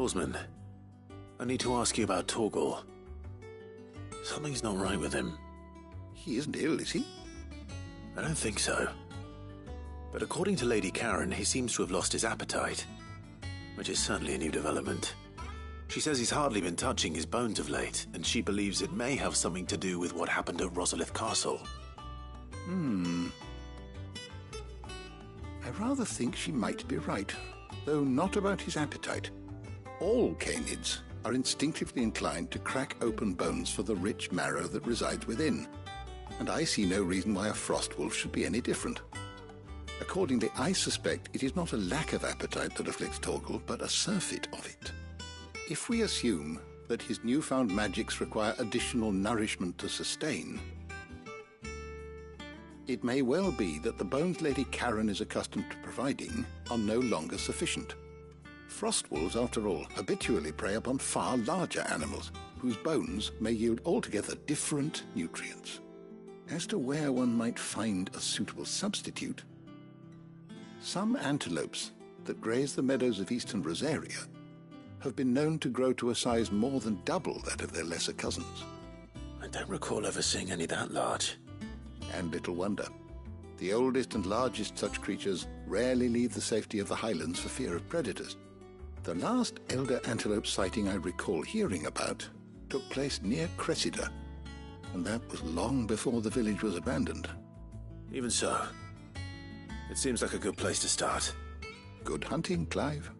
Lawsman, I need to ask you about Torgal. Something's not right with him. He isn't ill, is he? I don't think so. But according to Lady Karen, he seems to have lost his appetite, which is certainly a new development. She says he's hardly been touching his bones of late, and she believes it may have something to do with what happened at Rosalith Castle. I rather think she might be right, though not about his appetite. All canids are instinctively inclined to crack open bones for the rich marrow that resides within, and I see no reason why a frostwolf should be any different. Accordingly, I suspect it is not a lack of appetite that afflicts Torgal, but a surfeit of it. If we assume that his newfound magics require additional nourishment to sustain, it may well be that the bones Lady Karen is accustomed to providing are no longer sufficient. Frostwolves, after all, habitually prey upon far larger animals, whose bones may yield altogether different nutrients. As to where one might find a suitable substitute, some antelopes that graze the meadows of eastern Rosaria have been known to grow to a size more than double that of their lesser cousins. I don't recall ever seeing any that large. And little wonder. The oldest and largest such creatures rarely leave the safety of the highlands for fear of predators. The last elder antelope sighting I recall hearing about took place near Cressida, and that was long before the village was abandoned. Even so, it seems like a good place to start. Good hunting, Clive.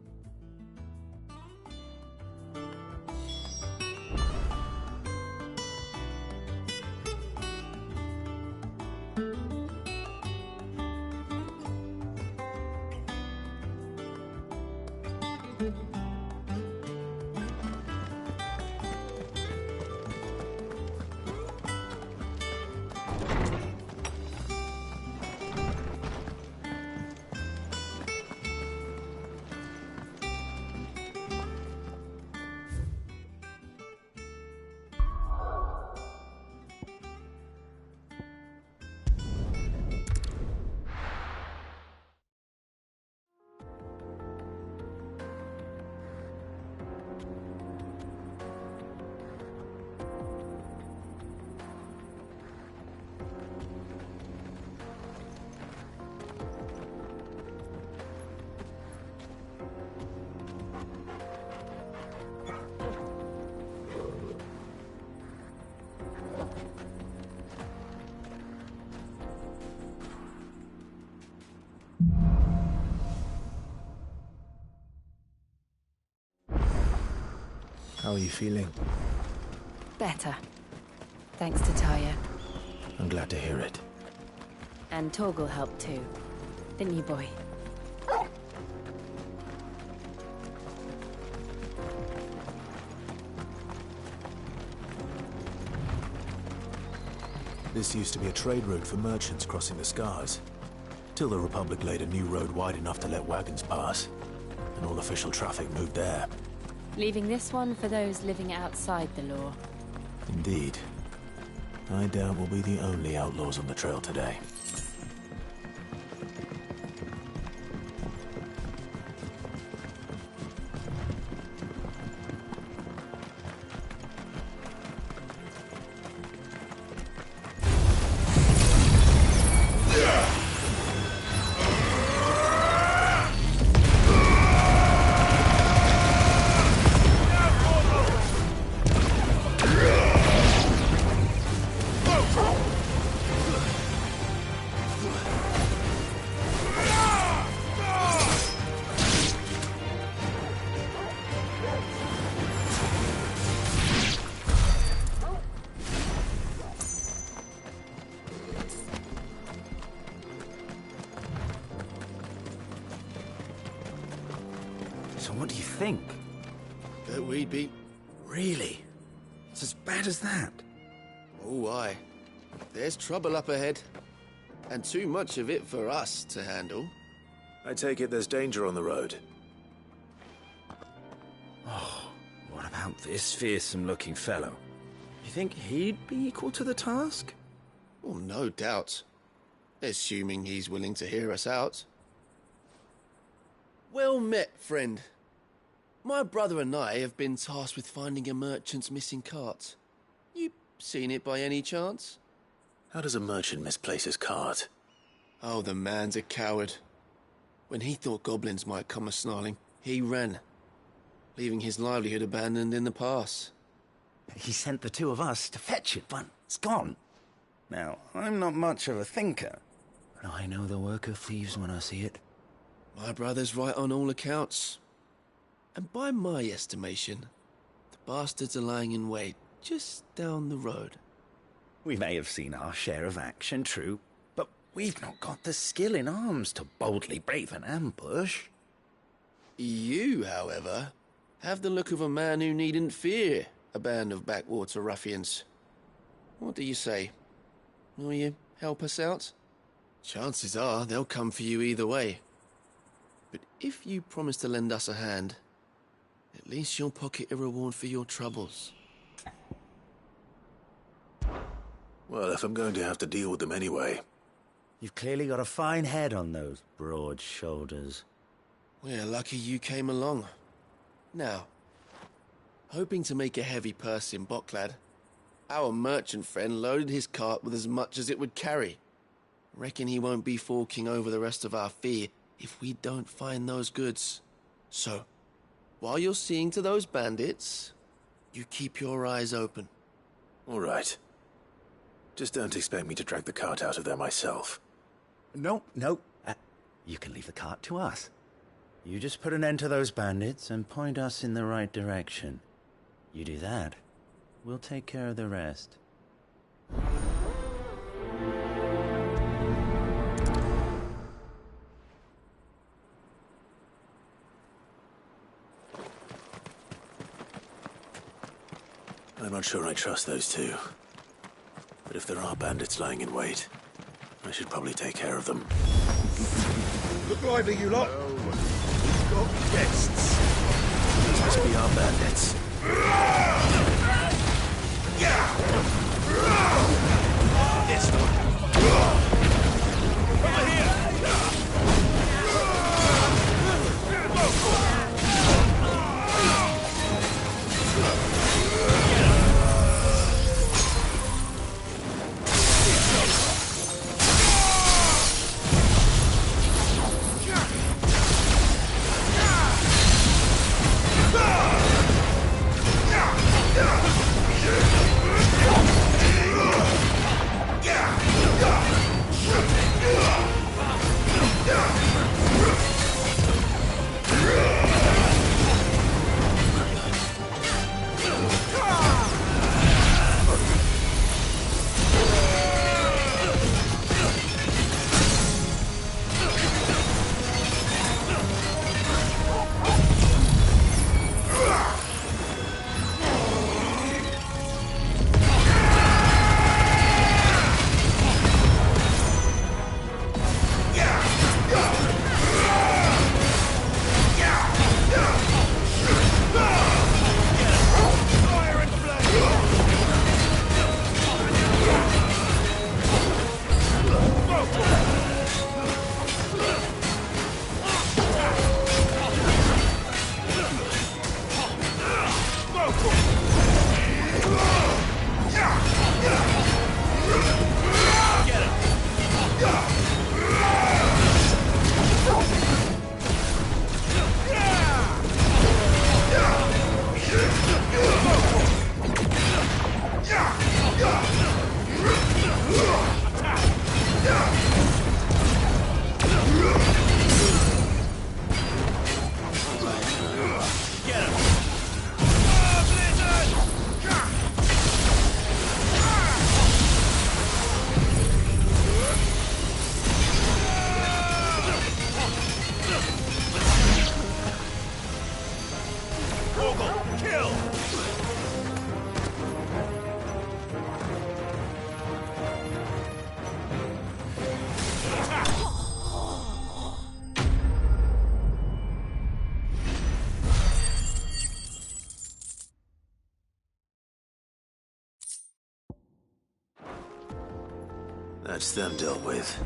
How are you feeling? Better. Thanks to Taya. I'm glad to hear it. And Torgal helped too. Didn't you, boy? This used to be a trade route for merchants crossing the Scars, till the Republic laid a new road wide enough to let wagons pass, and all official traffic moved there. Leaving this one for those living outside the law. Indeed. I doubt we'll be the only outlaws on the trail today. So what do you think? That we'd be... Really? It's as bad as that? Oh, aye. There's trouble up ahead. And too much of it for us to handle. I take it there's danger on the road. Oh, what about this fearsome-looking fellow? You think he'd be equal to the task? Oh, no doubt. Assuming he's willing to hear us out. Well met, friend. My brother and I have been tasked with finding a merchant's missing cart. You seen it by any chance? How does a merchant misplace his cart? Oh, the man's a coward. When he thought goblins might come a-snarling, he ran, leaving his livelihood abandoned in the pass. He sent the two of us to fetch it, but it's gone. Now, I'm not much of a thinker, but I know the work of thieves when I see it. My brother's right on all accounts. And by my estimation, the bastards are lying in wait just down the road. We may have seen our share of action, true, but we've not got the skill in arms to boldly brave an ambush. You, however, have the look of a man who needn't fear a band of backwater ruffians. What do you say? Will you help us out? Chances are they'll come for you either way. But if you promise to lend us a hand, at least you'll pocket a reward for your troubles. Well, if I'm going to have to deal with them anyway. You've clearly got a fine head on those broad shoulders. We're lucky you came along. Now, hoping to make a heavy purse in Boklad, our merchant friend loaded his cart with as much as it would carry. Reckon he won't be forking over the rest of our fee if we don't find those goods. So, while you're seeing to those bandits, you keep your eyes open. All right. Just don't expect me to drag the cart out of there myself. No. You can leave the cart to us. You just put an end to those bandits and point us in the right direction. You do that, we'll take care of the rest. I'm not sure I trust those two. But if there are bandits lying in wait, I should probably take care of them. Look lively, you lot. We've got guests. These must be our bandits. This one. Over here. That's them dealt with.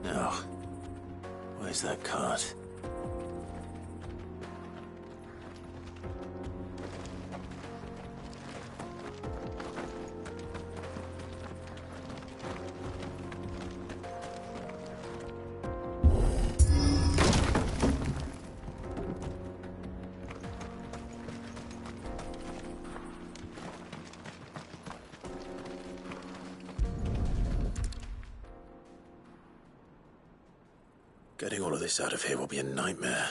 Now, where's that cart? Getting all of this out of here will be a nightmare.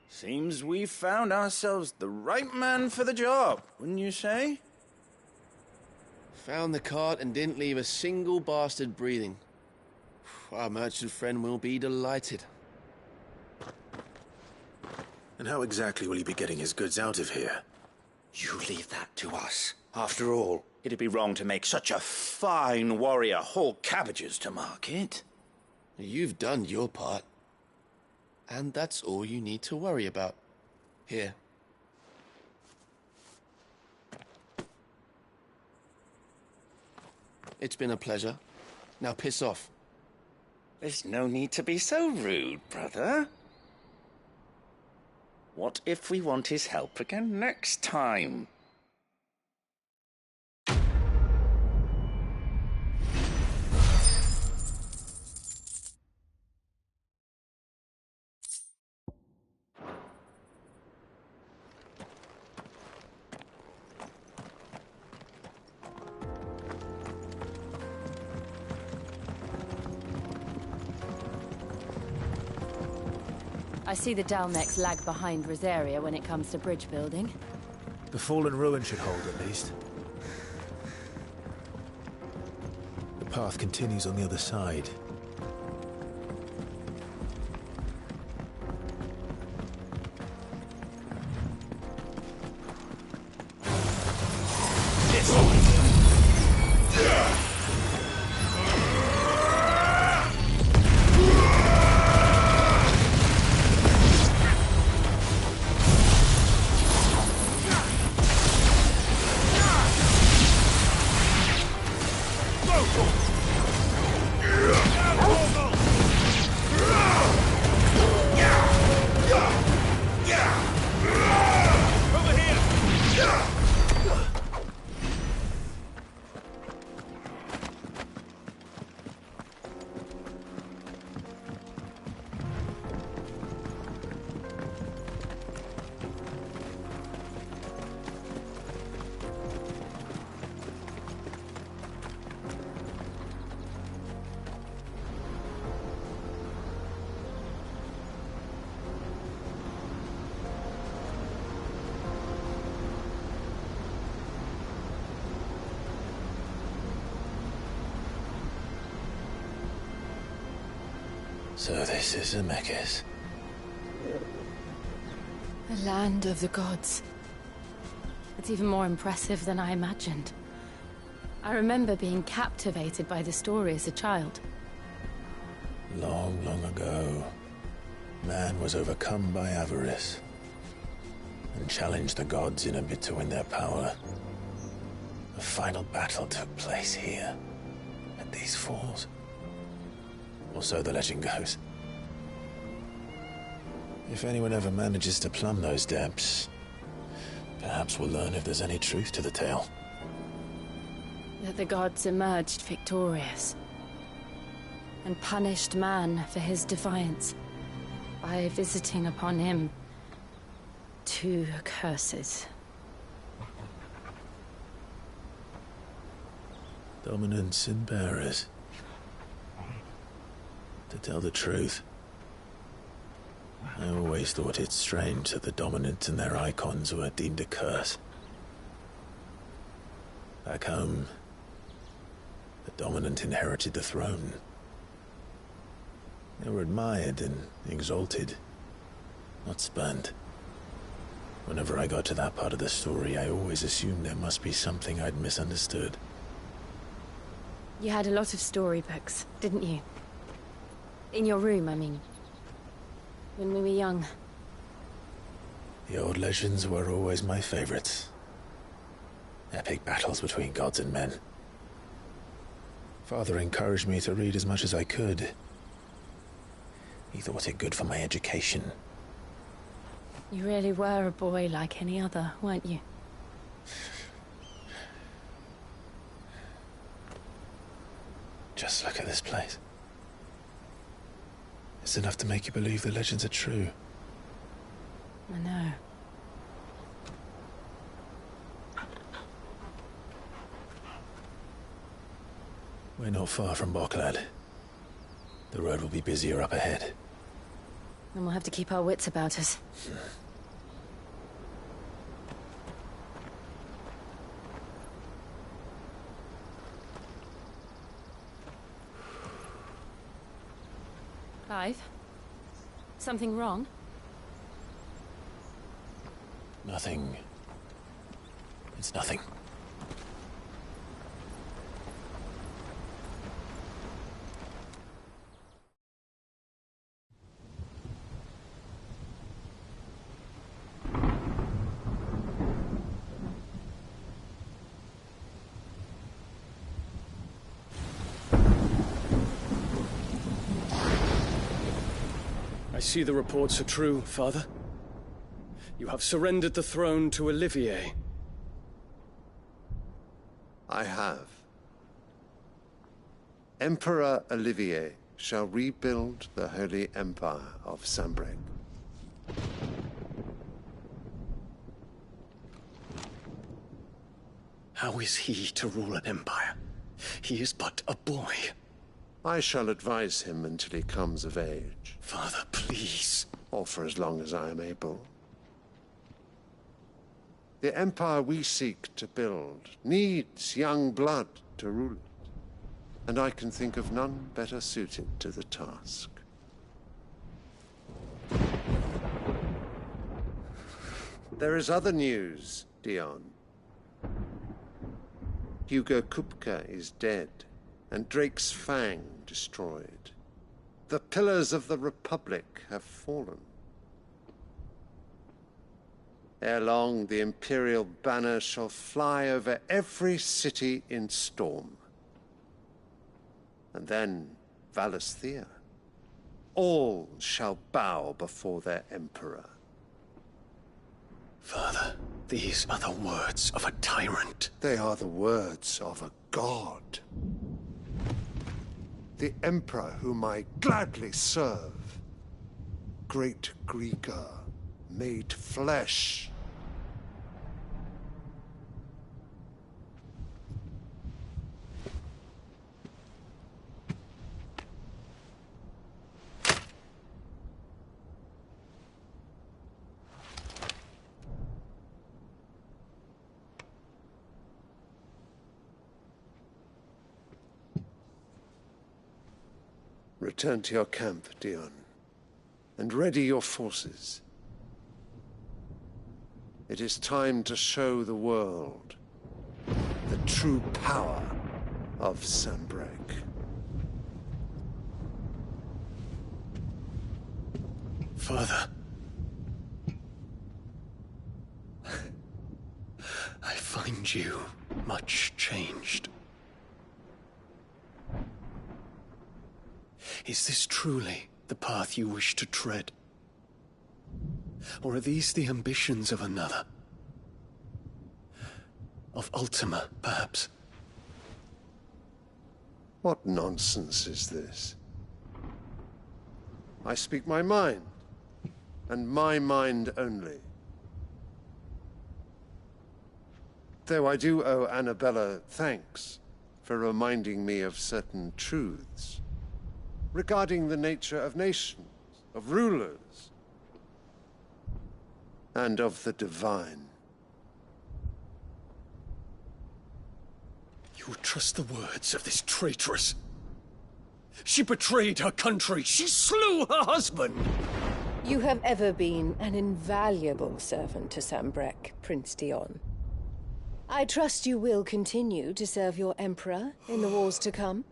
Seems we've found ourselves the right man for the job, wouldn't you say? Found the cart and didn't leave a single bastard breathing. Our merchant friend will be delighted. And how exactly will he be getting his goods out of here? You leave that to us. After all, it'd be wrong to make such a fine warrior haul cabbages to market. You've done your part. And that's all you need to worry about. Here. It's been a pleasure. Now piss off. There's no need to be so rude, brother. What if we want his help again next time? I see the Dalnecs lag behind Rosaria when it comes to bridge building. The fallen ruin should hold, at least. The path continues on the other side. So this is Zemeckis. The land of the gods. It's even more impressive than I imagined. I remember being captivated by the story as a child. Long, long ago, man was overcome by avarice and challenged the gods in a bid to win their power. A final battle took place here, at these falls. Or so the legend goes. If anyone ever manages to plumb those depths, perhaps we'll learn if there's any truth to the tale. That the gods emerged victorious and punished man for his defiance by visiting upon him 2 curses. Dominants and bearers. To tell the truth, I always thought it strange that the dominant and their icons were deemed a curse. Back home, the dominant inherited the throne. They were admired and exalted, not spurned. Whenever I got to that part of the story, I always assumed there must be something I'd misunderstood. You had a lot of storybooks, didn't you? In your room, I mean. When we were young. The old legends were always my favorites. Epic battles between gods and men. Father encouraged me to read as much as I could. He thought it good for my education. You really were a boy like any other, weren't you? Just look at this place. It's enough to make you believe the legends are true. I know. We're not far from Boklad. The road will be busier up ahead. And we'll have to keep our wits about us. Clive? Something wrong? Nothing. It's nothing. I see the reports are true, Father. You have surrendered the throne to Olivier. I have. Emperor Olivier shall rebuild the Holy Empire of Sanbreque. How is he to rule an empire? He is but a boy. I shall advise him until he comes of age. Father, please. Or for as long as I am able. The empire we seek to build needs young blood to rule it, and I can think of none better suited to the task. There is other news, Dion. Hugo Kupka is dead, and Drake's Fang destroyed. The pillars of the Republic have fallen. Ere long, the Imperial banner shall fly over every city in Storm. And then Valisthea. All shall bow before their Emperor. Father, these are the words of a tyrant. They are the words of a god. The Emperor whom I gladly serve. Great Greager, made flesh. Return to your camp, Dion, and ready your forces. It is time to show the world the true power of Sanbreque. Father. I find you much changed. Is this truly the path you wish to tread? Or are these the ambitions of another? Of Ultima, perhaps? What nonsense is this? I speak my mind, and my mind only. Though I do owe Annabella thanks for reminding me of certain truths regarding the nature of nations, of rulers, and of the divine. You would trust the words of this traitress? She betrayed her country. She slew her husband. You have ever been an invaluable servant to Sanbreque, Prince Dion. I trust you will continue to serve your Emperor in the wars to come.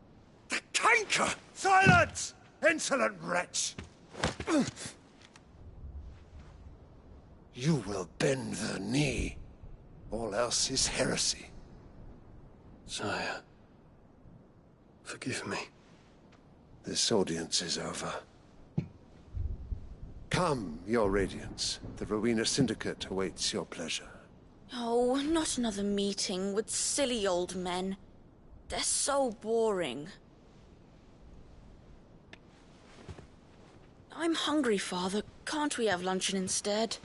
The canker! Silence! Insolent wretch! You will bend the knee. All else is heresy. Sire, forgive me. This audience is over. Come, your Radiance. The Rowena Syndicate awaits your pleasure. Oh, not another meeting with silly old men. They're so boring. I'm hungry, Father. Can't we have luncheon instead?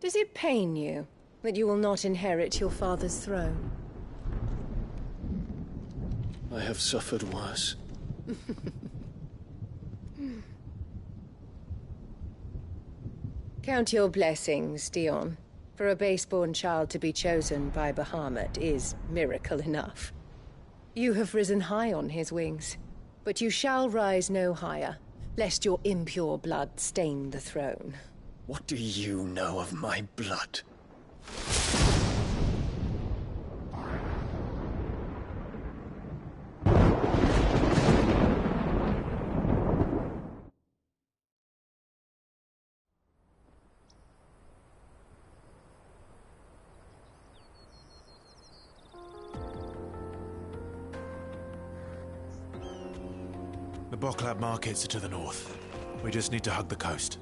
Does it pain you that you will not inherit your father's throne? I have suffered worse. Count your blessings, Dion. For a base-born child to be chosen by Bahamut is miracle enough. You have risen high on his wings, but you shall rise no higher, lest your impure blood stain the throne. What do you know of my blood? The Boklab markets are to the north. We just need to hug the coast.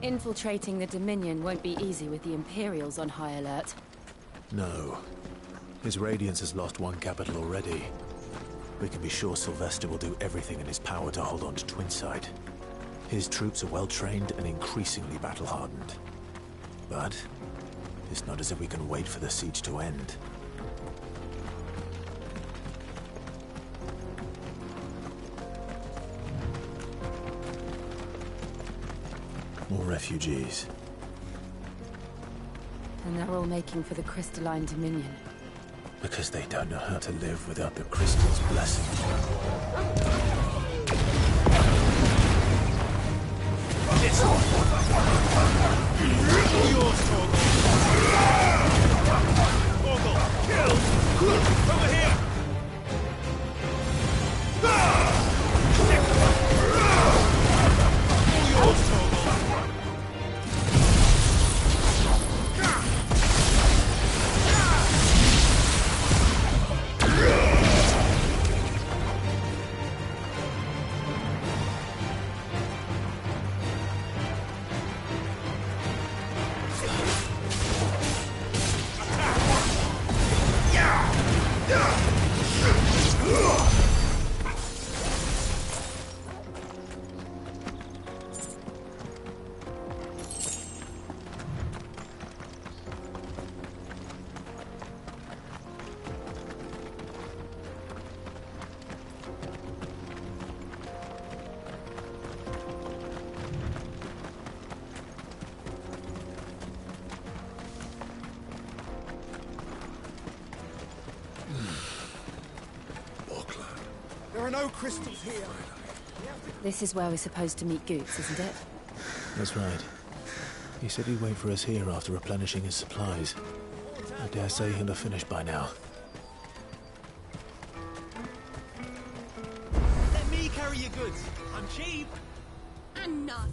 Infiltrating the Dominion won't be easy with the Imperials on high alert. No. His Radiance has lost one capital already. We can be sure Sylvester will do everything in his power to hold on to Twinside. His troops are well-trained and increasingly battle-hardened. But it's not as if we can wait for the siege to end. More refugees. And they're all making for the Crystalline Dominion. Because they don't know how to live without the Crystal's blessing. Yours, Torgal! Kill! Over here! There are no crystals here. This is where we're supposed to meet Goetz, isn't it? That's right. He said he'd wait for us here after replenishing his supplies. I dare say he'll have finished by now. Let me carry your goods. I'm cheap. And not.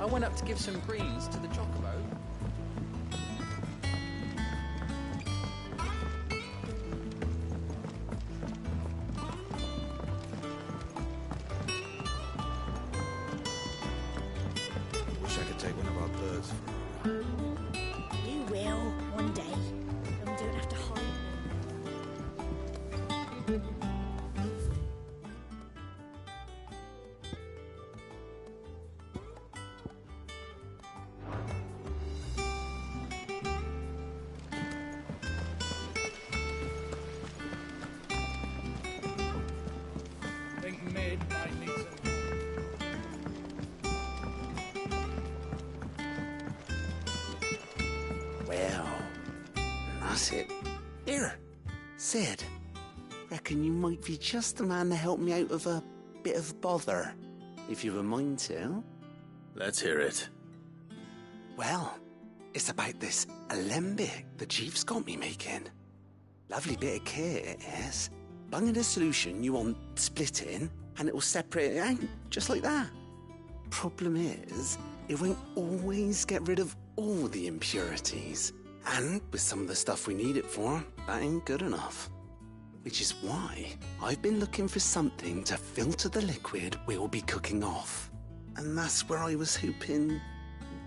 I went up to give some greens to the Chocobo. Wish I could take one of our birds for a ride. You will, one day. And we don't have to hide. Think mid might need some. Well, that's it. Here, Sid. Reckon you might be just the man to help me out of a bit of bother, if you've a mind to. Let's hear it. Well, it's about this alembic the chief's got me making. Lovely bit of kit it is. Bung in a solution you want splitting, and it will separate it out, just like that. Problem is, it won't always get rid of all the impurities. And with some of the stuff we need it for, that ain't good enough. Which is why I've been looking for something to filter the liquid we'll be cooking off. And that's where I was hoping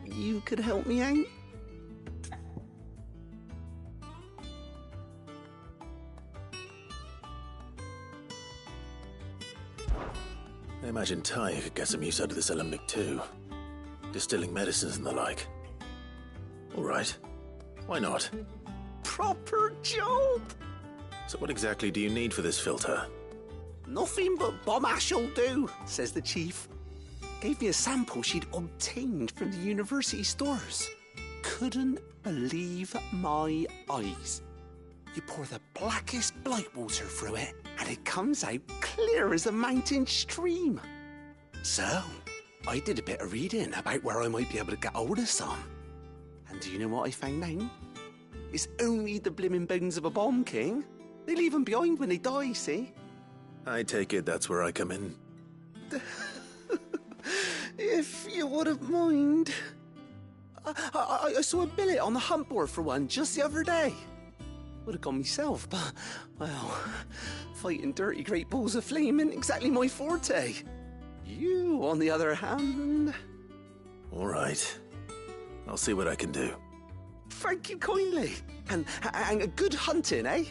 you could help me out. I imagine Tyre could get some use out of this alembic too. Distilling medicines and the like. All right. Why not? Proper job! So what exactly do you need for this filter? Nothing but bomb ash'll do, says the chief. Gave me a sample she'd obtained from the university stores. Couldn't believe my eyes. You pour the blackest blight water through it, and it comes out clear as a mountain stream. So, I did a bit of reading about where I might be able to get hold of some. And do you know what I found out? It's only the blimmin' bones of a bomb king. They leave them behind when they die, see? I take it that's where I come in. If you wouldn't mind. I saw a billet on the hunt board for one just the other day. Would have gone myself, but, well, fighting dirty great balls of flame isn't exactly my forte. You, on the other hand... All right. I'll see what I can do. Thank you kindly. And a good hunting, eh?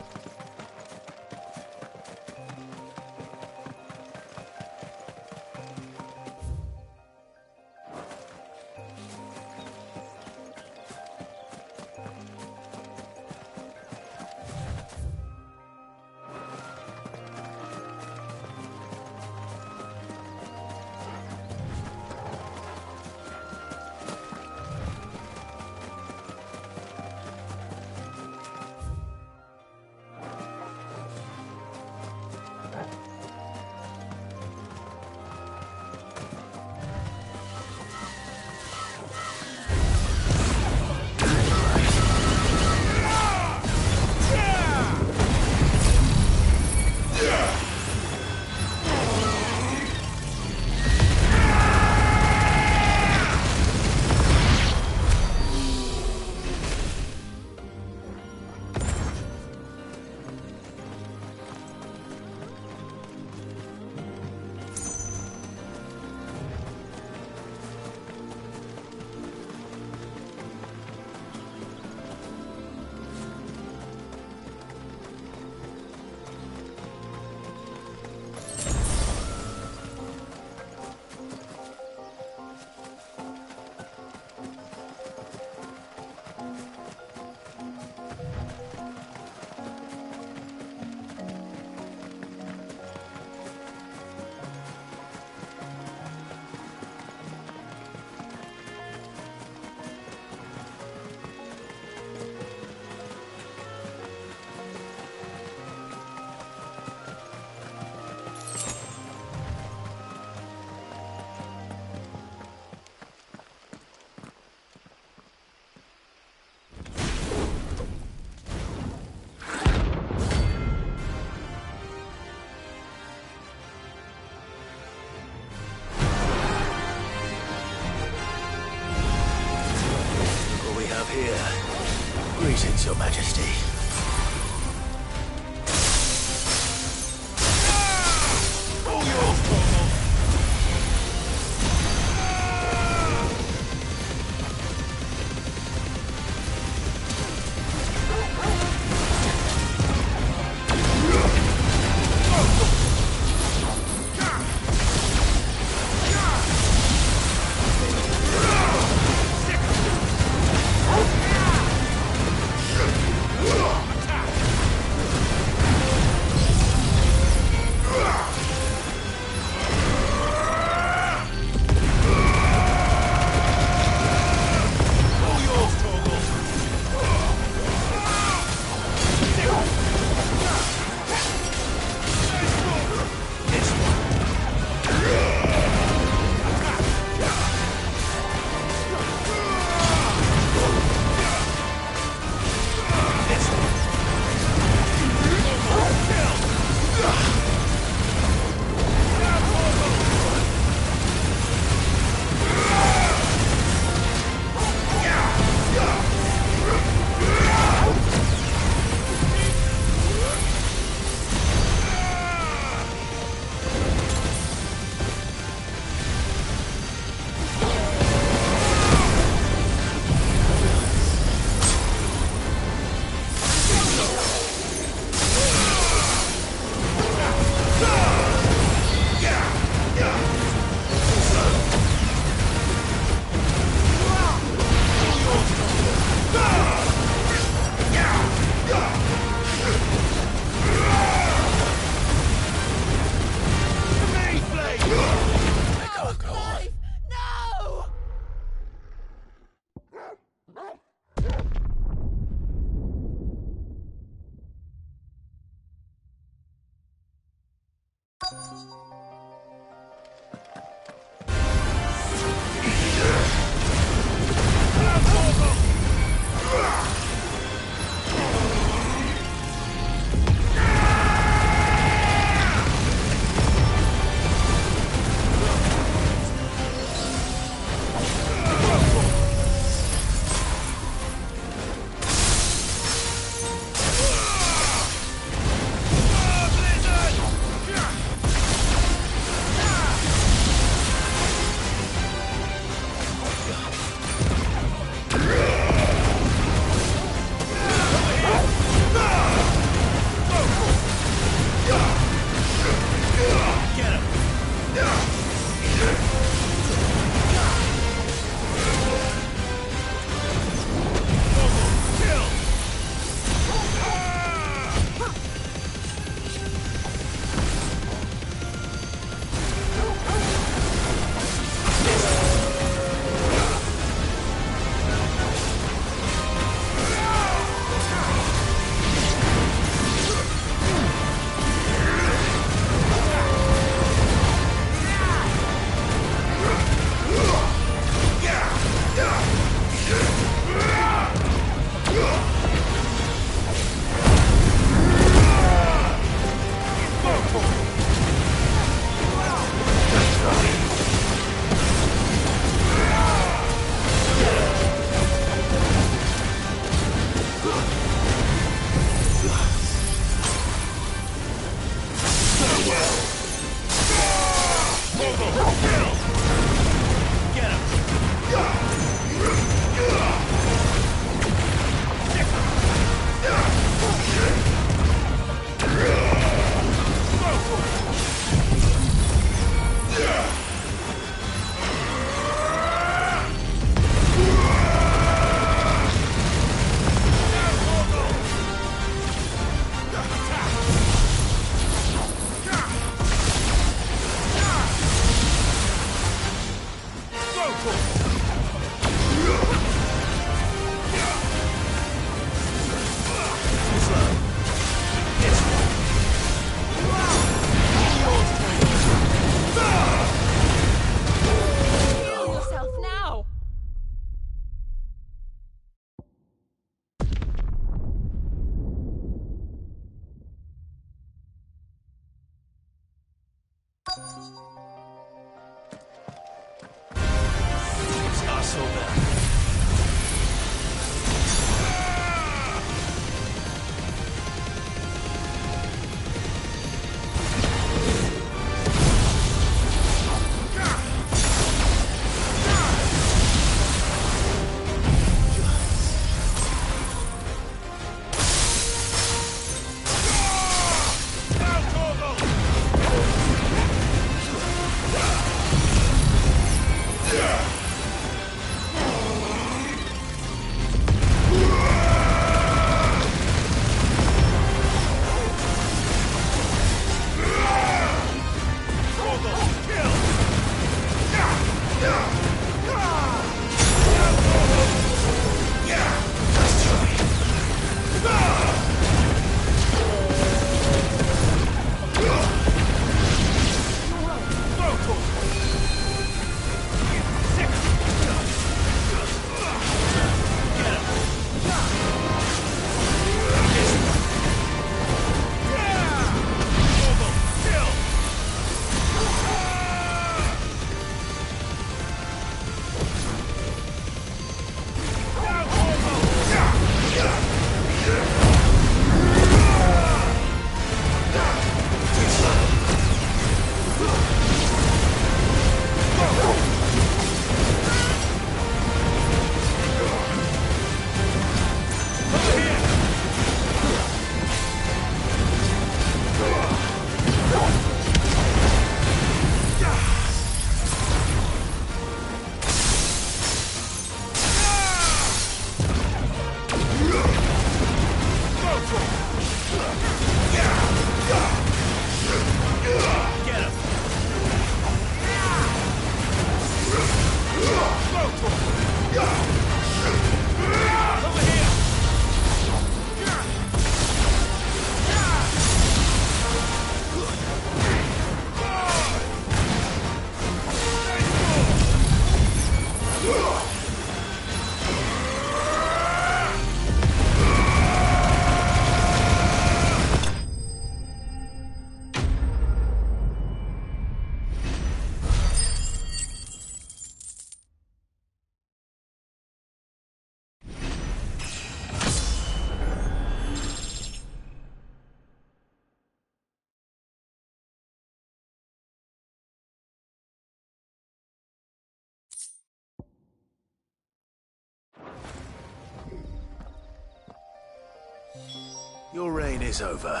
Your reign is over.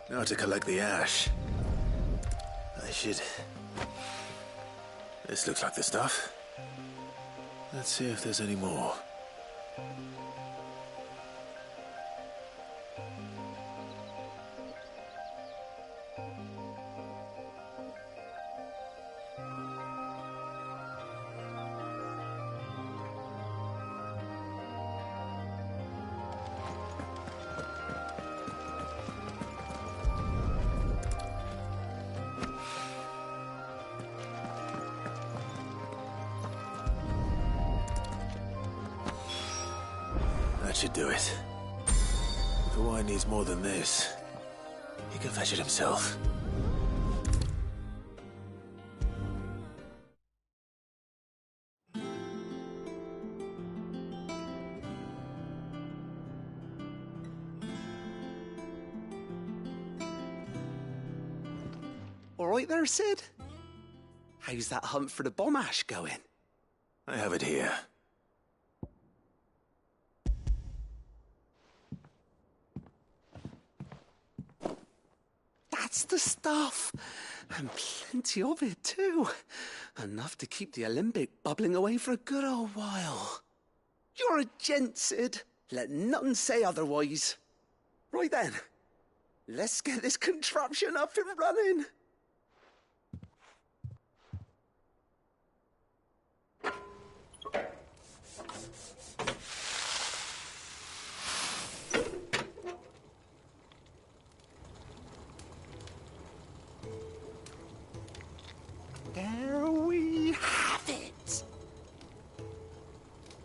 Now to collect the ash. I should... This looks like the stuff. Let's see if there's any more. That should do it. If the wine needs more than this, he can fetch it himself. All right there, Sid? How's that hunt for the bomb ash going? I have it here. That's the stuff. And plenty of it, too. Enough to keep the Alembic bubbling away for a good old while. You're a gent, Sid. Let nothing say otherwise. Right then, let's get this contraption up and running. There we have it.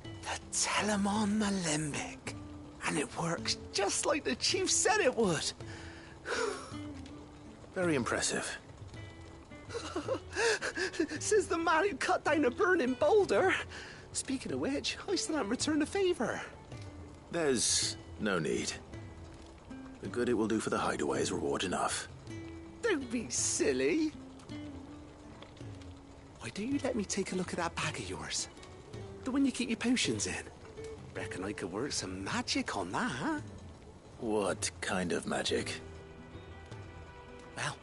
The Telemon Alembic. And it works just like the chief said it would. Very impressive. Says the man who cut down a burning boulder. Speaking of which, I still haven't returned the favour. There's no need. The good it will do for the hideaway is reward enough. Don't be silly. Why don't you let me take a look at that bag of yours? The one you keep your potions in. Reckon I could work some magic on that. What kind of magic? Well,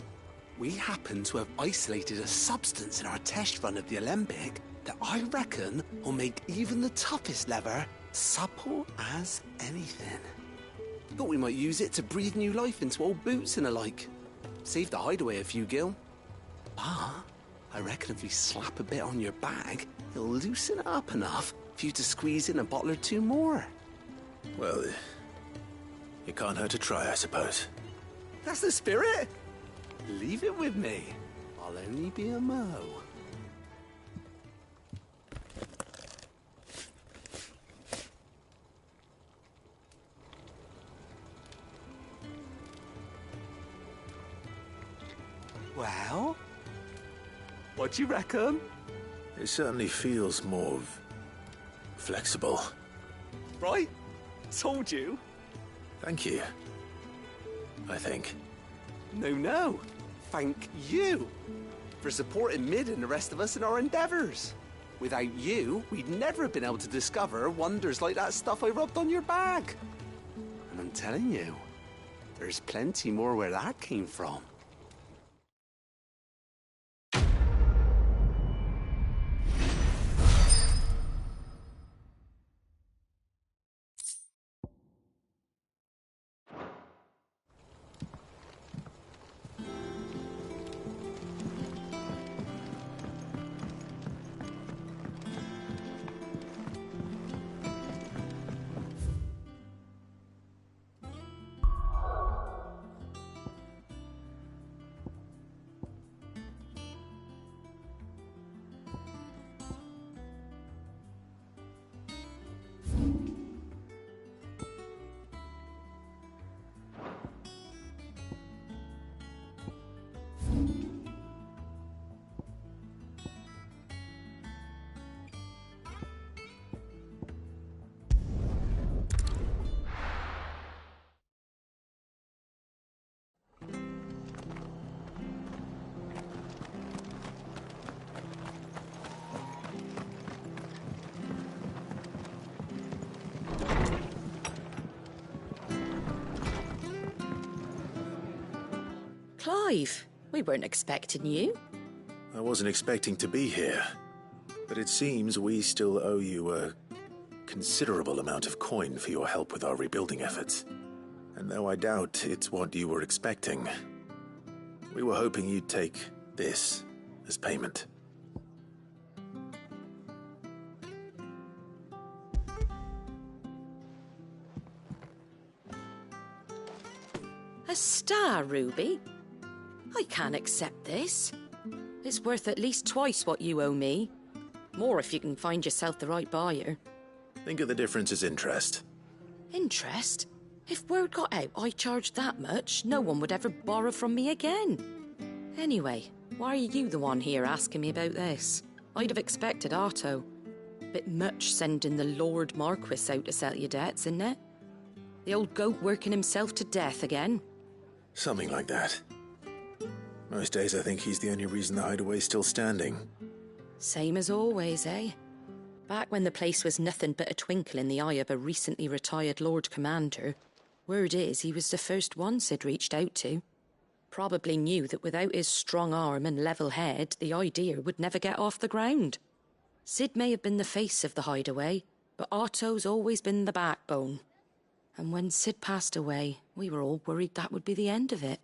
we happen to have isolated a substance in our test run of the Alembic that I reckon will make even the toughest leather supple as anything. Thought we might use it to breathe new life into old boots and the like. Save the hideaway a few gil. But I reckon if we slap a bit on your bag, it'll loosen it up enough for you to squeeze in a bottle or two more. Well, it can't hurt to try, I suppose. That's the spirit. Leave it with me. I'll only be a mo. Well, what do you reckon? It certainly feels more flexible. Right? Told you. Thank you. I think. No. Thank you for supporting Mid and the rest of us in our endeavours. Without you, we'd never have been able to discover wonders like that stuff I rubbed on your bag. And I'm telling you, there's plenty more where that came from. Clive, we weren't expecting you. I wasn't expecting to be here, but it seems we still owe you a considerable amount of coin for your help with our rebuilding efforts. And though I doubt it's what you were expecting, we were hoping you'd take this as payment. A star ruby? I can't accept this. It's worth at least twice what you owe me. More if you can find yourself the right buyer. Think of the difference as interest. Interest? If word got out I charged that much, no one would ever borrow from me again. Anyway, why are you the one here asking me about this? I'd have expected Otto. Bit much sending the Lord Marquis out to settle your debts, isn't it? The old goat working himself to death again. Something like that. Most days I think he's the only reason the hideaway's still standing. Same as always, eh? Back when the place was nothing but a twinkle in the eye of a recently retired Lord Commander, word is he was the first one Sid reached out to. Probably knew that without his strong arm and level head, the idea would never get off the ground. Sid may have been the face of the hideaway, but Otto's always been the backbone. And when Sid passed away, we were all worried that would be the end of it.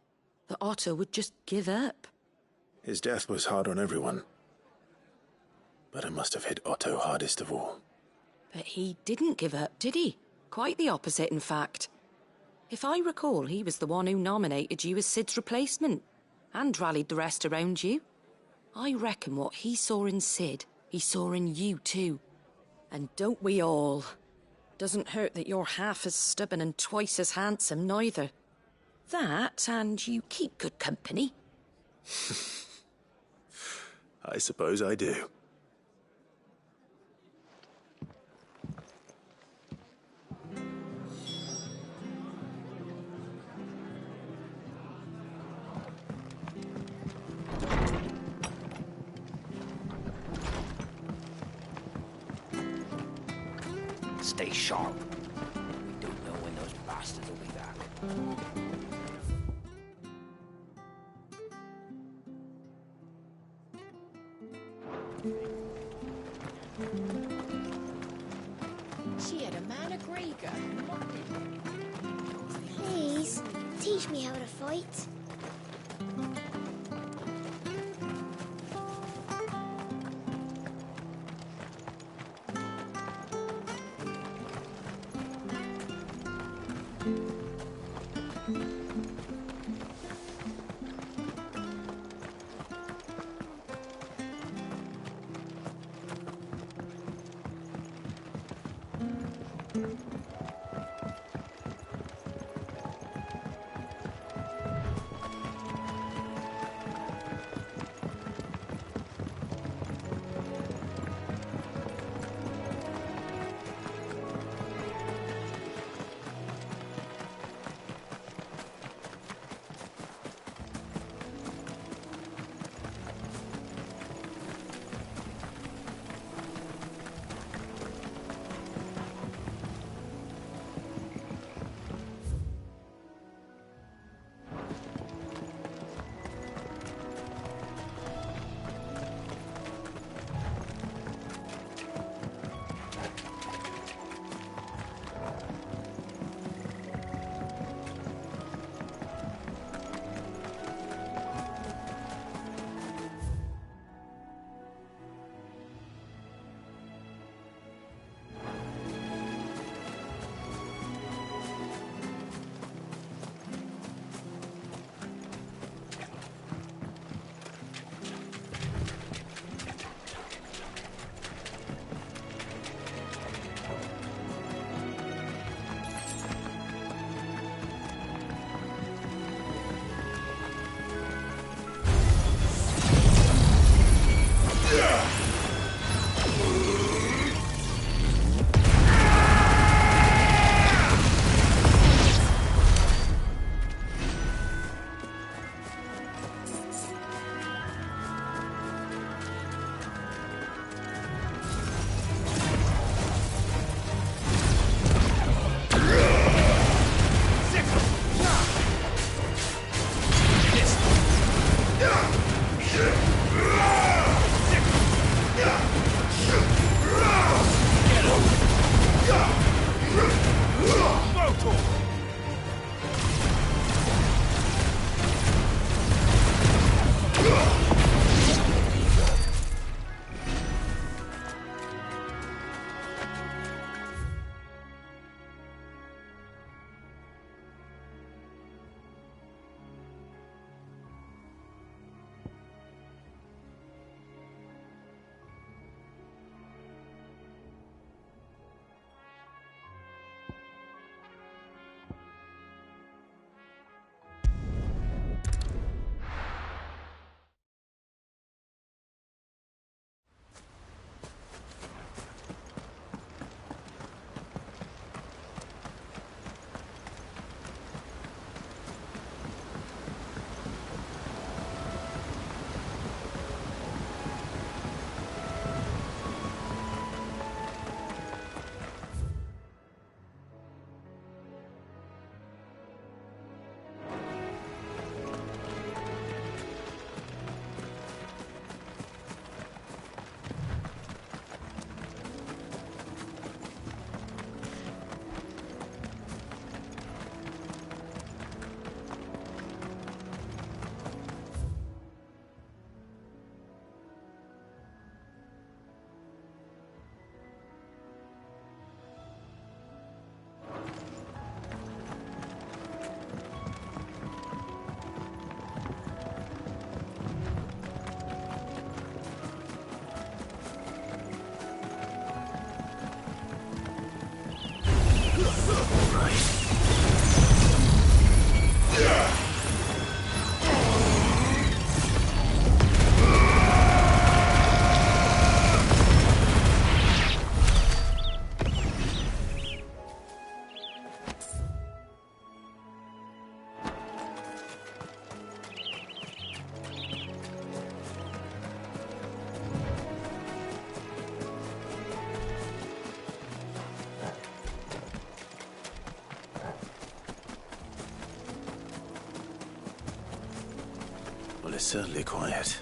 That Otto would just give up. His death was hard on everyone. But it must have hit Otto hardest of all. But he didn't give up, did he? Quite the opposite, in fact. If I recall, he was the one who nominated you as Sid's replacement, and rallied the rest around you. I reckon what he saw in Sid, he saw in you too. And don't we all? Doesn't hurt that you're half as stubborn and twice as handsome, neither. That, and you keep good company. I suppose I do. Stay sharp. We don't know when those bastards will be back. She had a man a Gregor. Please, teach me how to fight. it's certainly quiet.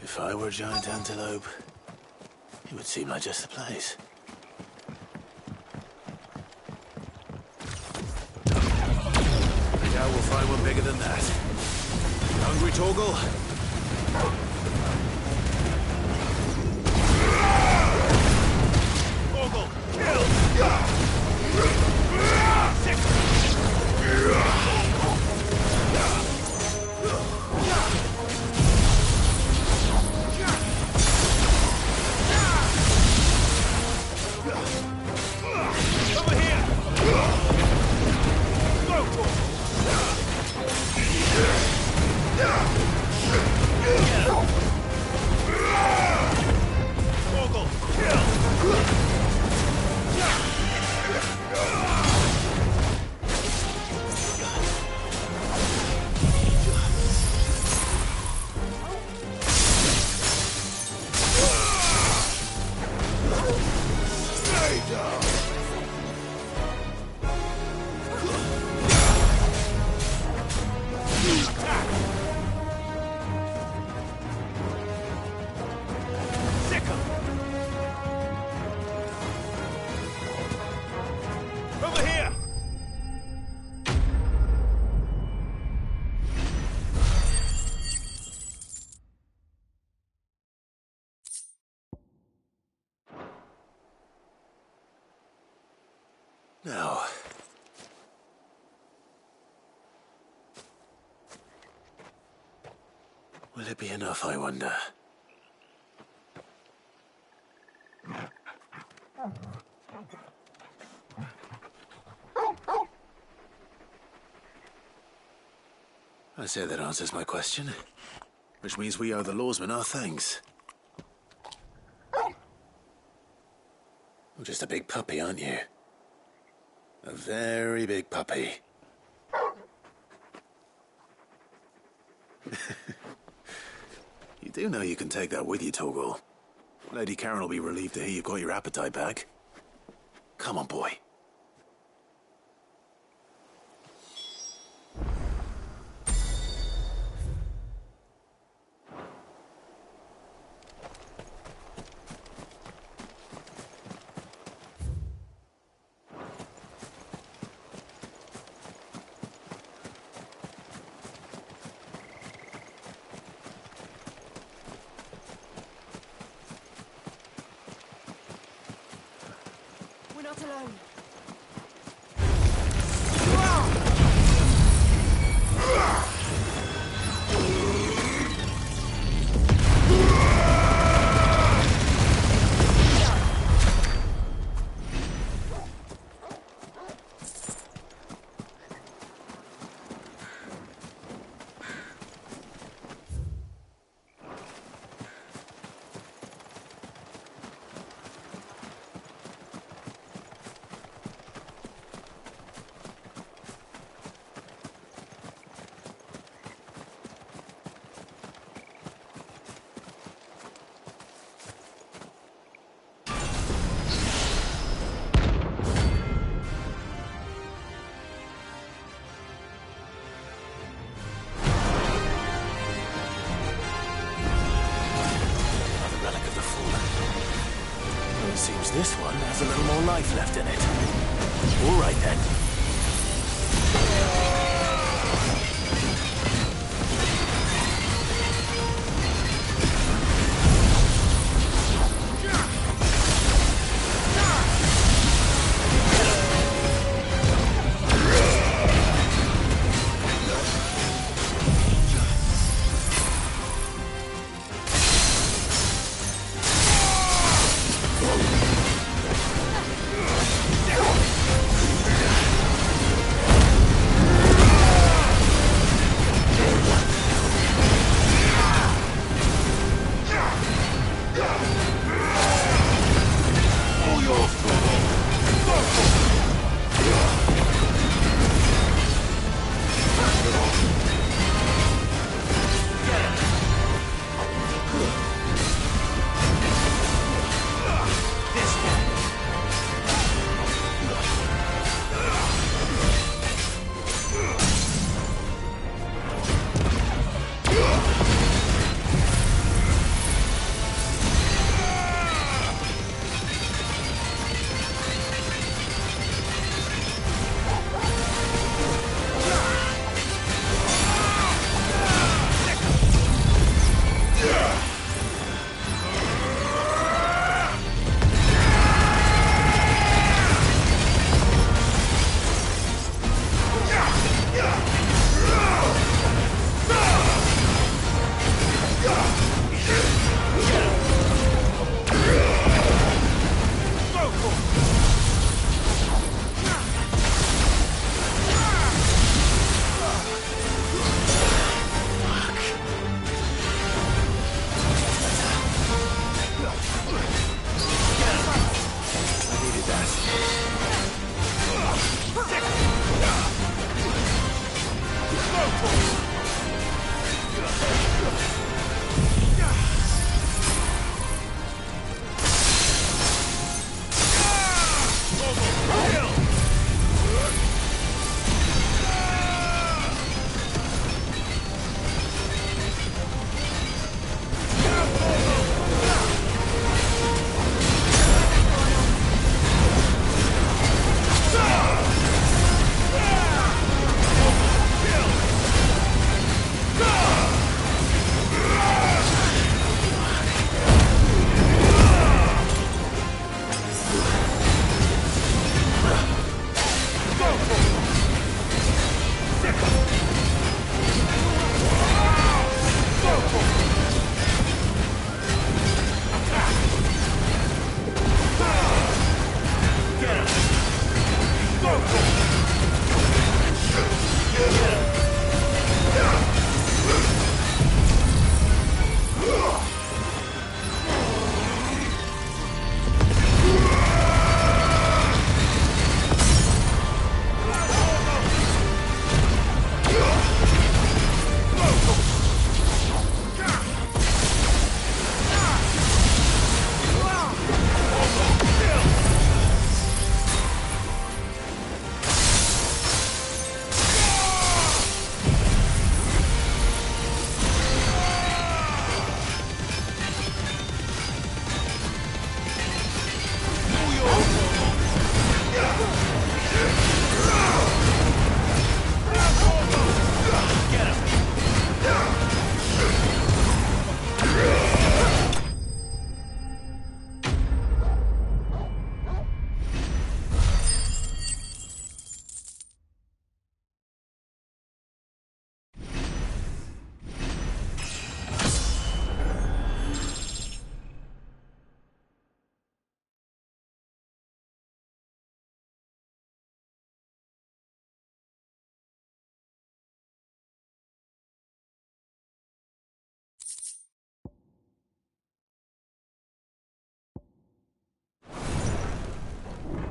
If I were a giant antelope, it would seem like just the place. I doubt we'll find one bigger than that. Hungry, Torgal? Torgal, kill! Over here! Go, Torgal, kill! Over here! Now, will it be enough, I wonder? I say that answers my question, which means we owe the lawsmen our thanks. You're just a big puppy, aren't you? A very big puppy. You do know you can take that with you, Torgal. Lady Karen will be relieved to hear you've got your appetite back. Come on, boy. Not alone. Seems this one has a little more life left in it. All right, then.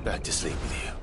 Back to sleep with you.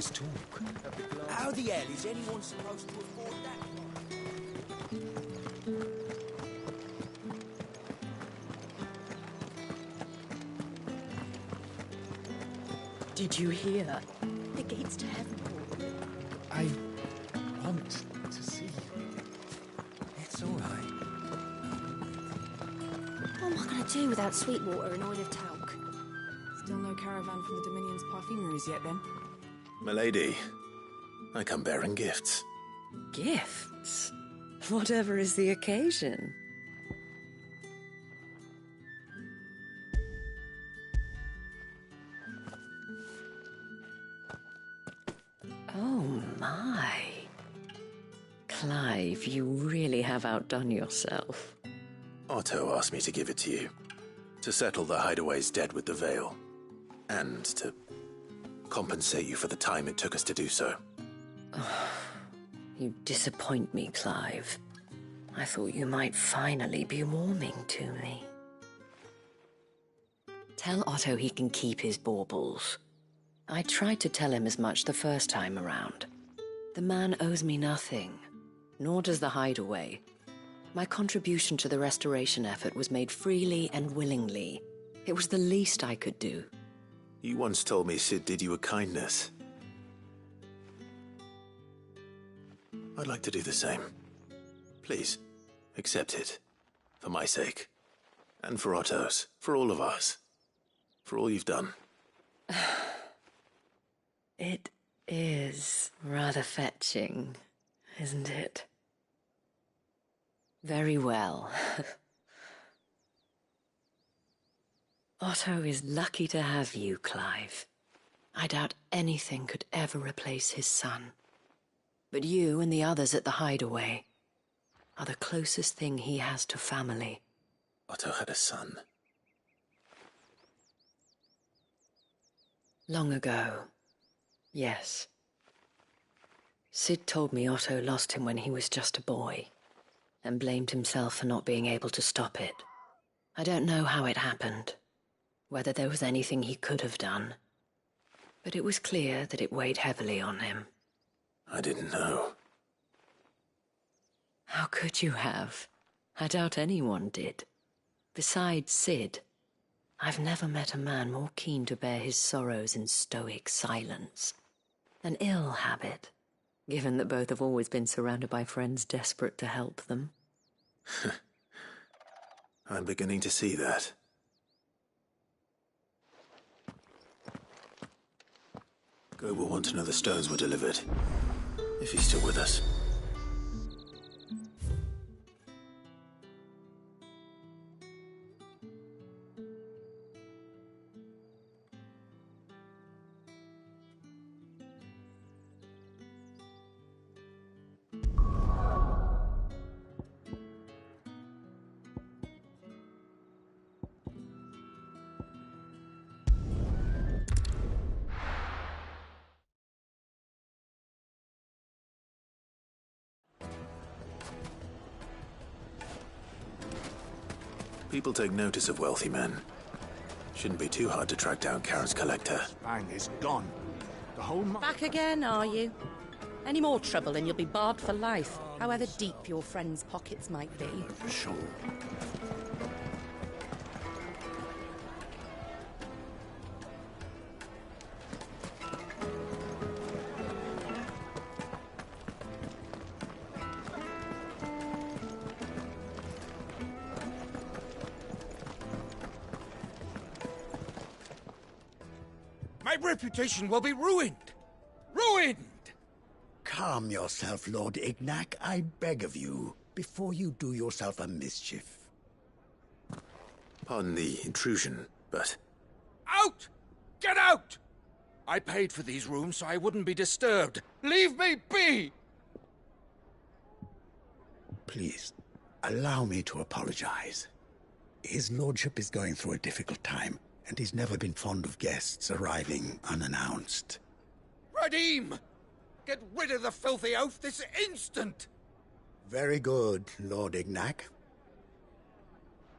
his talk. How the hell is anyone supposed to afford that? Did you hear? The gates to heaven. I want to see. It's all right. What am I going to do without Sweetwater and Oil of Talc? Still no caravan from the Dominion's parfumeries yet, then? Milady, I come bearing gifts. Gifts? Whatever is the occasion. Oh my. Clive, you really have outdone yourself. Otto asked me to give it to you. To settle the Hideaway's debt with the Veil. And to compensate you for the time it took us to do so. You disappoint me, Clive. I thought you might finally be warming to me. Tell Otto he can keep his baubles. I tried to tell him as much the first time around. The man owes me nothing, nor does the Hideaway. My contribution to the restoration effort was made freely and willingly. It was the least I could do. You once told me Sid did you a kindness. I'd like to do the same. Please, accept it. For my sake. And for Otto's. For all of us. For all you've done. It is rather fetching, isn't it? Very well. Otto is lucky to have you, Clive. I doubt anything could ever replace his son. But you and the others at the Hideaway are the closest thing he has to family. Otto had a son. Long ago, yes. Sid told me Otto lost him when he was just a boy, and blamed himself for not being able to stop it. I don't know how it happened, whether there was anything he could have done, but it was clear that it weighed heavily on him. I didn't know. How could you have? I doubt anyone did. Besides Sid, I've never met a man more keen to bear his sorrows in stoic silence. An ill habit, given that both have always been surrounded by friends desperate to help them. I'm beginning to see that. Go will want to know the stones were delivered. If he's still with us. People take notice of wealthy men. Shouldn't be too hard to track down Karen's collector. Bang is gone. The whole Back again, are you? Any more trouble and you'll be barred for life, however deep your friends' pockets might be. For sure. My reputation will be ruined! Ruined! Calm yourself, Lord Ignac, I beg of you, before you do yourself a mischief. Pardon the intrusion, but... Out! Get out! I paid for these rooms so I wouldn't be disturbed. Leave me be! Please, allow me to apologize. His lordship is going through a difficult time, and he's never been fond of guests arriving unannounced. Radim! Get rid of the filthy oaf this instant! Very good, Lord Ignac.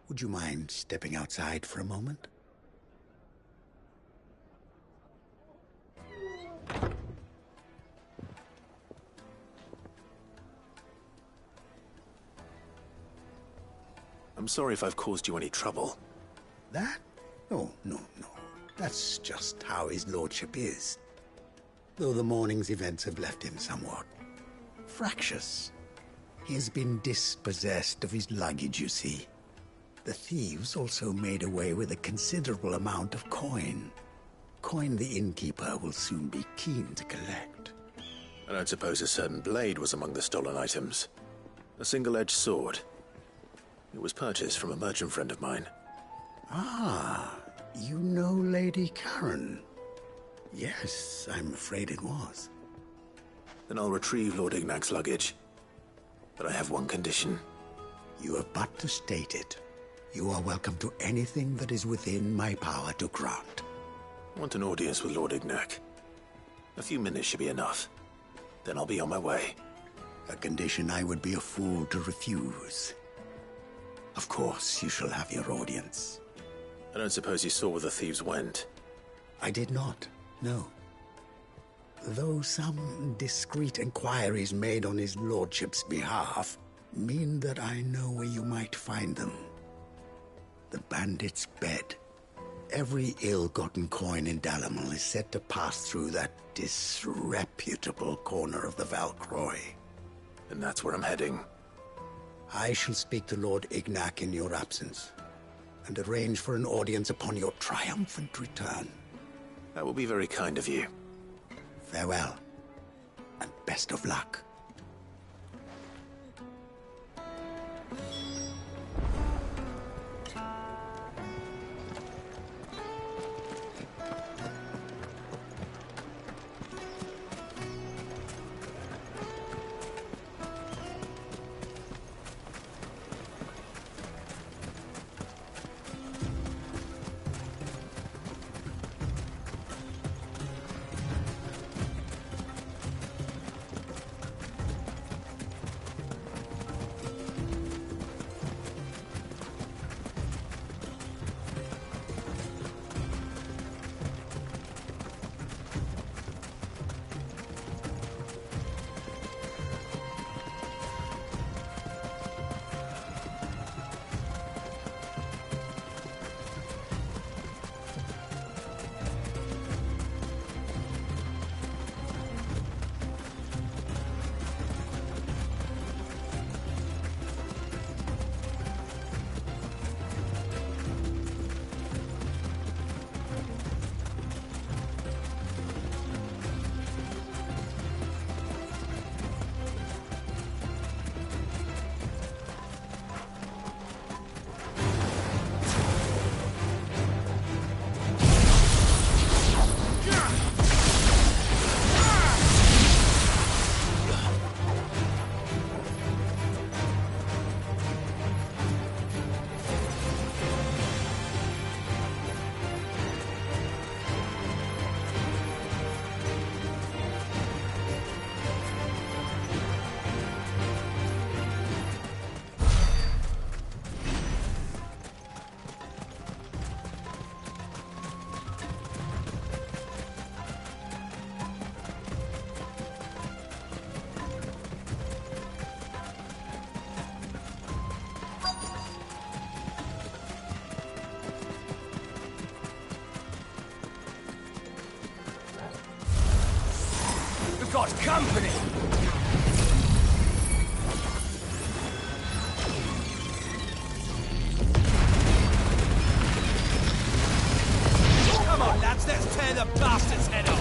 Would you mind stepping outside for a moment? I'm sorry if I've caused you any trouble. That? Oh, no. That's just how his lordship is. Though the morning's events have left him somewhat fractious. He has been dispossessed of his luggage, you see. The thieves also made away with a considerable amount of coin. Coin the innkeeper will soon be keen to collect. I don't suppose a certain blade was among the stolen items. A single-edged sword. It was purchased from a merchant friend of mine. Ah, you know Lady Karen? Yes, I'm afraid it was. Then I'll retrieve Lord Ignac's luggage. But I have one condition. You have but to state it. You are welcome to anything that is within my power to grant. I want an audience with Lord Ignac. A few minutes should be enough. Then I'll be on my way. A condition I would be a fool to refuse. Of course, you shall have your audience. I don't suppose you saw where the thieves went? I did not, no. Though some discreet inquiries made on his lordship's behalf mean that I know where you might find them. The bandit's bed. Every ill-gotten coin in Dalimil is said to pass through that disreputable corner of the Val Croix. And that's where I'm heading. I shall speak to Lord Ignac in your absence, and arrange for an audience upon your triumphant return. That will be very kind of you. Farewell, and best of luck. Got company! Come on, lads, let's tear the bastard's head off!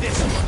This one!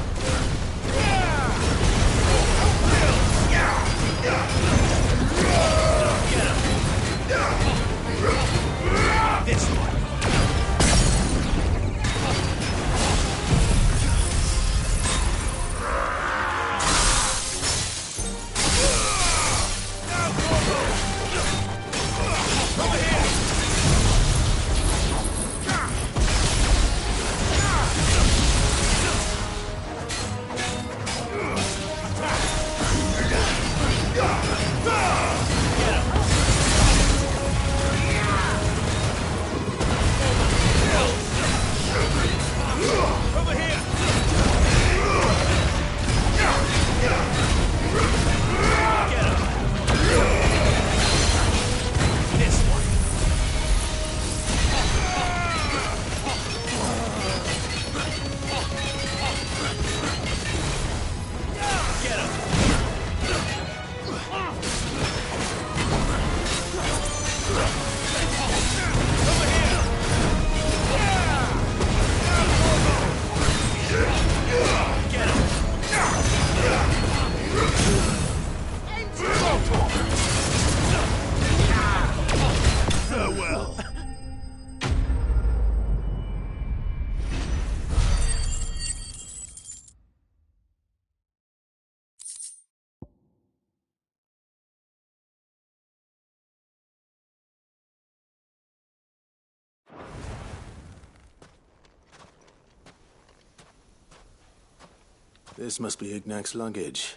This must be Ignac's luggage.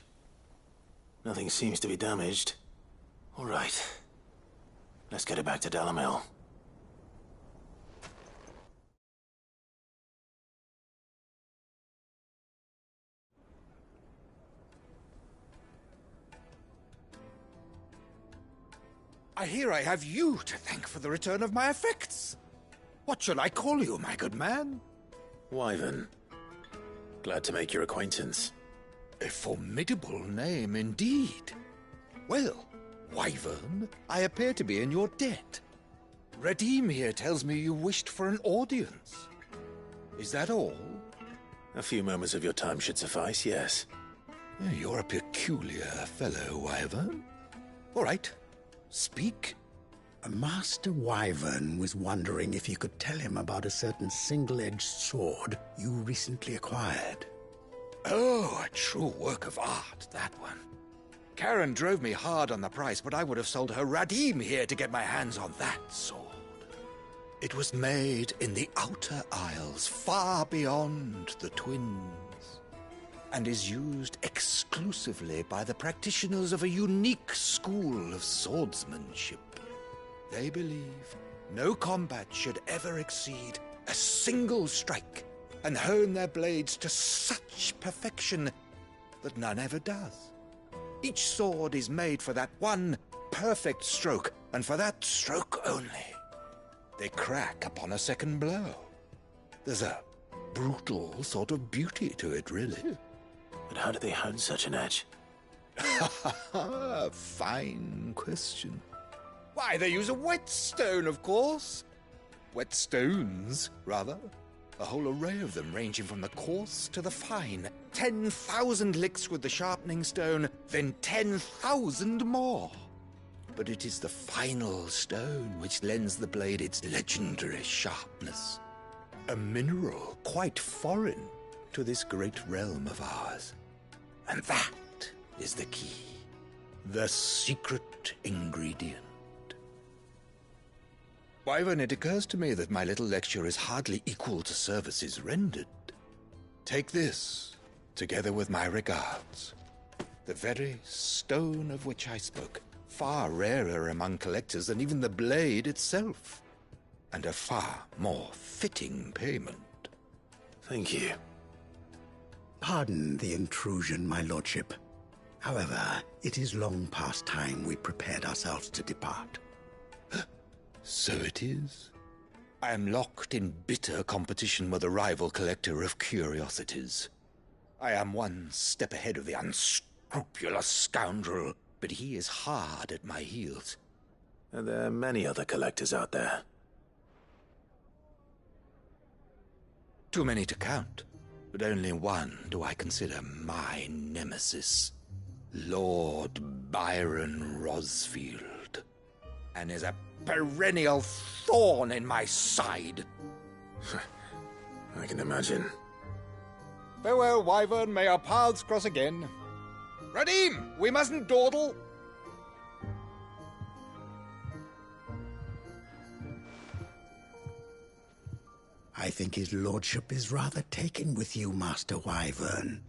Nothing seems to be damaged. All right. Let's get it back to Dalamil. I hear I have you to thank for the return of my effects. What shall I call you, my good man? Wyvern. Glad to make your acquaintance. A formidable name indeed. Well, Wyvern, I appear to be in your debt. Radim here tells me you wished for an audience. Is that all? A few moments of your time should suffice, yes. You're a peculiar fellow, Wyvern. All right. Speak. Master Wyvern was wondering if you could tell him about a certain single-edged sword you recently acquired. Oh, a true work of art, that one. Karen drove me hard on the price, but I would have sold her Radim here to get my hands on that sword. It was made in the Outer Isles, far beyond the Twins, and is used exclusively by the practitioners of a unique school of swordsmanship. They believe no combat should ever exceed a single strike, and hone their blades to such perfection that none ever does. Each sword is made for that one perfect stroke, and for that stroke only. They crack upon a second blow. There's a brutal sort of beauty to it, really. But how do they hone such an edge? Fine question. Why, they use a whetstone, of course. Whetstones, rather. A whole array of them, ranging from the coarse to the fine. 10,000 licks with the sharpening stone, then 10,000 more. But it is the final stone which lends the blade its legendary sharpness. A mineral quite foreign to this great realm of ours. And that is the key. The secret ingredient. Wyvern, it occurs to me that my little lecture is hardly equal to services rendered. Take this, together with my regards. The very stone of which I spoke, far rarer among collectors than even the blade itself, and a far more fitting payment. Thank you. Pardon the intrusion, my lordship. However, it is long past time we prepared ourselves to depart. So it is. I am locked in bitter competition with a rival collector of curiosities. I am one step ahead of the unscrupulous scoundrel, but he is hard at my heels. And there are many other collectors out there. Too many to count, but only one do I consider my nemesis. Lord Byron Rosfield. And is a perennial thorn in my side. I can imagine. Farewell, Wyvern. May our paths cross again. Radim, we mustn't dawdle. I think his lordship is rather taken with you, Master Wyvern.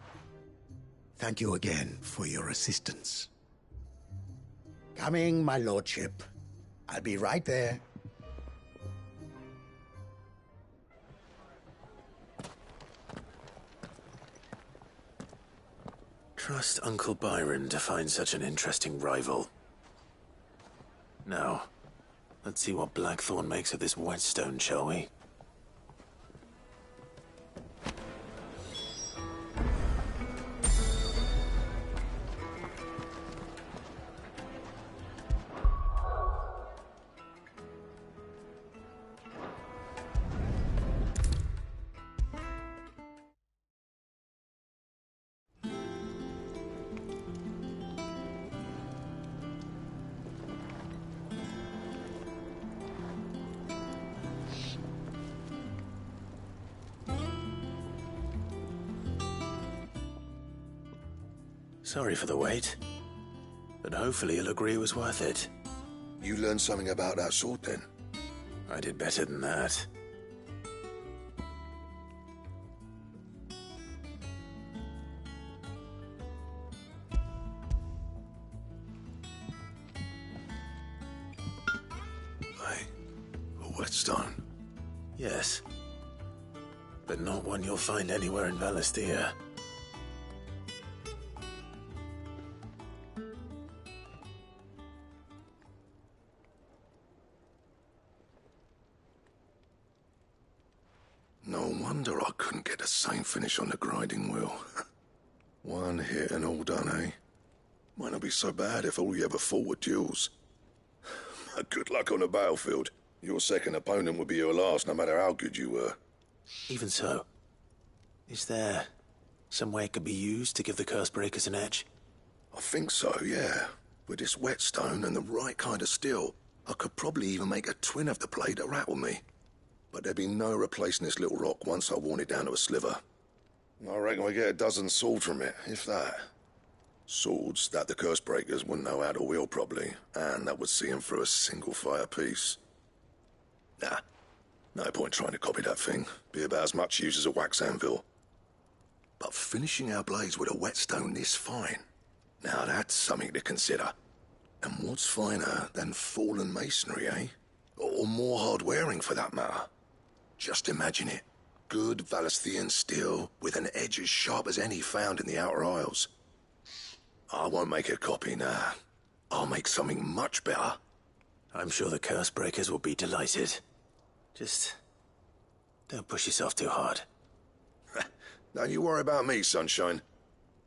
Thank you again for your assistance. Coming, my lordship. I'll be right there. Trust Uncle Byron to find such an interesting rival. Now, let's see what Blackthorn makes of this whetstone, shall we? Sorry for the wait, but hopefully you'll agree it was worth it. You learned something about that sword, then? I did better than that. whetstone? Yes. But not one you'll find anywhere in Valisthea. No wonder I couldn't get the same finish on the grinding wheel. One hit and all done, eh? Might not be so bad if all you ever fought were duels. Good luck on the battlefield. Your second opponent would be your last, no matter how good you were. Even so, is there some way it could be used to give the Cursebreakers an edge? I think so, yeah. With this whetstone and the right kind of steel, I could probably even make a twin of the blade that rattled me. But there'd be no replacing this little rock once I worn it down to a sliver. I reckon we get a dozen swords from it, if that. Swords that the Cursebreakers wouldn't know how to wield properly, and that would see them through a single fire piece. Nah, no point trying to copy that thing. Be about as much use as a wax anvil. But finishing our blades with a whetstone this fine, now that's something to consider. And what's finer than fallen masonry, eh? Or more hard-wearing, for that matter. Just imagine it. Good Valisthean steel with an edge as sharp as any found in the Outer Isles. I won't make a copy, nah. I'll make something much better. I'm sure the Cursebreakers will be delighted. Just don't push yourself too hard. Don't you worry about me, Sunshine.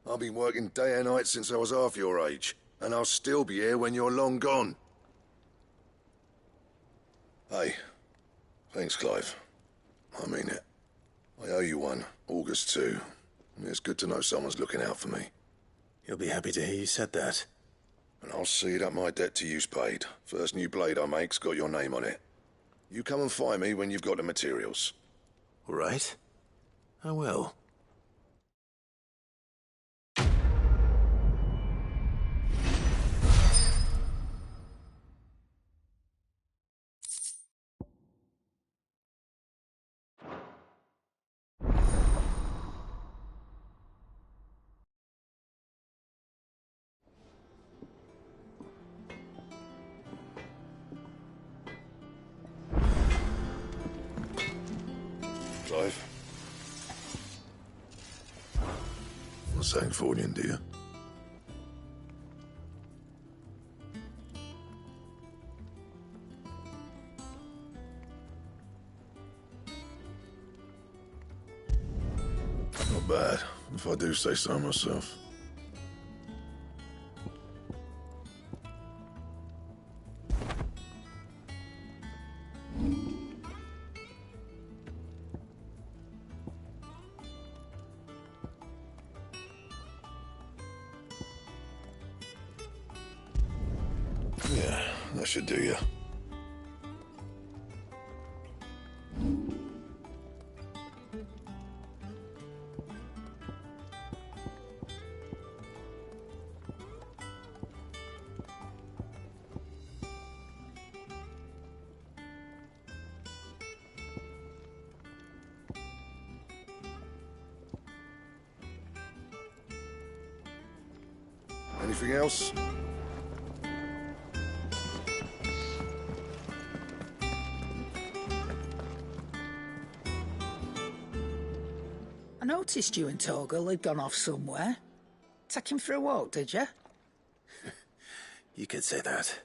I've been working day and night since I was half your age, and I'll still be here when you're long gone. Hey, thanks, Clive. I mean it. I owe you one, August too. It's good to know someone's looking out for me. You'll be happy to hear you said that. And I'll see that my debt to you's paid. First new blade I make's got your name on it. You come and find me when you've got the materials. All right. I will. Clive. What's saying for you, dear? Not bad, if I do say so myself. Yeah, that should do you. Anything else? I noticed you and Torgal had gone off somewhere. Take him for a walk, did you? You could say that.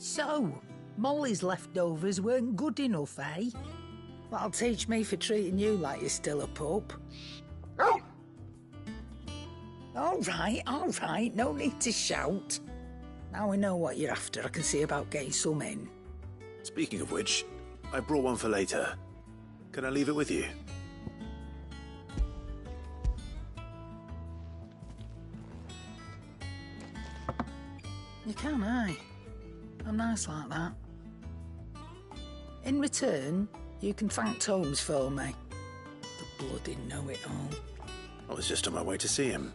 So, Molly's leftovers weren't good enough, eh? That'll teach me for treating you like you're still a pup. All right, no need to shout. Now we know what you're after, I can see about getting some in. Speaking of which, I brought one for later. Can I leave it with you? You can, aye. I'm nice like that. In return, you can thank Tomes for me. The bloody know-it-all. I was just on my way to see him.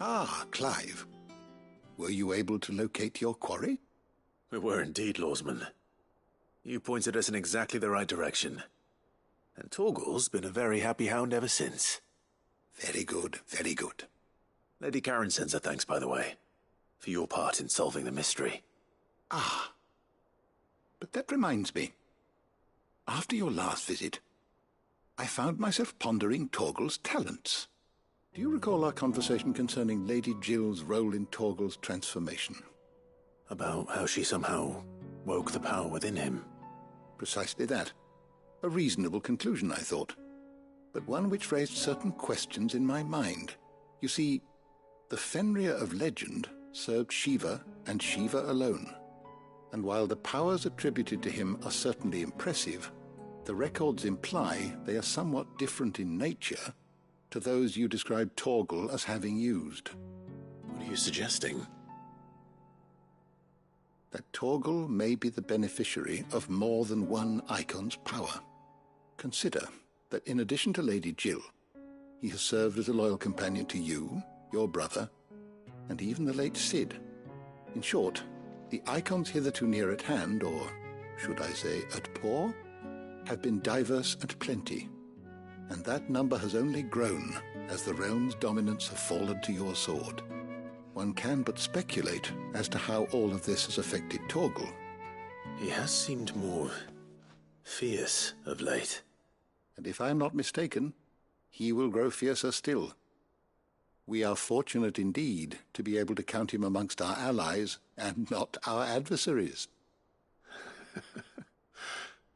Ah, Clive. Were you able to locate your quarry? We were indeed, Lawsman. You pointed us in exactly the right direction. And Torgal's been a very happy hound ever since. Very good, very good. Lady Karen sends her thanks, by the way, for your part in solving the mystery. Ah. But that reminds me. After your last visit, I found myself pondering Torgal's talents. Do you recall our conversation concerning Lady Jill's role in Torgal's transformation? About how she somehow woke the power within him. Precisely that. A reasonable conclusion, I thought. But one which raised certain questions in my mind. You see, the Fenrir of legend served Shiva and Shiva alone. And while the powers attributed to him are certainly impressive, the records imply they are somewhat different in nature to those you described Torgal as having used. What are you suggesting? That Torgal may be the beneficiary of more than one icon's power. Consider that in addition to Lady Jill, he has served as a loyal companion to you, your brother, and even the late Cid. In short, the icons hitherto near at hand, or should I say at paw, have been diverse and plenty, and that number has only grown as the realm's dominance have fallen to your sword. One can but speculate as to how all of this has affected Torgal. He has seemed more fierce of late. And if I am not mistaken, he will grow fiercer still. We are fortunate indeed to be able to count him amongst our allies and not our adversaries.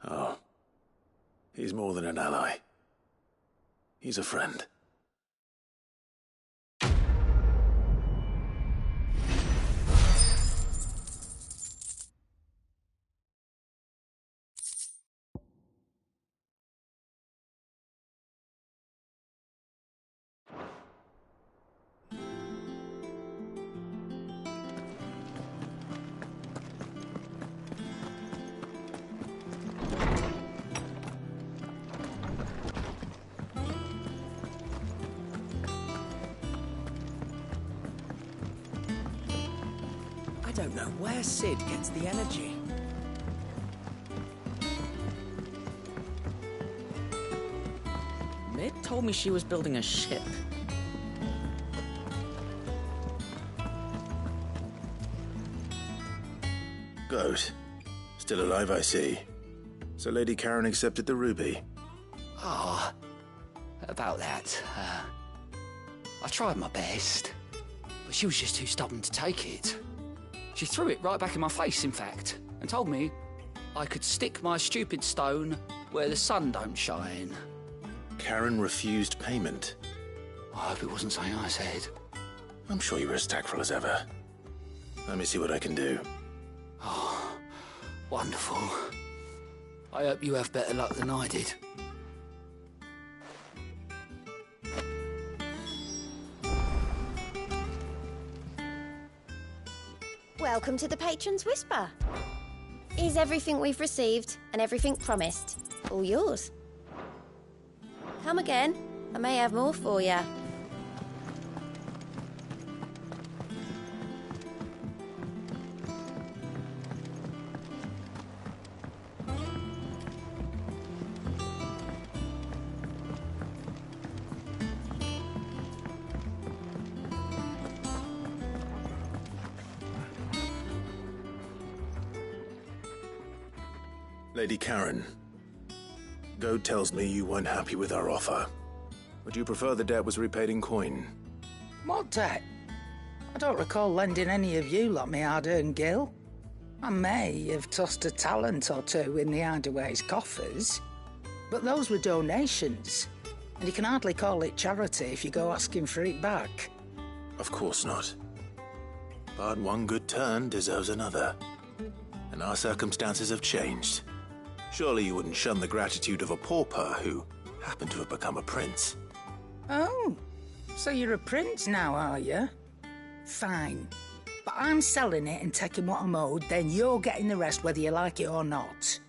Oh, he's more than an ally. He's a friend. I don't know where Cid gets the energy. Mid told me she was building a ship. Goat. Still alive, I see. So Lady Karen accepted the ruby. Ah, about that. I tried my best, but she was just too stubborn to take it. She threw it right back in my face, in fact, and told me I could stick my stupid stone where the sun don't shine. Karen refused payment. I hope it wasn't something I said. I'm sure you were as tactful as ever. Let me see what I can do. Oh, wonderful. I hope you have better luck than I did. Welcome to the Patron's Whisper. Is everything we've received and everything promised all yours? Come again. I may have more for you. Lady Karen, Goad tells me you weren't happy with our offer. Would you prefer the debt was repaid in coin? What debt? I don't recall lending any of you lot me hard-earned gil. I may have tossed a talent or two in the Hideaway's coffers, but those were donations, and you can hardly call it charity if you go asking for it back. Of course not. But one good turn deserves another. And our circumstances have changed. Surely you wouldn't shun the gratitude of a pauper who happened to have become a prince. Oh, so you're a prince now, are you? Fine. But I'm selling it and taking what I'm owed, then you're getting the rest whether you like it or not.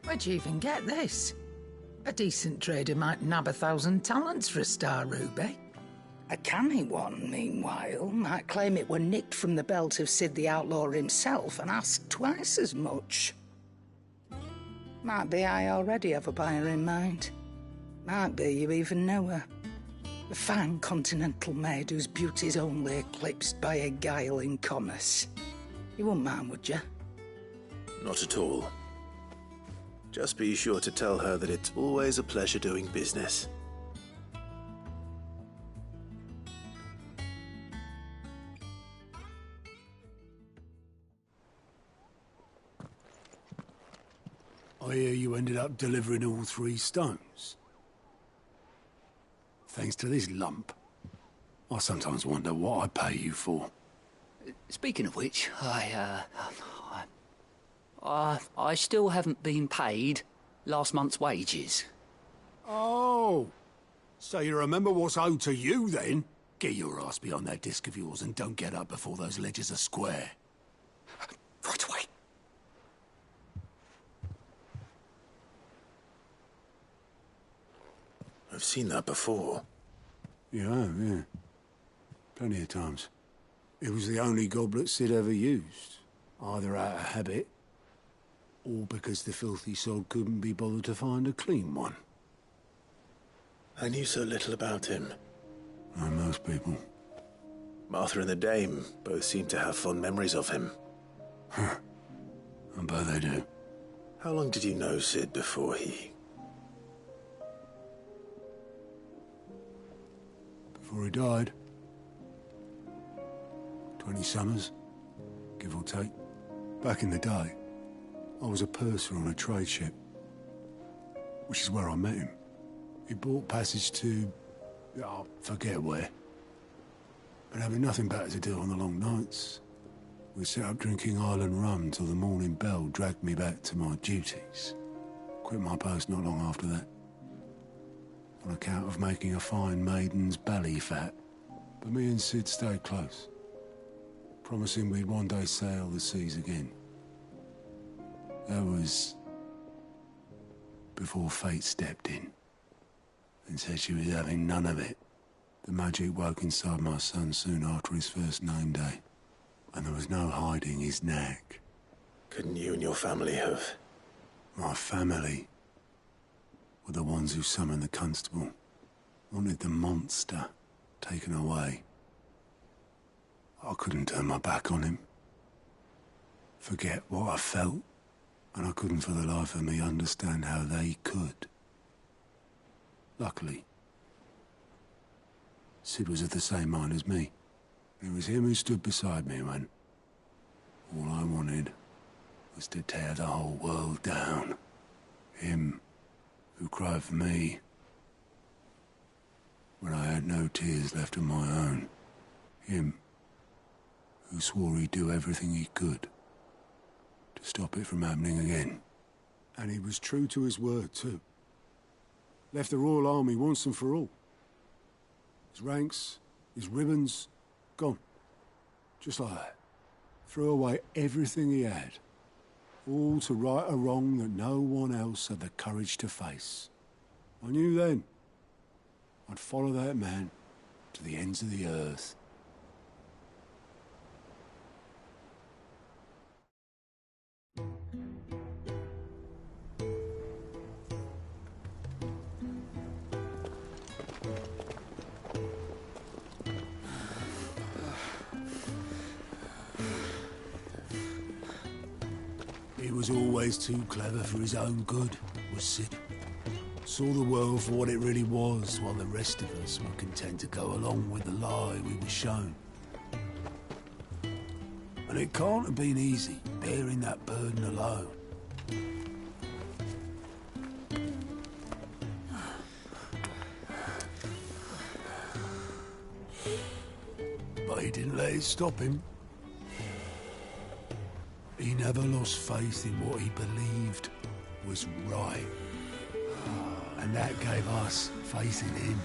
Where'd you even get this? A decent trader might nab 1,000 talents for a star ruby. A canny one, meanwhile, might claim it were nicked from the belt of Sid the Outlaw himself and ask twice as much. Might be I already have a buyer in mind. Might be you even know her. A fine continental maid whose beauty's only eclipsed by a guile in commerce. You wouldn't mind, would you? Not at all. Just be sure to tell her that it's always a pleasure doing business. I hear you ended up delivering all 3 stones. Thanks to this lump. I sometimes wonder what I pay you for. Speaking of which, I still haven't been paid last month's wages. Oh, so you remember what's owed to you then? Get your ass behind that disc of yours and don't get up before those ledgers are square. Right away. I've seen that before. You have, yeah. Plenty of times. It was the only goblet Sid ever used, either out of habit, or because the filthy sod couldn't be bothered to find a clean one. I knew so little about him. Like most people. Martha and the Dame both seem to have fond memories of him. Huh. I bet they do. How long did you know Sid before he... Before he died. 20 summers, give or take. Back in the day, I was a purser on a trade ship, which is where I met him. He bought passage to... I forget where. But having nothing better to do on the long nights, we set up drinking island rum till the morning bell dragged me back to my duties. Quit my post not long after that, on account of making a fine maiden's belly fat. But me and Sid stayed close, promising we'd one day sail the seas again. That was before fate stepped in and said she was having none of it. The magic woke inside my son soon after his first name day, and there was no hiding his knack. Couldn't you and your family have... My family were the ones who summoned the constable, wanted the monster taken away. I couldn't turn my back on him, forget what I felt, and I couldn't for the life of me understand how they could. Luckily, Sid was of the same mind as me. It was him who stood beside me when all I wanted was to tear the whole world down. Him who cried for me when I had no tears left of my own. Him who swore he'd do everything he could to stop it from happening again. And he was true to his word, too. Left the Royal Army once and for all. His ranks, his ribbons, gone. Just like that. Threw away everything he had. All to right a wrong that no one else had the courage to face. I knew then I'd follow that man to the ends of the earth. He was always too clever for his own good, was Sid. Saw the world for what it really was, while the rest of us were content to go along with the lie we were shown. And it can't have been easy, bearing that burden alone. But he didn't let it stop him. He never lost faith in what he believed was right. And that gave us faith in him.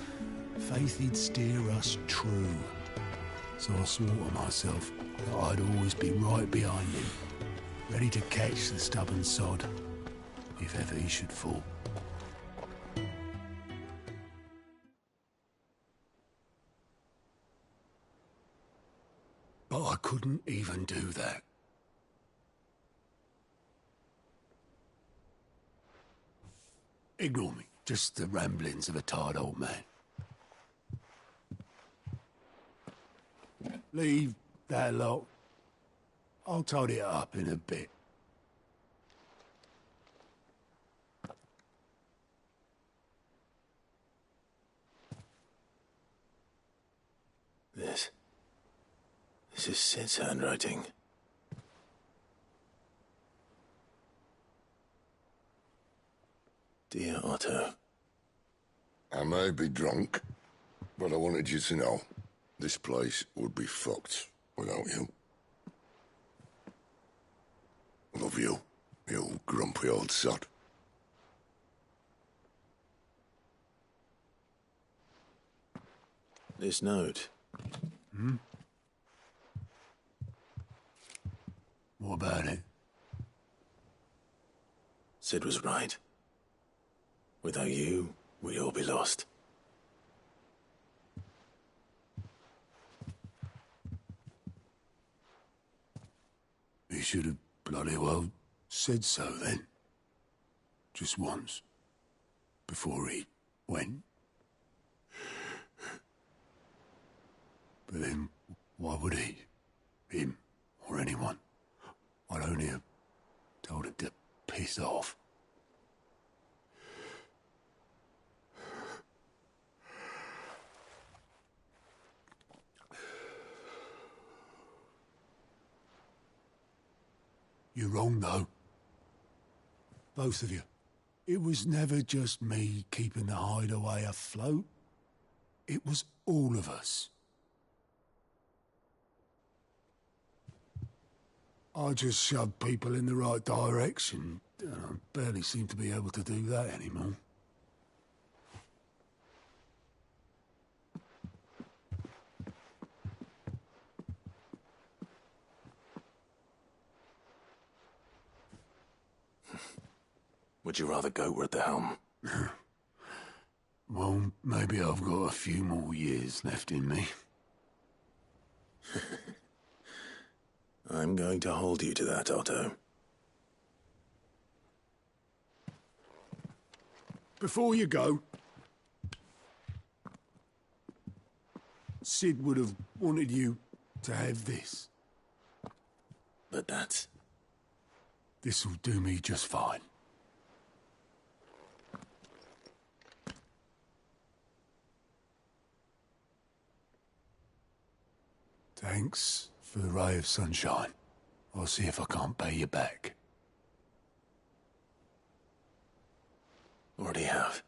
Faith he'd steer us true. So I swore to myself that I'd always be right behind him, ready to catch the stubborn sod if ever he should fall. But I couldn't even do that. Ignore me. Just the ramblings of a tired old man. Leave that lot. I'll tidy it up in a bit. This is Sid's handwriting. Dear Otto. I may be drunk, but I wanted you to know this place would be fucked without you. Love you, you grumpy old sod. This note. Hmm? What about it? Sid was right. Without you, we'd all be lost. He should have bloody well said so then. Just once. Before he went. But then, why would he? Him, or anyone? I'd only have told him to piss off. You're wrong, though. Both of you. It was never just me keeping the hideaway afloat. It was all of us. I just shoved people in the right direction. I barely seem to be able to do that anymore. Would you rather goat were at the helm? Well, maybe I've got a few more years left in me. I'm going to hold you to that, Otto. Before you go, Sid would have wanted you to have this. But that's... This'll do me just fine. Thanks for the ray of sunshine. I'll see if I can't pay you back. Already have.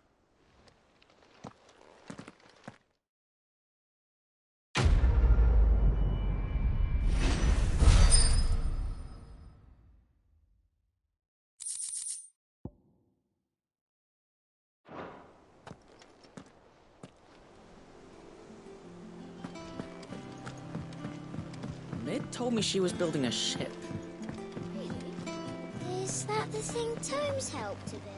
Mid told me she was building a ship. Really? Is that the thing Tomes helped to build?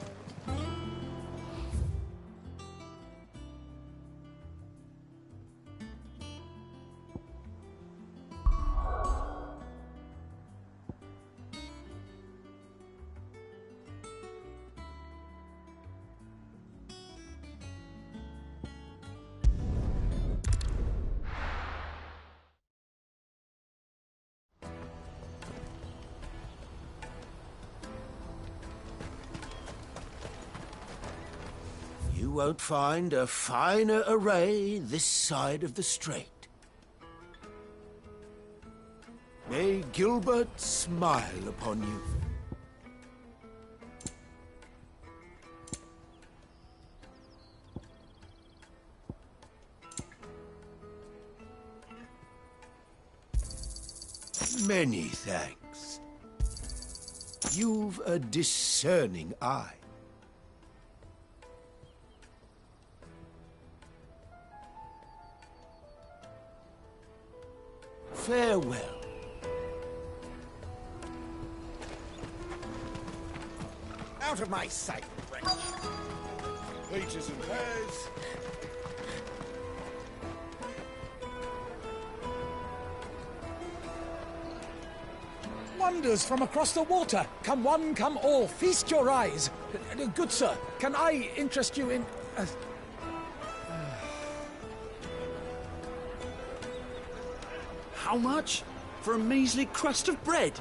You won't find a finer array this side of the strait. May Gilbert smile upon you. Many thanks. You've a discerning eye. Farewell. Out of my sight, wretch! Peaches and pears. Wonders from across the water. Come one, come all, feast your eyes. Good sir, can I interest you in... How much? For a measly crust of bread?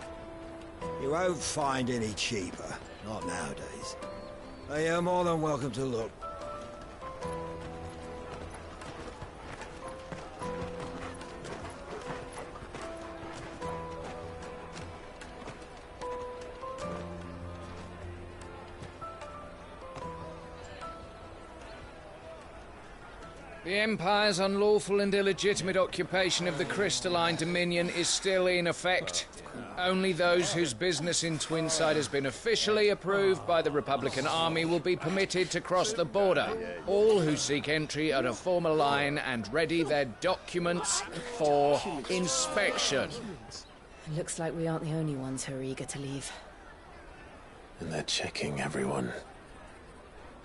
You won't find any cheaper. Not nowadays. But you're more than welcome to look. The Empire's unlawful and illegitimate occupation of the Crystalline Dominion is still in effect. Only those whose business in Twinside has been officially approved by the Republican Army will be permitted to cross the border. All who seek entry are to form a line and ready their documents for inspection. Looks like we aren't the only ones who are eager to leave. And they're checking everyone.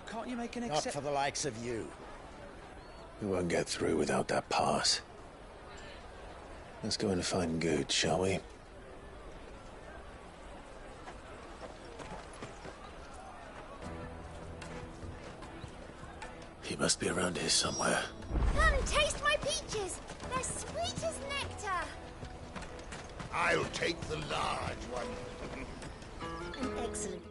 Can't you make an Not for the likes of you. We won't get through without that pass. Let's go and find Good, shall we? He must be around here somewhere. Come, taste my peaches! They're sweet as nectar! I'll take the large one. Excellent.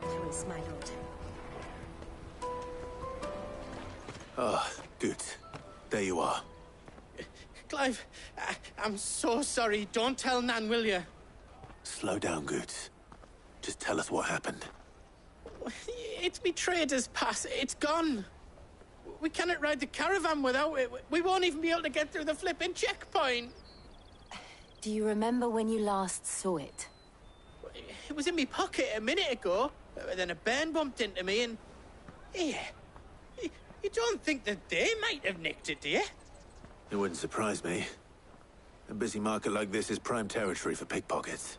Choice, my lord. Ah, Good. There you are. Clive, I'm so sorry. Don't tell Nan, will you? Slow down, Good. Just tell us what happened. It's me trader's pass. It's gone. We cannot ride the caravan without it. We won't even be able to get through the flipping checkpoint. Do you remember when you last saw it? It was in my pocket a minute ago. Then a bairn bumped into me and... Yeah. You don't think that they might have nicked it, do you? It wouldn't surprise me. A busy market like this is prime territory for pickpockets.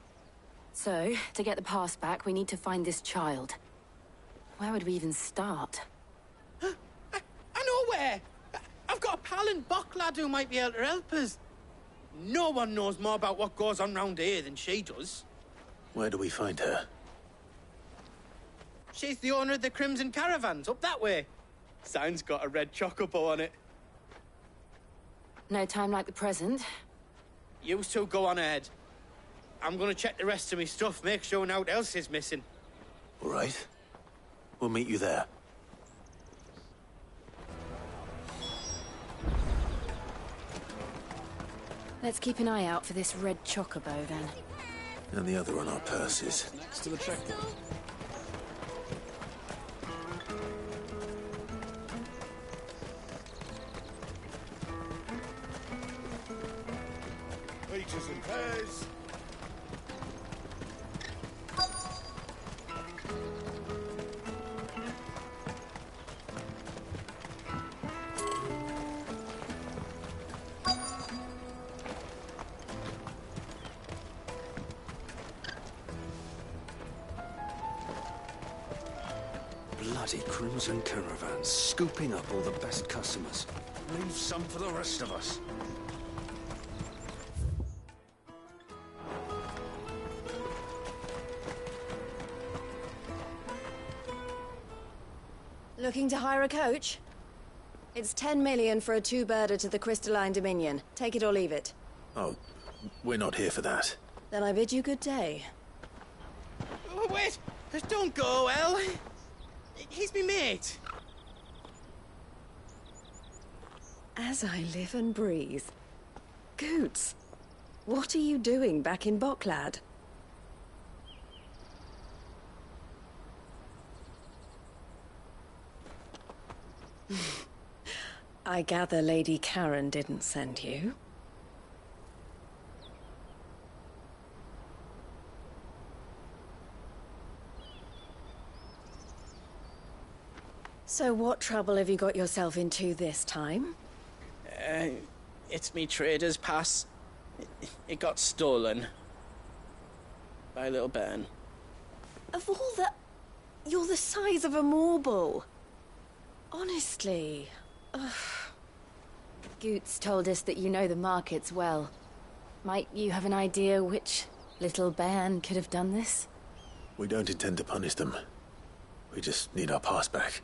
So, to get the pass back, we need to find this child. Where would we even start? I know where! I've got a pal in Bock lad who might be able to help us. No one knows more about what goes on round here than she does. Where do we find her? She's the owner of the Crimson Caravans, up that way. Sign's got a red chocobo on it. No time like the present. You two go on ahead. I'm gonna check the rest of my stuff, make sure naught else is missing. All right. We'll meet you there. Let's keep an eye out for this red chocobo, then. And the other on our purses. Next to the checkpoint. Peaches and pears. Bloody Crimson Caravans, scooping up all the best customers. Leave some for the rest of us. Looking to hire a coach? It's 10 million for a two-birder to the Crystalline Dominion. Take it or leave it. Oh, we're not here for that. Then I bid you good day. Oh, wait! Don't go, El. He's me mate. As I live and breathe. Goots, what are you doing back in Boklad? I gather Lady Karen didn't send you. So what trouble have you got yourself into this time? It's me trader's pass. It got stolen. By little Ben. Of all the... You're the size of a marble. Honestly. Ugh. Goots told us that you know the markets well. Might you have an idea which little bairn could have done this? We don't intend to punish them. We just need our pass back.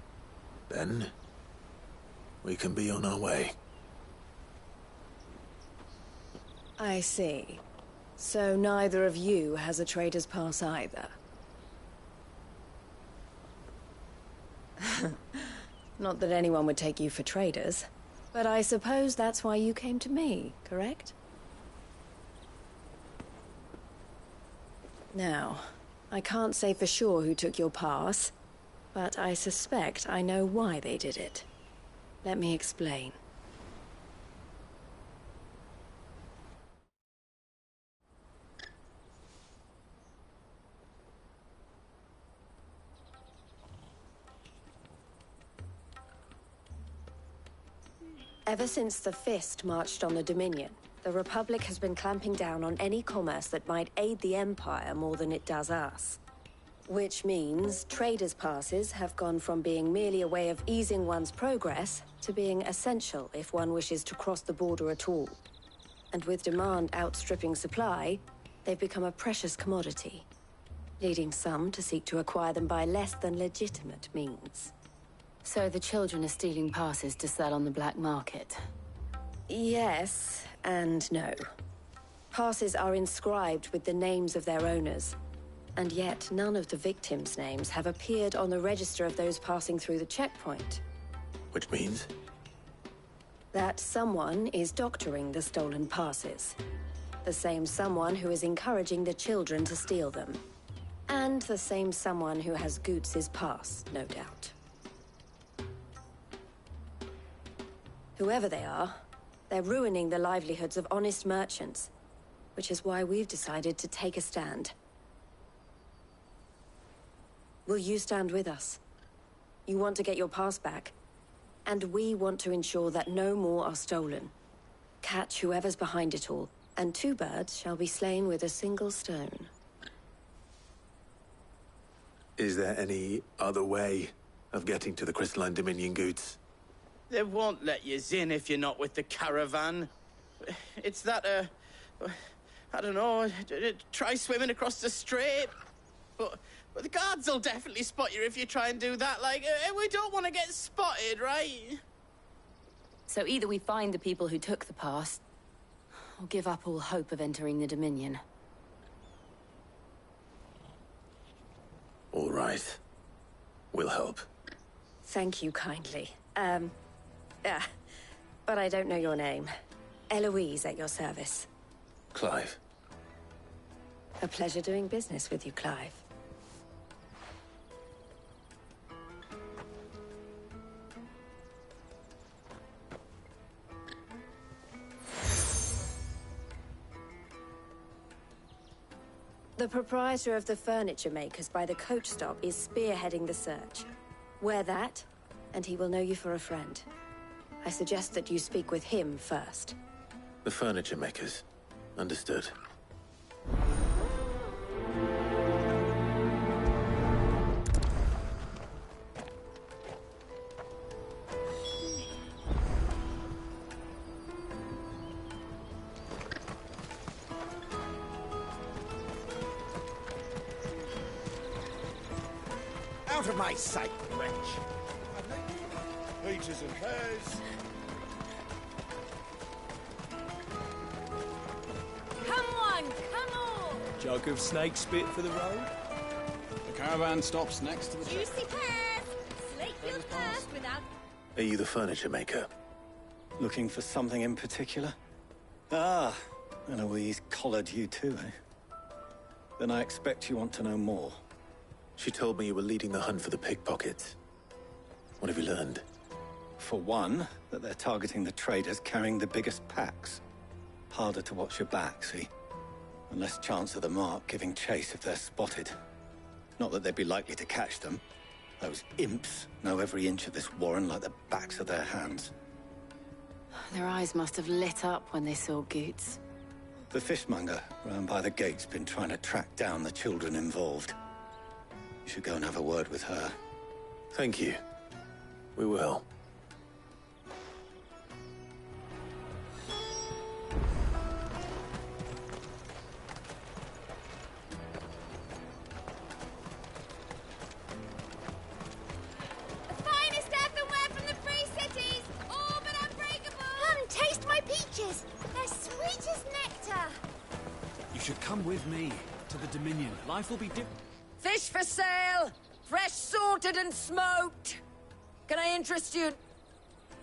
Then, we can be on our way. I see. So neither of you has a trader's pass either. Not that anyone would take you for traders, but I suppose that's why you came to me, correct? Now, I can't say for sure who took your pass, but I suspect I know why they did it. Let me explain. Ever since the Fist marched on the Dominion, the Republic has been clamping down on any commerce that might aid the Empire more than it does us. Which means traders' passes have gone from being merely a way of easing one's progress to being essential if one wishes to cross the border at all. And with demand outstripping supply, they've become a precious commodity, leading some to seek to acquire them by less than legitimate means. So the children are stealing passes to sell on the black market? Yes, and no. Passes are inscribed with the names of their owners, and yet none of the victims' names have appeared on the register of those passing through the checkpoint. Which means? That someone is doctoring the stolen passes. The same someone who is encouraging the children to steal them. And the same someone who has Goots' pass, no doubt. Whoever they are, they're ruining the livelihoods of honest merchants, which is why we've decided to take a stand. Will you stand with us? You want to get your pass back, and we want to ensure that no more are stolen. Catch whoever's behind it all, and two birds shall be slain with a single stone. Is there any other way of getting to the Crystalline Dominion, Goots? They won't let you in if you're not with the caravan. It's that, I don't know, try swimming across the strait. But the guards will definitely spot you if you try and do that. Like, we don't want to get spotted, right? So either we find the people who took the pass, or give up all hope of entering the Dominion. All right. We'll help. Thank you kindly. But I don't know your name. Eloise at your service. Clive. A pleasure doing business with you, Clive. The proprietor of the furniture makers by the coach stop is spearheading the search. Wear that, and he will know you for a friend. I suggest that you speak with him first. The furniture makers. Understood. Out of my sight, wretch! peaches and pears. Come on, come on! Jug of snake spit for the road. The caravan stops next to the... Juicy pears! Slake your thirst without... Are you the furniture maker? Looking for something in particular? Ah, Eloise collared you too, eh? Then I expect you want to know more. She told me you were leading the hunt for the pickpockets. What have you learned? For one, that they're targeting the traders carrying the biggest packs. Harder to watch your back, see? And less chance of the mark giving chase if they're spotted. Not that they'd be likely to catch them. Those imps know every inch of this warren like the backs of their hands. Their eyes must have lit up when they saw Goots. The fishmonger round by the gate's been trying to track down the children involved. You should go and have a word with her. Thank you. We will. The finest earthenware from the Free Cities! All but unbreakable! Come, taste my peaches! They're sweet as nectar! You should come with me to the Dominion. Life will be different. Fish for sale! Fresh sorted and smoked! Can I interest you?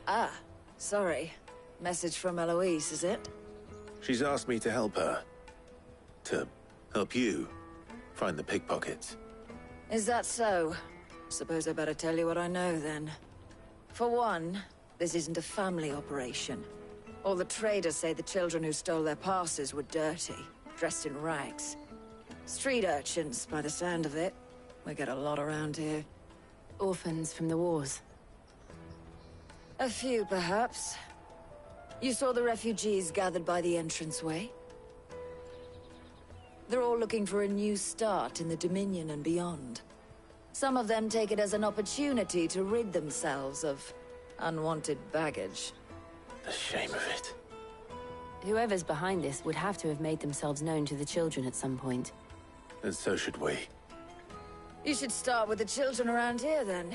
Ah, sorry. Message from Eloise, is it? She's asked me to help her. To help you find the pickpockets. Is that so? Suppose I better tell you what I know, then. For one, this isn't a family operation. All the traders say the children who stole their passes were dirty, dressed in rags. Street urchins, by the sound of it. We get a lot around here. Orphans from the wars. A few, perhaps. You saw the refugees gathered by the entranceway? They're all looking for a new start in the Dominion and beyond. Some of them take it as an opportunity to rid themselves of unwanted baggage. The shame of it. Whoever's behind this would have to have made themselves known to the children at some point. And so should we. You should start with the children around here, then.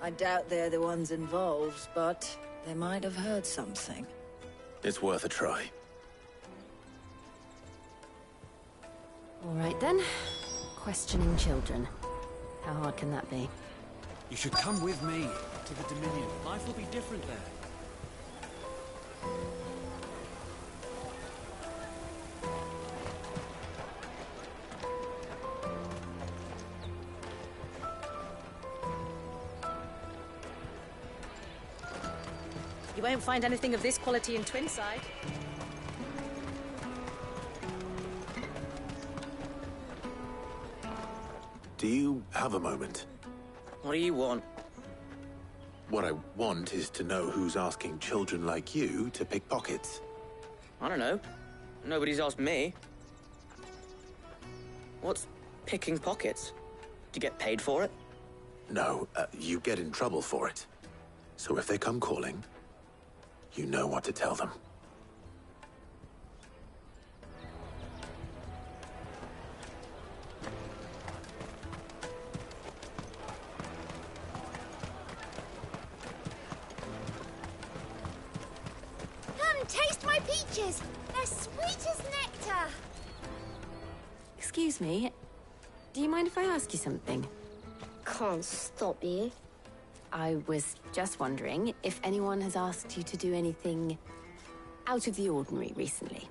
I doubt they're the ones involved, but they might have heard something. It's worth a try. All right, then. Questioning children. How hard can that be? You should come with me to the Dominion. Life will be different there. You won't find anything of this quality in Twinside. Do you have a moment? What do you want? What I want is to know who's asking children like you to pick pockets. I don't know. Nobody's asked me. What's picking pockets? Do you get paid for it? No, you get in trouble for it. So if they come calling, you know what to tell them. Come, taste my peaches! They're sweet as nectar! Excuse me, do you mind if I ask you something? Can't stop you. I was just wondering if anyone has asked you to do anything out of the ordinary recently.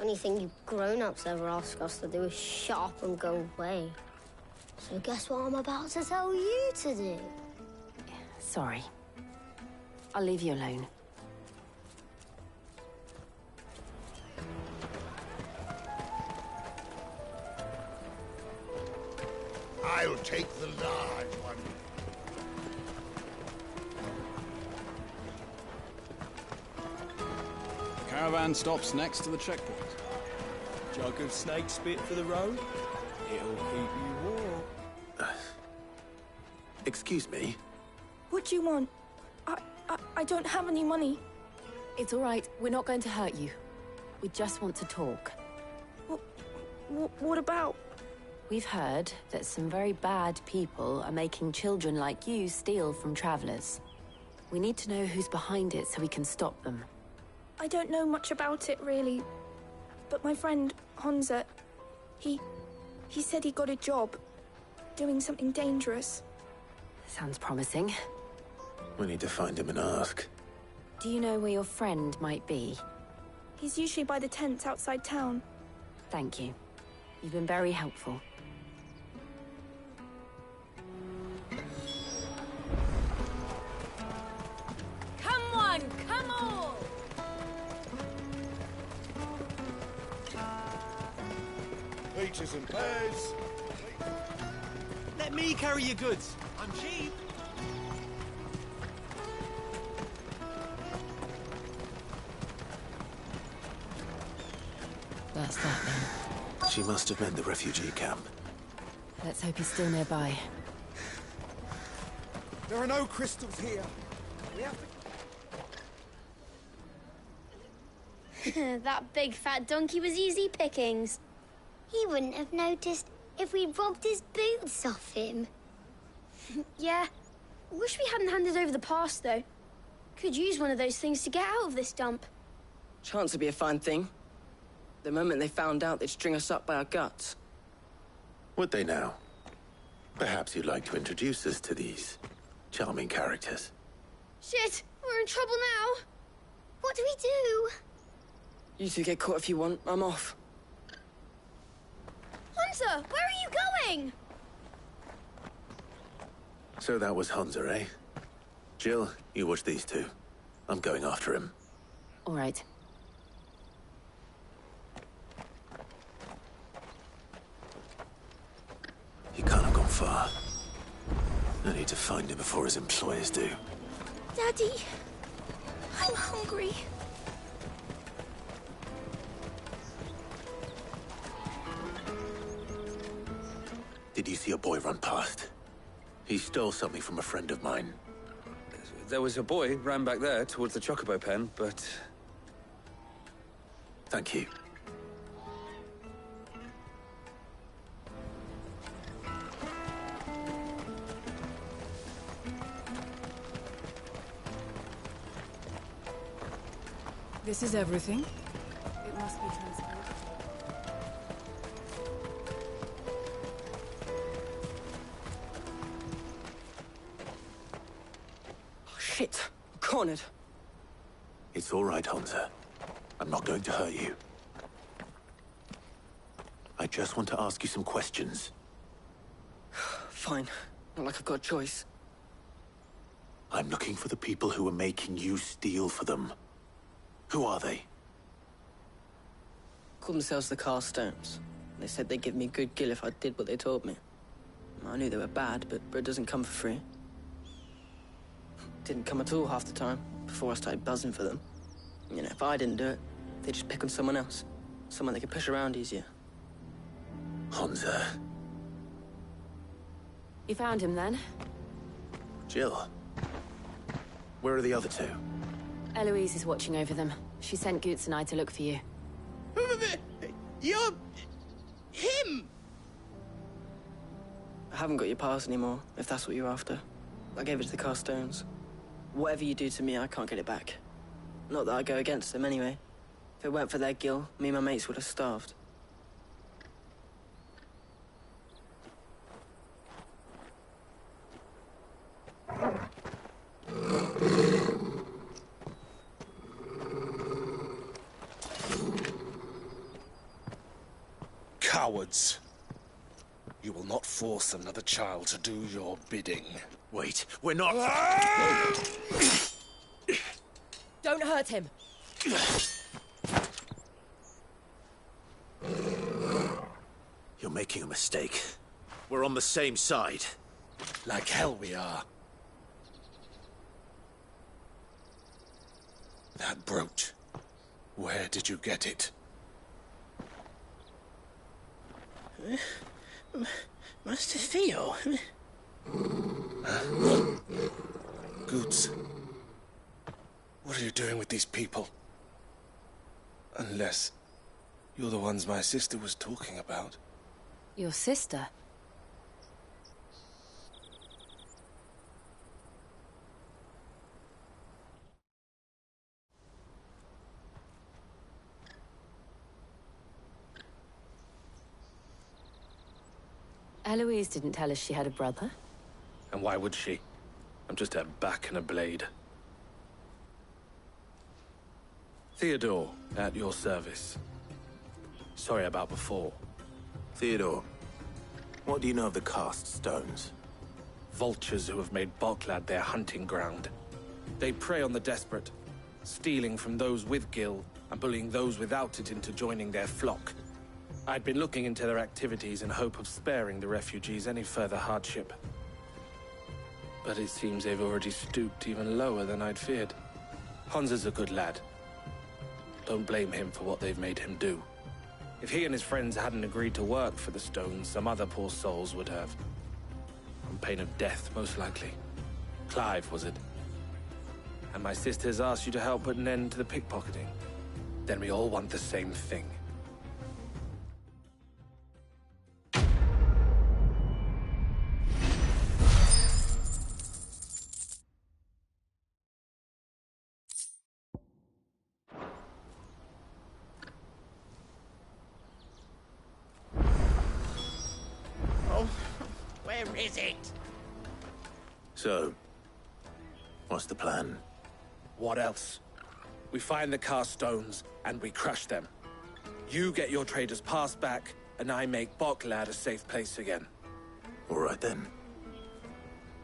Anything you grown-ups ever ask us to do is shut up and go away. So guess what I'm about to tell you to do? Sorry. I'll leave you alone. I'll take the large one. The caravan stops next to the checkpoint. Jug of snake spit for the road. It'll keep you warm. Excuse me? What do you want? I don't have any money. It's all right. We're not going to hurt you. We just want to talk. What about? We've heard that some very bad people are making children like you steal from travelers. We need to know who's behind it so we can stop them. I don't know much about it, really. But my friend, Honza, he said he got a job. Doing something dangerous. Sounds promising. We need to find him and ask. Do you know where your friend might be? He's usually by the tents outside town. Thank you. You've been very helpful. Come on, come on! Peaches and pears. Let me carry your goods. I'm cheap. That's that then. She must have meant the refugee camp. Let's hope he's still nearby. There are no crystals here. We have to... That big fat donkey was easy pickings. He wouldn't have noticed if we'd robbed his boots off him. Yeah. Wish we hadn't handed over the pass, though. Could use one of those things to get out of this dump. Chance would be a fine thing. The moment they found out, they'd string us up by our guts. Would they now? Perhaps you'd like to introduce us to these charming characters. Shit! We're in trouble now! What do we do? You two get caught if you want. I'm off. Hunter, where are you going? So that was Hunter, eh? Jill, you watch these two. I'm going after him. All right. He can't have gone far. I need to find him before his employers do. Daddy, I'm hungry. Did you see a boy run past? He stole something from a friend of mine. There was a boy ran back there towards the Chocobo pen, but... Thank you. This is everything. It must be transported. Oh, shit. I'm cornered. It's all right, Hunter. I'm not going to hurt you. I just want to ask you some questions. Fine. Not like I've got a choice. I'm looking for the people who are making you steal for them. Who are they? Called themselves the Carstones. They said they'd give me good gill if I did what they told me. I knew they were bad, but bread doesn't come for free. Didn't come at all half the time, before I started buzzing for them. You know, if I didn't do it, they'd just pick on someone else. Someone they could push around easier. Hunter. You found him then? Jill. Where are the other two? Eloise is watching over them. She sent Goots and I to look for you. You're... him! I haven't got your pass anymore, if that's what you're after. I gave it to the Carstones. Whatever you do to me, I can't get it back. Not that I go against them, anyway. If it weren't for their gill, me and my mates would have starved. Cowards. You will not force another child to do your bidding. Wait, we're not... Don't hurt him. You're making a mistake. We're on the same side. Like hell we are. That brooch. Where did you get it? Master Theo? Goots. What are you doing with these people? Unless you're the ones my sister was talking about. Your sister? Eloise didn't tell us she had a brother. And why would she? I'm just a back and a blade. Theodore, at your service. Sorry about before. Theodore, what do you know of the cast stones? Vultures who have made Boklad their hunting ground. They prey on the desperate, stealing from those with Gil and bullying those without it into joining their flock. I'd been looking into their activities in hope of sparing the refugees any further hardship. But it seems they've already stooped even lower than I'd feared. Hans is a good lad. Don't blame him for what they've made him do. If he and his friends hadn't agreed to work for the stones, some other poor souls would have. On pain of death, most likely. Clive, was it? And my sisters asked you to help put an end to the pickpocketing. Then we all want the same thing. Where is it? So, what's the plan? What else? We find the cast stones, and we crush them. You get your traders' pass back, and I make Boklad a safe place again. All right then.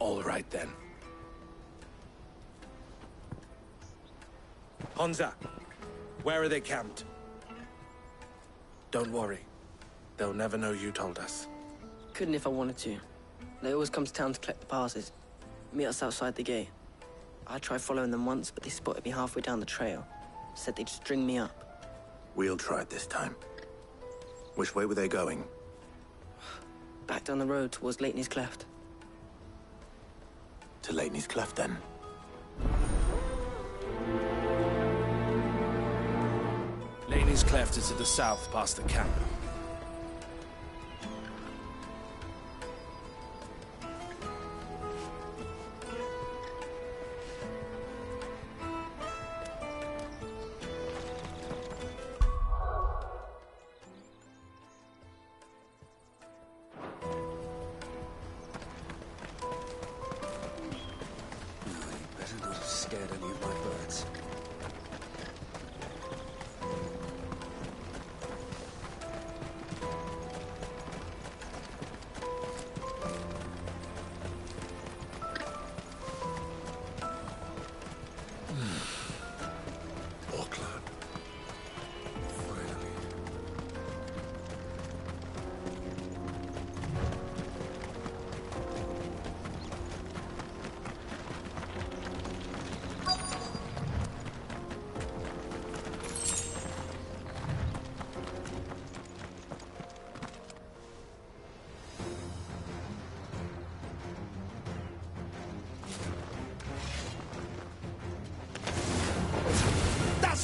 All right then. Honza, where are they camped? Don't worry. They'll never know you told us. Couldn't if I wanted to. They always come to town to collect the passes. Meet us outside the gate. I tried following them once, but they spotted me halfway down the trail. Said they'd string me up. We'll try it this time. Which way were they going? Back down the road towards Leitney's Cleft. To Leitney's Cleft, then? Leitney's Cleft is to the south, past the camp.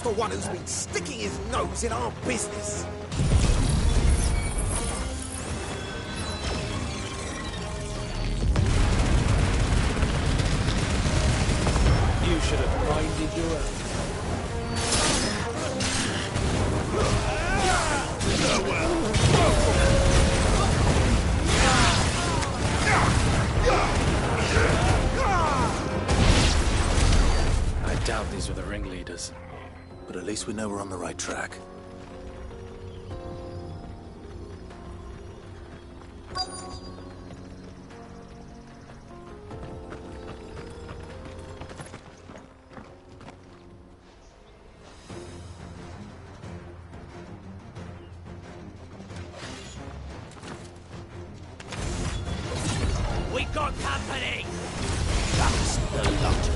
The one who's been sticking his nose in our business. You should have minded your own. I doubt these were the ringleaders. But at least we know we're on the right track. We got company! That's the lot.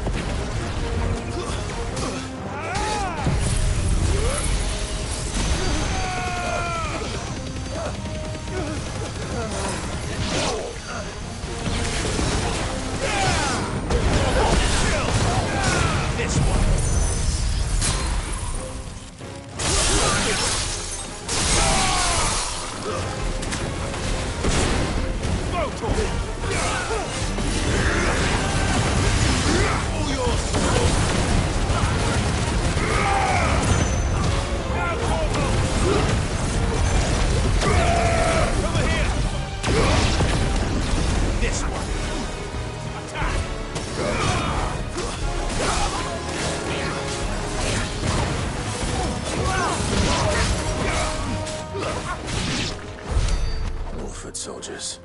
soldiers.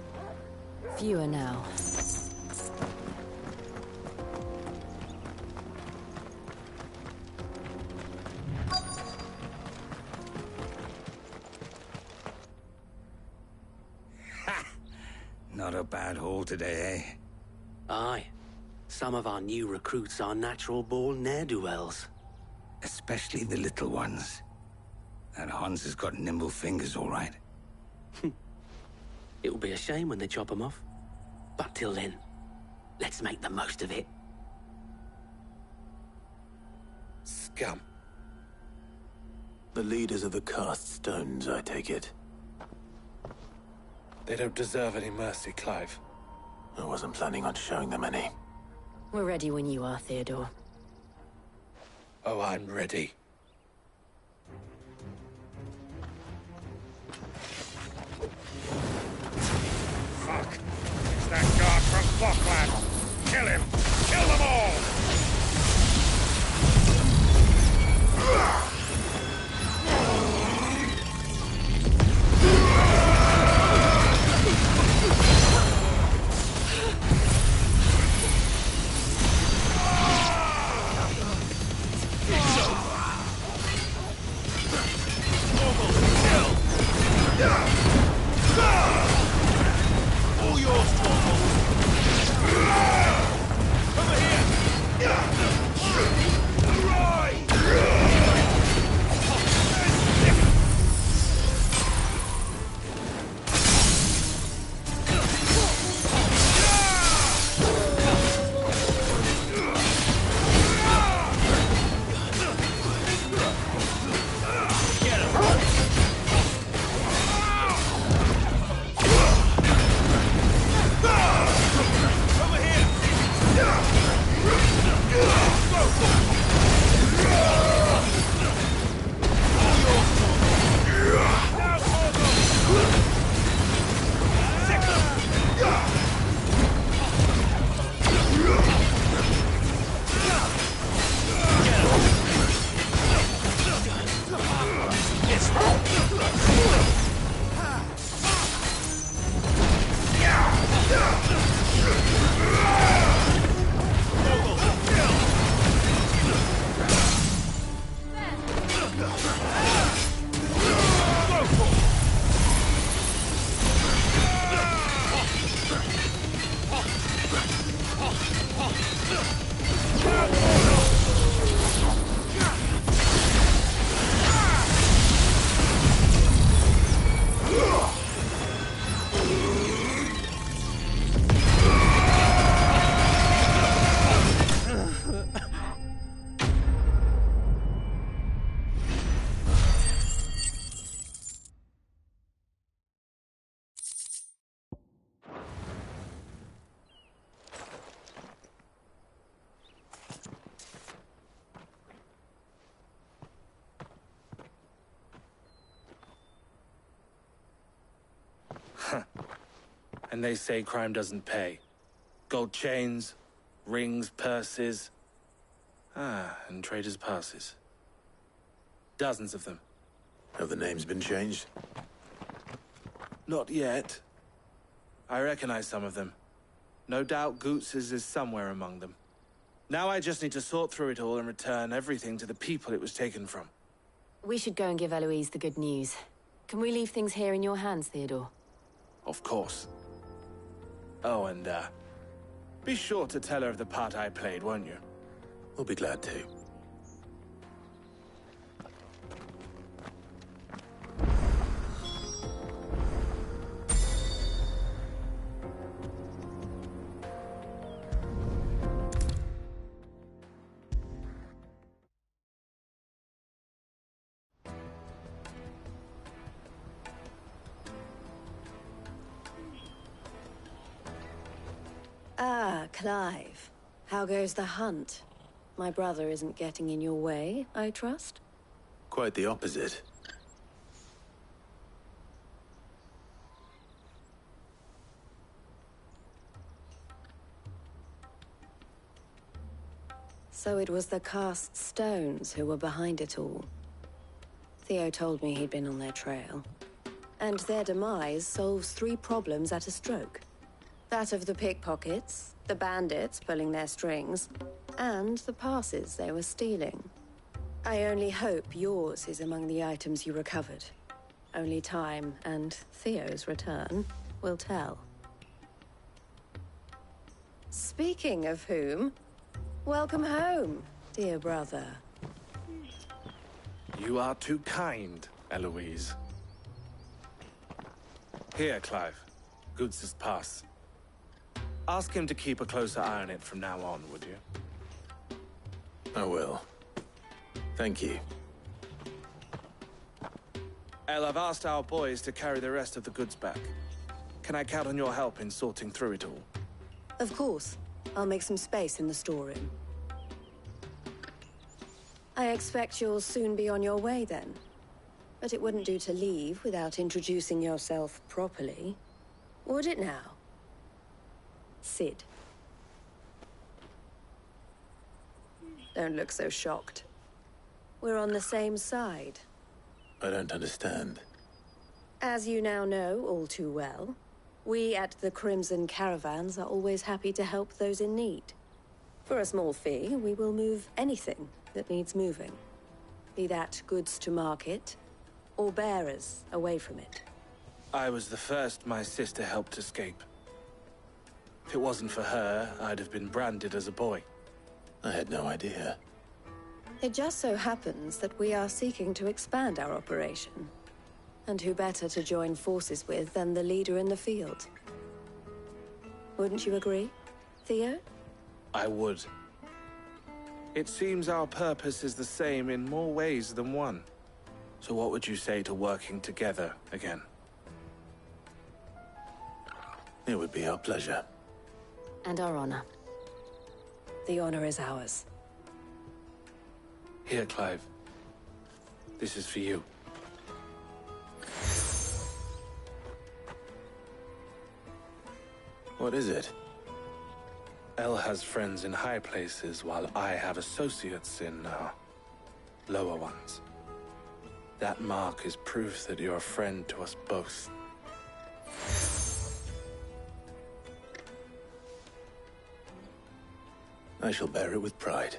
Fewer now. Not a bad haul today, eh? Aye. Some of our new recruits are natural-born ne'er-do-wells. Especially the little ones. That Hans has got nimble fingers, all right. It'll be a shame when they chop them off. But till then, let's make the most of it. Scum. The leaders of the Cast Stones, I take it. They don't deserve any mercy, Clive. I wasn't planning on showing them any. We're ready when you are, Theodore. Oh, I'm ready. Fuck! It's that guard from Bockland! Kill him! Kill them all! All yours, Torvald! Over here! And they say crime doesn't pay. Gold chains, rings, purses. And traders' passes. Dozens of them. Have the names been changed? Not yet. I recognize some of them. No doubt Goots's is somewhere among them. Now I just need to sort through it all and return everything to the people it was taken from. We should go and give Eloise the good news. Can we leave things here in your hands, Theodore? Of course. Oh, and, be sure to tell her of the part I played, won't you? We'll be glad to. Ah, Clive. How goes the hunt? My brother isn't getting in your way, I trust? Quite the opposite. So it was the Cast Stones who were behind it all. Theo told me he'd been on their trail. And their demise solves 3 problems at a stroke. That of the pickpockets, the bandits pulling their strings, and the passes they were stealing. I only hope yours is among the items you recovered. Only time and Theo's return will tell. Speaking of whom, welcome home, dear brother. You are too kind, Eloise. Here, Clive. Goods' pass. Ask him to keep a closer eye on it from now on, would you? I will. Thank you. El, I've asked our boys to carry the rest of the goods back. Can I count on your help in sorting through it all? Of course. I'll make some space in the storeroom. I expect you'll soon be on your way then. But it wouldn't do to leave without introducing yourself properly. Would it now? Cid. Don't look so shocked. We're on the same side. I don't understand. As you now know all too well, we at the Crimson Caravans are always happy to help those in need. For a small fee, we will move anything that needs moving. Be that goods to market, or bearers away from it. I was the first my sister helped escape. If it wasn't for her, I'd have been branded as a boy. I had no idea. It just so happens that we are seeking to expand our operation. And who better to join forces with than the leader in the field? Wouldn't you agree, Theo? I would. It seems our purpose is the same in more ways than one. So what would you say to working together again? It would be our pleasure. And our honor. The honor is ours. Here, Clive. This is for you. What is it? El has friends in high places, while I have associates in, lower ones. That mark is proof that you're a friend to us both. I shall bear it with pride.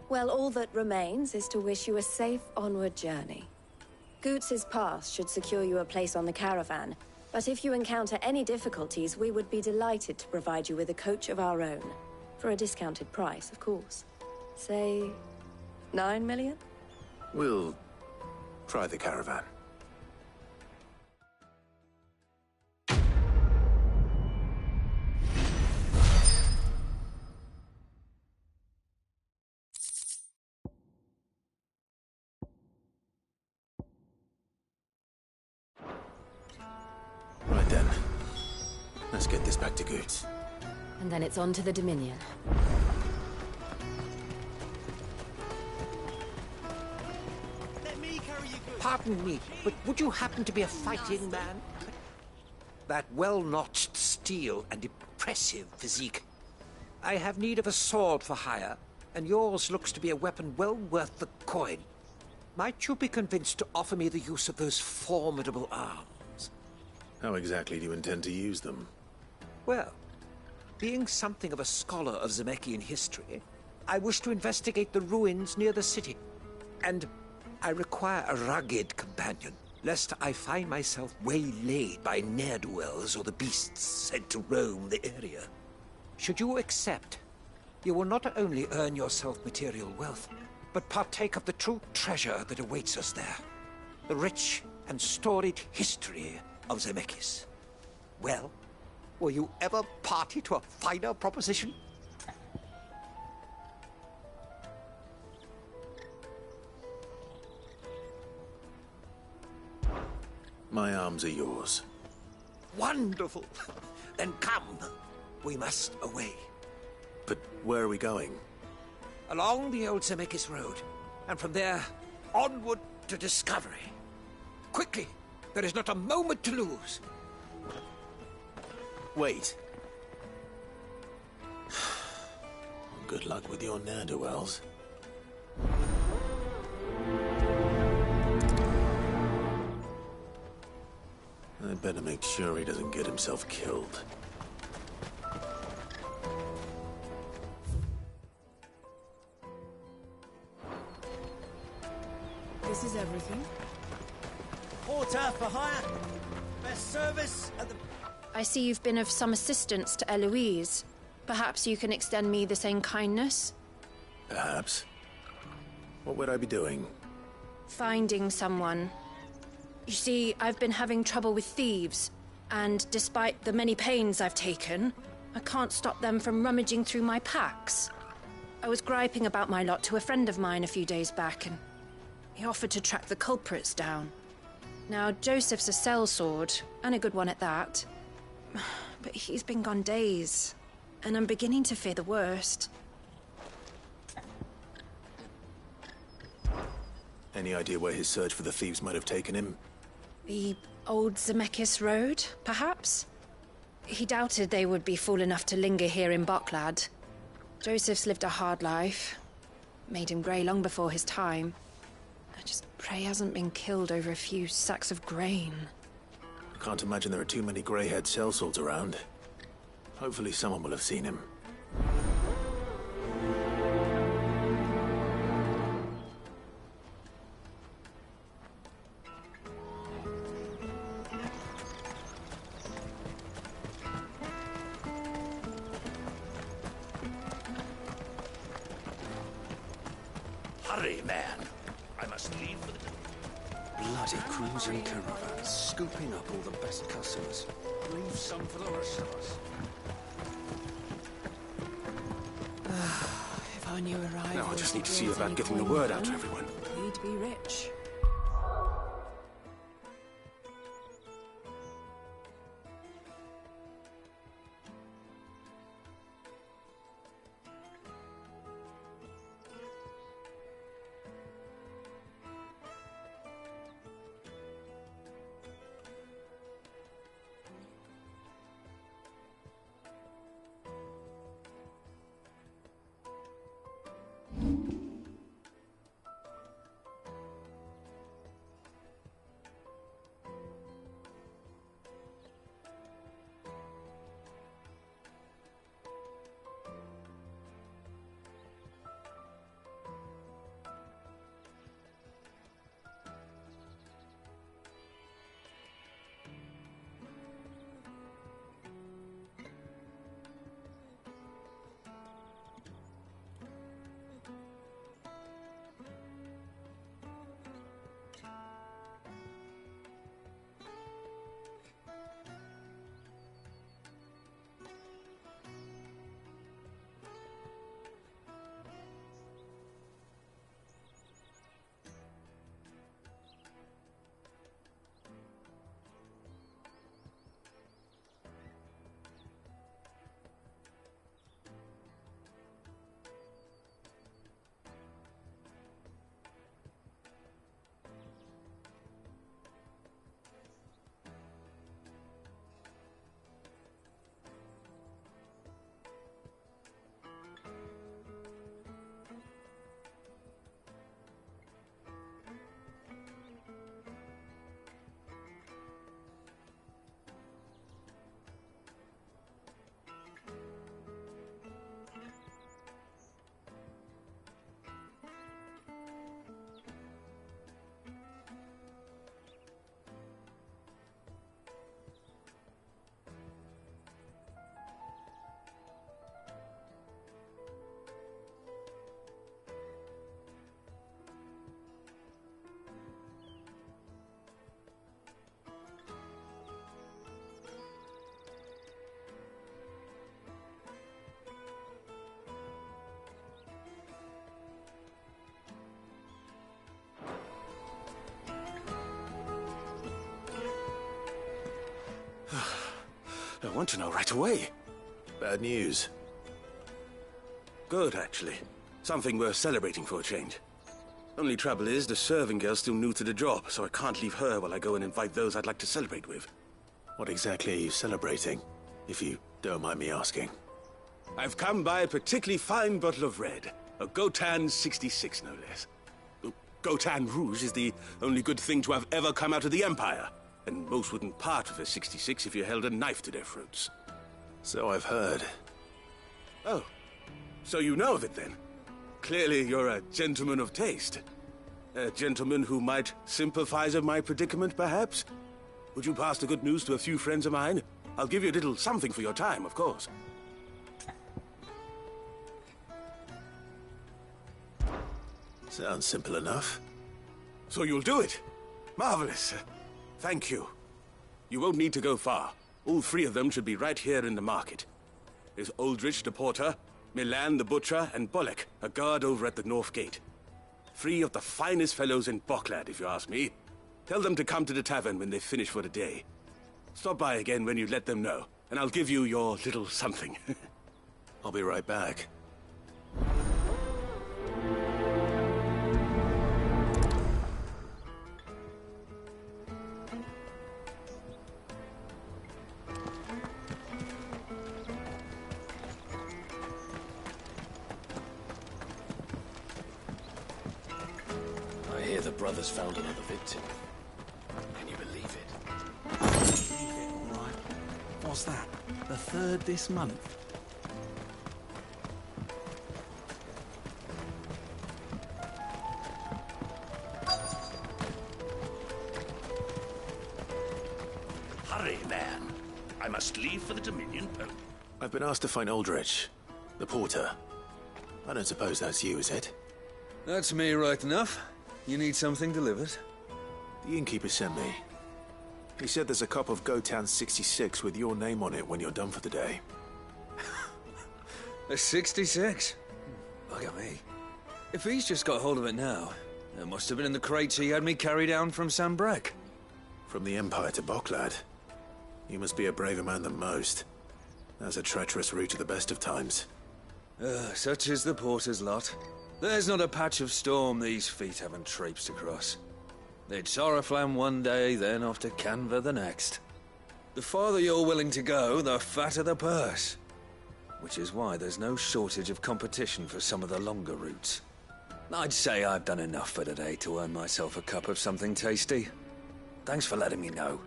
Well, all that remains is to wish you a safe onward journey. Goots' pass should secure you a place on the caravan, but if you encounter any difficulties, we would be delighted to provide you with a coach of our own. For a discounted price, of course. Say, 9 million? We'll try the caravan. Right then. Let's get this back to Goots. And then it's on to the Dominion. Pardon me, but would you happen to be a fighting man? That well-notched steel and impressive physique. I have need of a sword for hire, and yours looks to be a weapon well worth the coin. Might you be convinced to offer me the use of those formidable arms? How exactly do you intend to use them? Well, being something of a scholar of Zemeckis history, I wish to investigate the ruins near the city. And I require a rugged companion, lest I find myself waylaid by ne'er-do-wells or the beasts sent to roam the area. Should you accept, you will not only earn yourself material wealth, but partake of the true treasure that awaits us there. The rich and storied history of Zemeckis. Well, were you ever party to a finer proposition? My arms are yours. Wonderful! Then come. We must away. But where are we going? Along the old Zemeckis Road, and from there, onward to Discovery. Quickly! There is not a moment to lose. Wait. Good luck with your ne'er-do-wells. I'd better make sure he doesn't get himself killed. This is everything. Porter for hire. Best service at the... I see you've been of some assistance to Eloise. Perhaps you can extend me the same kindness? Perhaps. What would I be doing? Finding someone. You see, I've been having trouble with thieves, and despite the many pains I've taken, I can't stop them from rummaging through my packs. I was griping about my lot to a friend of mine a few days back, and he offered to track the culprits down. Now, Joseph's a sellsword, and a good one at that. But he's been gone days, and I'm beginning to fear the worst. Any idea where his search for the thieves might have taken him? The old Zemeckis Road, perhaps? He doubted they would be fool enough to linger here in Boklad. Joseph's lived a hard life. Made him grey long before his time. I just pray he hasn't been killed over a few sacks of grain. I can't imagine there are too many grey-haired sellswords around. Hopefully someone will have seen him. Hurry, man. I must leave for the... Bloody cruising caravan, scooping up all the best customers. Leave some for the rest of us. If our new arrival... Now I just need to see about getting the word out to everyone. He'd be rich. I want to know right away. Bad news. Good, actually. Something worth celebrating for a change. Only trouble is, the serving girl's still new to the job, so I can't leave her while I go and invite those I'd like to celebrate with. What exactly are you celebrating, if you don't mind me asking? I've come by a particularly fine bottle of red. A Gotan 66, no less. Gotan Rouge is the only good thing to have ever come out of the Empire. and most wouldn't part with a 66 if you held a knife to their throats. So I've heard. Oh, so you know of it then? Clearly you're a gentleman of taste. A gentleman who might sympathize with my predicament, perhaps? Would you pass the good news to a few friends of mine? I'll give you a little something for your time, of course. Sounds simple enough. So you'll do it? Marvelous. Thank you. You won't need to go far. All three of them should be right here in the market. There's Aldrich the porter, Milan the butcher, and Bolek, a guard over at the north gate. Three of the finest fellows in Boklad, if you ask me. Tell them to come to the tavern when they've finished for the day. Stop by again when you let them know, and I'll give you your little something. I'll be right back. I hear the brothers found another victim. Can you believe it? All right. What's that? The third this month? Hurry, man. I must leave for the Dominion Post. I've been asked to find Aldrich, the porter. I don't suppose that's you, is it? That's me right enough. You need something delivered? The innkeeper sent me. He said there's a cup of Gotan 66 with your name on it when you're done for the day. A 66? Look at me. If he's just got hold of it now, it must have been in the crates he had me carry down from Sanbreque. From the Empire to Boklad. You must be a braver man than most. That's a treacherous route to the best of times. Such is the porter's lot. There's not a patch of storm these feet haven't traipsed across. They'd Oriflamme one day, then off to Canva the next. The farther you're willing to go, the fatter the purse. Which is why there's no shortage of competition for some of the longer routes. I'd say I've done enough for today to earn myself a cup of something tasty. Thanks for letting me know.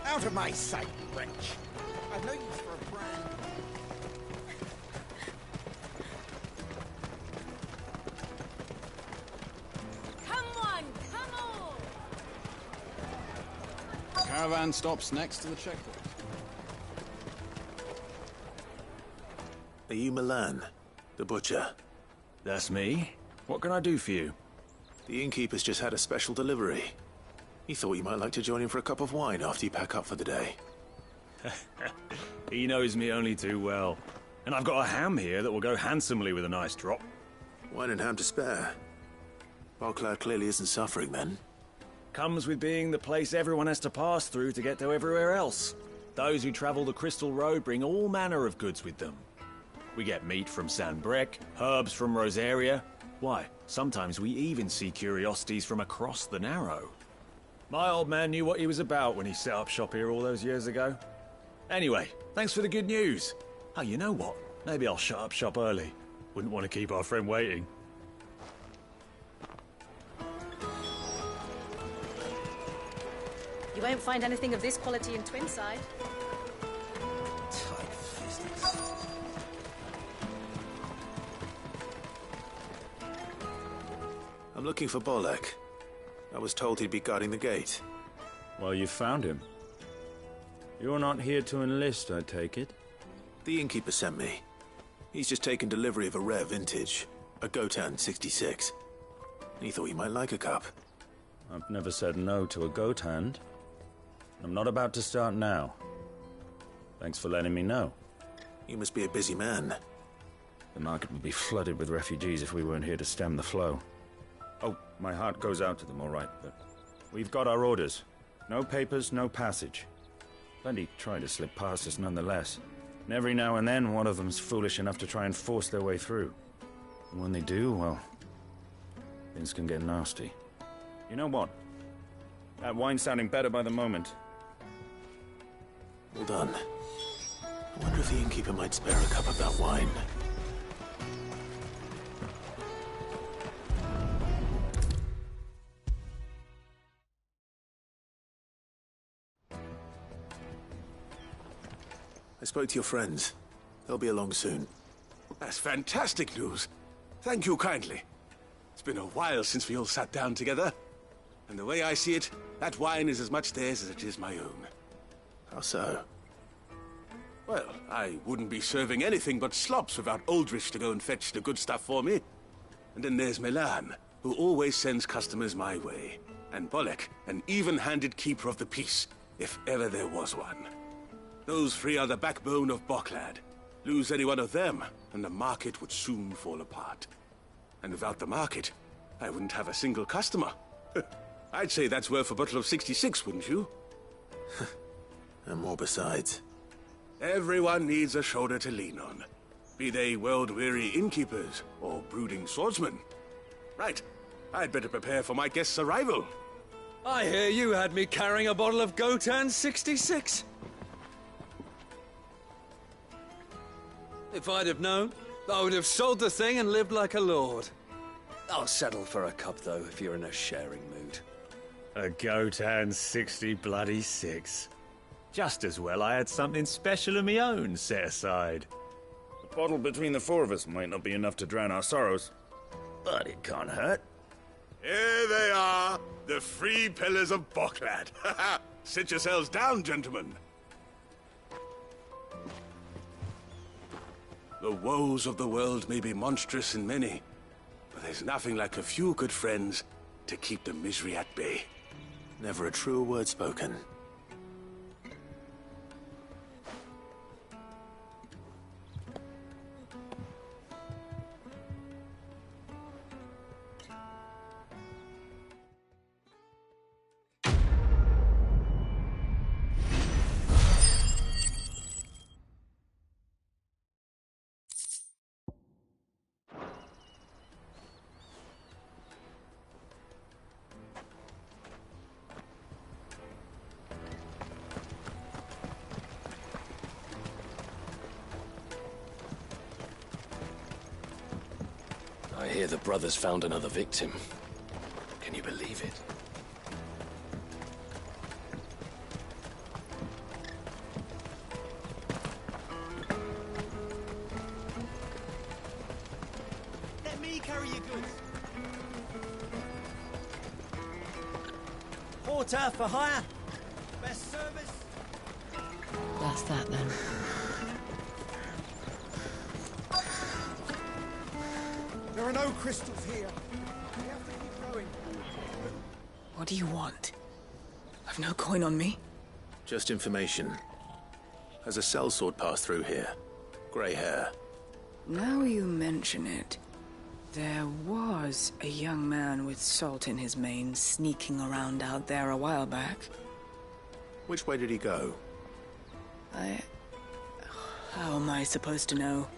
Out of my sight, wretch. I've no use for a brand. Come on, come on! Caravan stops next to the checkpoint. Are you Milan, the butcher? That's me. What can I do for you? The innkeeper's just had a special delivery. He thought you might like to join him for a cup of wine after you pack up for the day. He knows me only too well. And I've got a ham here that will go handsomely with a nice drop. Wine and ham to spare. Boklad clearly isn't suffering, then. Comes with being the place everyone has to pass through to get to everywhere else. Those who travel the Crystal Road bring all manner of goods with them. We get meat from Sanbreque, herbs from Rosaria. Why, sometimes we even see curiosities from across the Narrow. My old man knew what he was about when he set up shop here all those years ago. Anyway, thanks for the good news. Oh, you know what? Maybe I'll shut up shop early. Wouldn't want to keep our friend waiting. You won't find anything of this quality in Twinside. I'm looking for Bolek. I was told he'd be guarding the gate. Well, you found him. You're not here to enlist, I take it? The innkeeper sent me. He's just taken delivery of a rare vintage, a Gotan 66. He thought you might like a cup. I've never said no to a goat hand. I'm not about to start now. Thanks for letting me know. You must be a busy man. The market would be flooded with refugees if we weren't here to stem the flow. Oh, my heart goes out to them, all right, but we've got our orders. No papers, no passage. Plenty try to slip past us nonetheless. And every now and then, one of them's foolish enough to try and force their way through. And when they do, well, things can get nasty. You know what? That wine's sounding better by the moment. Well done. I wonder if the innkeeper might spare a cup of that wine. I spoke to your friends. They'll be along soon. That's fantastic news. Thank you kindly. It's been a while since we all sat down together. And the way I see it, that wine is as much theirs as it is my own. How so? Well, I wouldn't be serving anything but slops without Aldrich to go and fetch the good stuff for me. And then there's Milan, who always sends customers my way. And Bolek, an even-handed keeper of the peace, if ever there was one. Those three are the backbone of Boklad. Lose any one of them, and the market would soon fall apart. And without the market, I wouldn't have a single customer. I'd say that's worth a bottle of 66, wouldn't you? And more besides. Everyone needs a shoulder to lean on. Be they world-weary innkeepers or brooding swordsmen. Right, I'd better prepare for my guest's arrival. I hear you had me carrying a bottle of Gotan 66. If I'd have known, I would have sold the thing and lived like a lord. I'll settle for a cup, though, if you're in a sharing mood. A Gotan 66. Just as well I had something special of my own set aside. A bottle between the four of us might not be enough to drown our sorrows, but it can't hurt. Here they are, the three pillars of Boklad. Sit yourselves down, gentlemen. The woes of the world may be monstrous and many, but there's nothing like a few good friends to keep the misery at bay. Never a truer word spoken. I hear the brothers found another victim. Can you believe it? Let me carry your goods. Porter for hire. Best service. That's that then. There are no crystals here. We have to keep going. What do you want? I've no coin on me. Just information. Has a sellsword passed through here? Grey hair. Now you mention it, there was a young man with salt in his mane sneaking around out there a while back. Which way did he go? How am I supposed to know?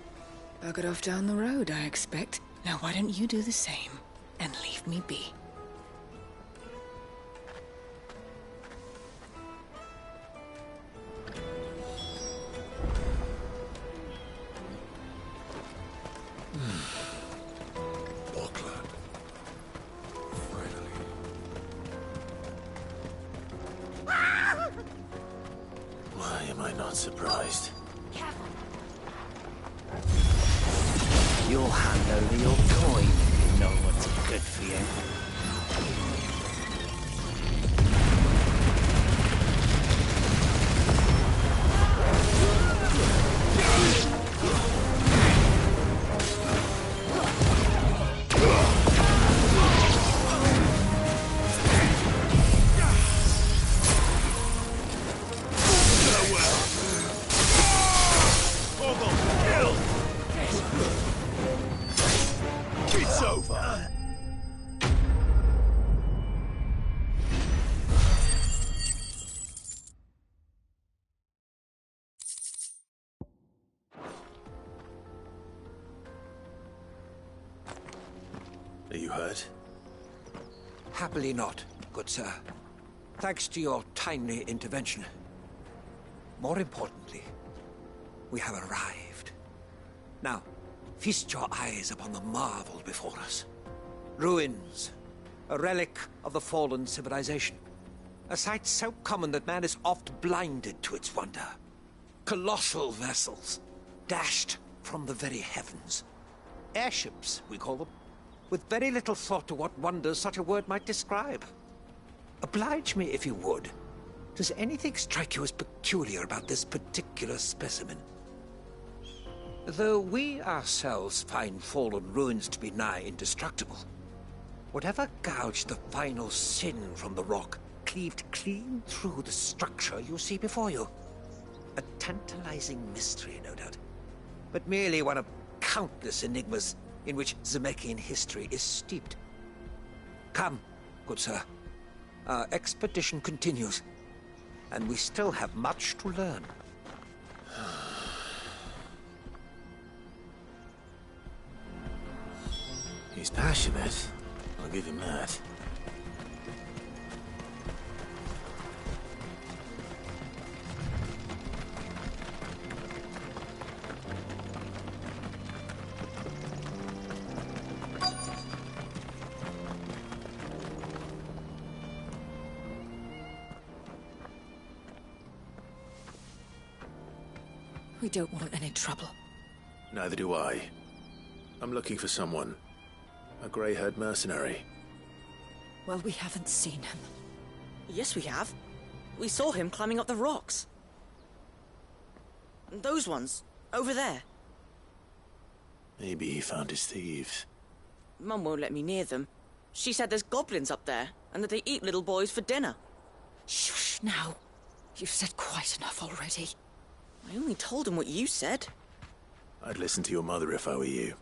Buggered off down the road, I expect. Now why don't you do the same and leave me be? Boklad. Finally. Why am I not surprised? You'll hand over your coin if you know what's good for you. It's over! Are you hurt? Happily not, good sir. Thanks to your timely intervention. More importantly, we have arrived. Now, feast your eyes upon the marvel before us. Ruins, a relic of the fallen civilization. A sight so common that man is oft blinded to its wonder. Colossal vessels, dashed from the very heavens. Airships, we call them, with very little thought to what wonders such a word might describe. Oblige me if you would. Does anything strike you as peculiar about this particular specimen? Though we ourselves find fallen ruins to be nigh indestructible, whatever gouged the final sin from the rock cleaved clean through the structure you see before you. A tantalizing mystery, no doubt, but merely one of countless enigmas in which Zemeckis history is steeped. Come, good sir. Our expedition continues, and we still have much to learn. He's passionate. I'll give him that. We don't want any trouble. Neither do I. I'm looking for someone. A grey-haired mercenary. Well, we haven't seen him. Yes, we have. We saw him climbing up the rocks. And those ones, over there. Maybe he found his thieves. Mum won't let me near them. She said there's goblins up there, and that they eat little boys for dinner. Shush now. You've said quite enough already. I only told him what you said. I'd listen to your mother if I were you.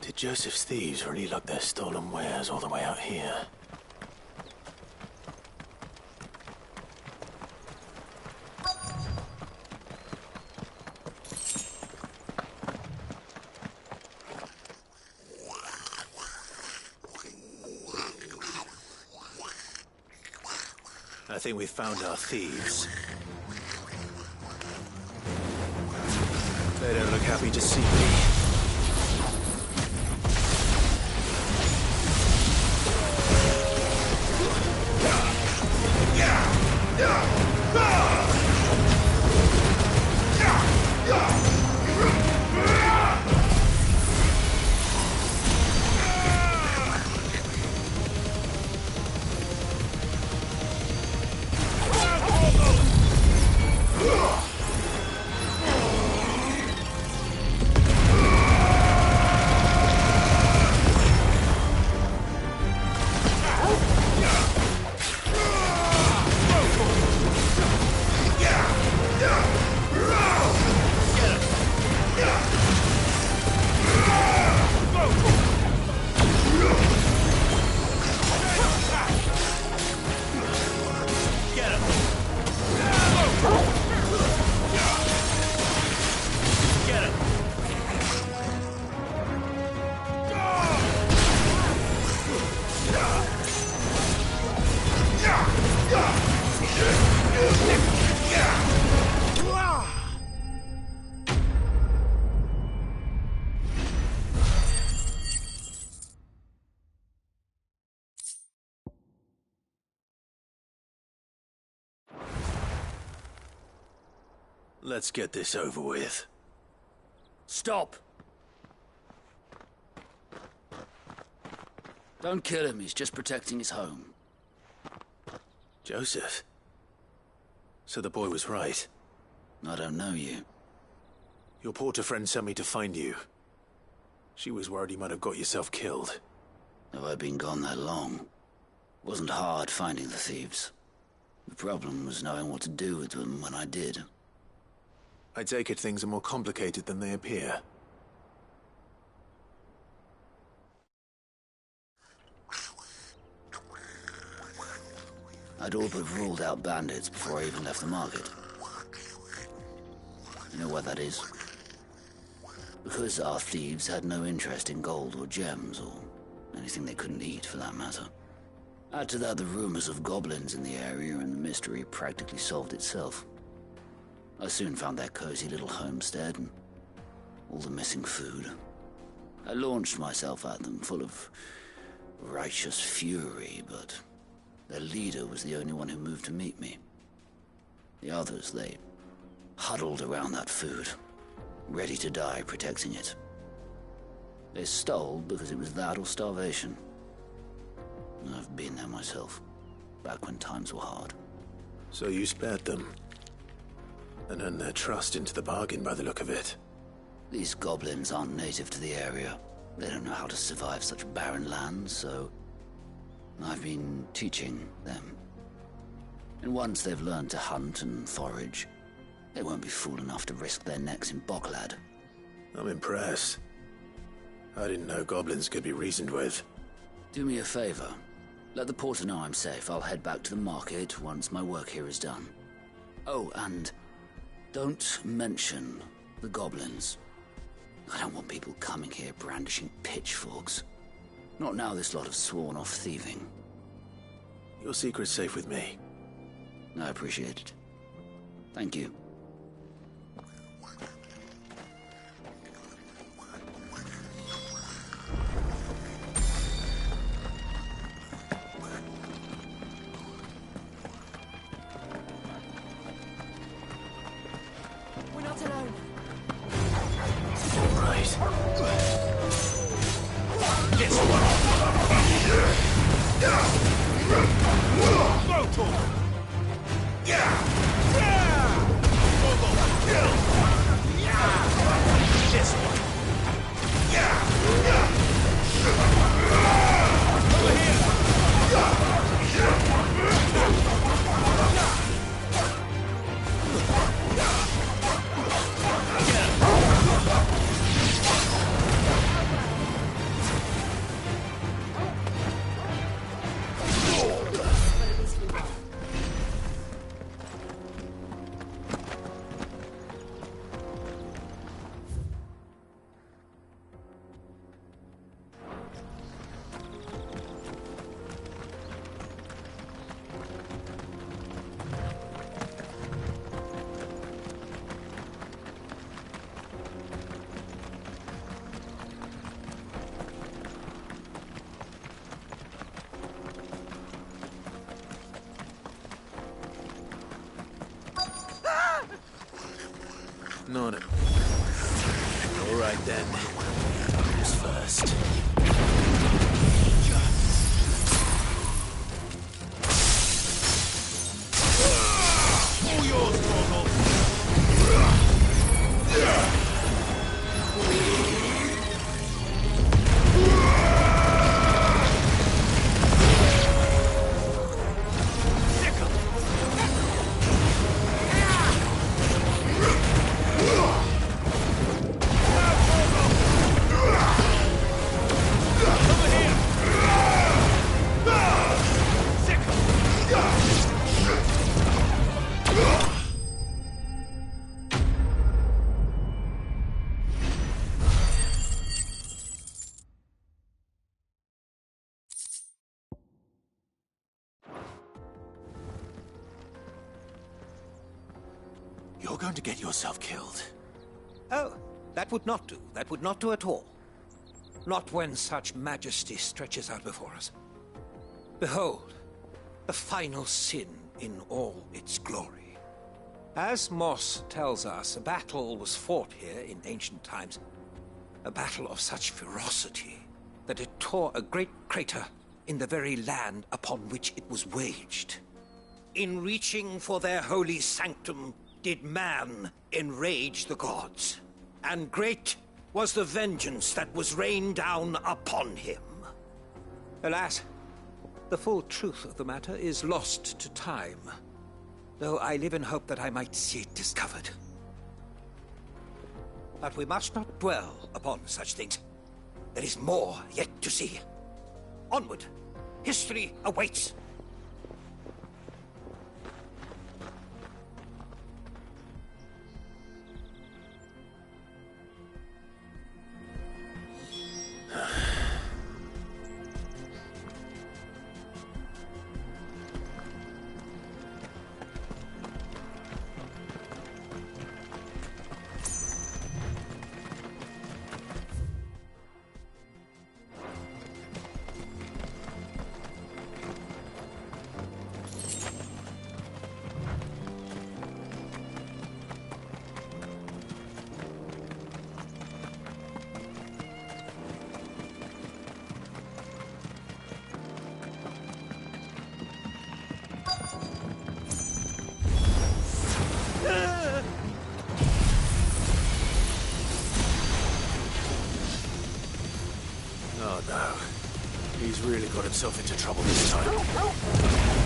Did Joseph's thieves really lug their stolen wares all the way out here? I think we've found our thieves. They don't look happy to see me. Let's get this over with. Stop! Don't kill him, he's just protecting his home. Joseph? So the boy was right. I don't know you. Your porter friend sent me to find you. She was worried you might have got yourself killed. Have I been gone that long? It wasn't hard finding the thieves. The problem was knowing what to do with them when I did. I take it things are more complicated than they appear. I'd all but ruled out bandits before I even left the market. You know why that is? Because our thieves had no interest in gold or gems, or anything they couldn't eat for that matter. Add to that the rumors of goblins in the area, and the mystery practically solved itself. I soon found their cozy little homestead and all the missing food. I launched myself at them, full of righteous fury, but their leader was the only one who moved to meet me. The others, they huddled around that food, ready to die protecting it. They stole because it was that or starvation. I've been there myself, back when times were hard. So you spared them, and earned their trust into the bargain by the look of it. These goblins aren't native to the area. They don't know how to survive such barren lands, so I've been teaching them. And once they've learned to hunt and forage, they won't be fool enough to risk their necks in Boklad. I'm impressed. I didn't know goblins could be reasoned with. Do me a favor. Let the porter know I'm safe. I'll head back to the market once my work here is done. Oh, and don't mention the goblins. I don't want people coming here brandishing pitchforks. Not now this lot have sworn off thieving. Your secret's safe with me. I appreciate it. Thank you. We're not alone. All right. This one. Go to him. This one. Over here. Not it. All right then. Who's first? All yours, Morgul. You're going to get yourself killed. Oh, that would not do. That would not do at all. Not when such majesty stretches out before us. Behold, the final sin in all its glory. As Moss tells us, a battle was fought here in ancient times. A battle of such ferocity that it tore a great crater in the very land upon which it was waged. In reaching for their holy sanctum, did man enrage the gods, and great was the vengeance that was rained down upon him. Alas, the full truth of the matter is lost to time, though I live in hope that I might see it discovered. But we must not dwell upon such things. There is more yet to see. Onward! History awaits! Oh no. He's really got himself into trouble this time.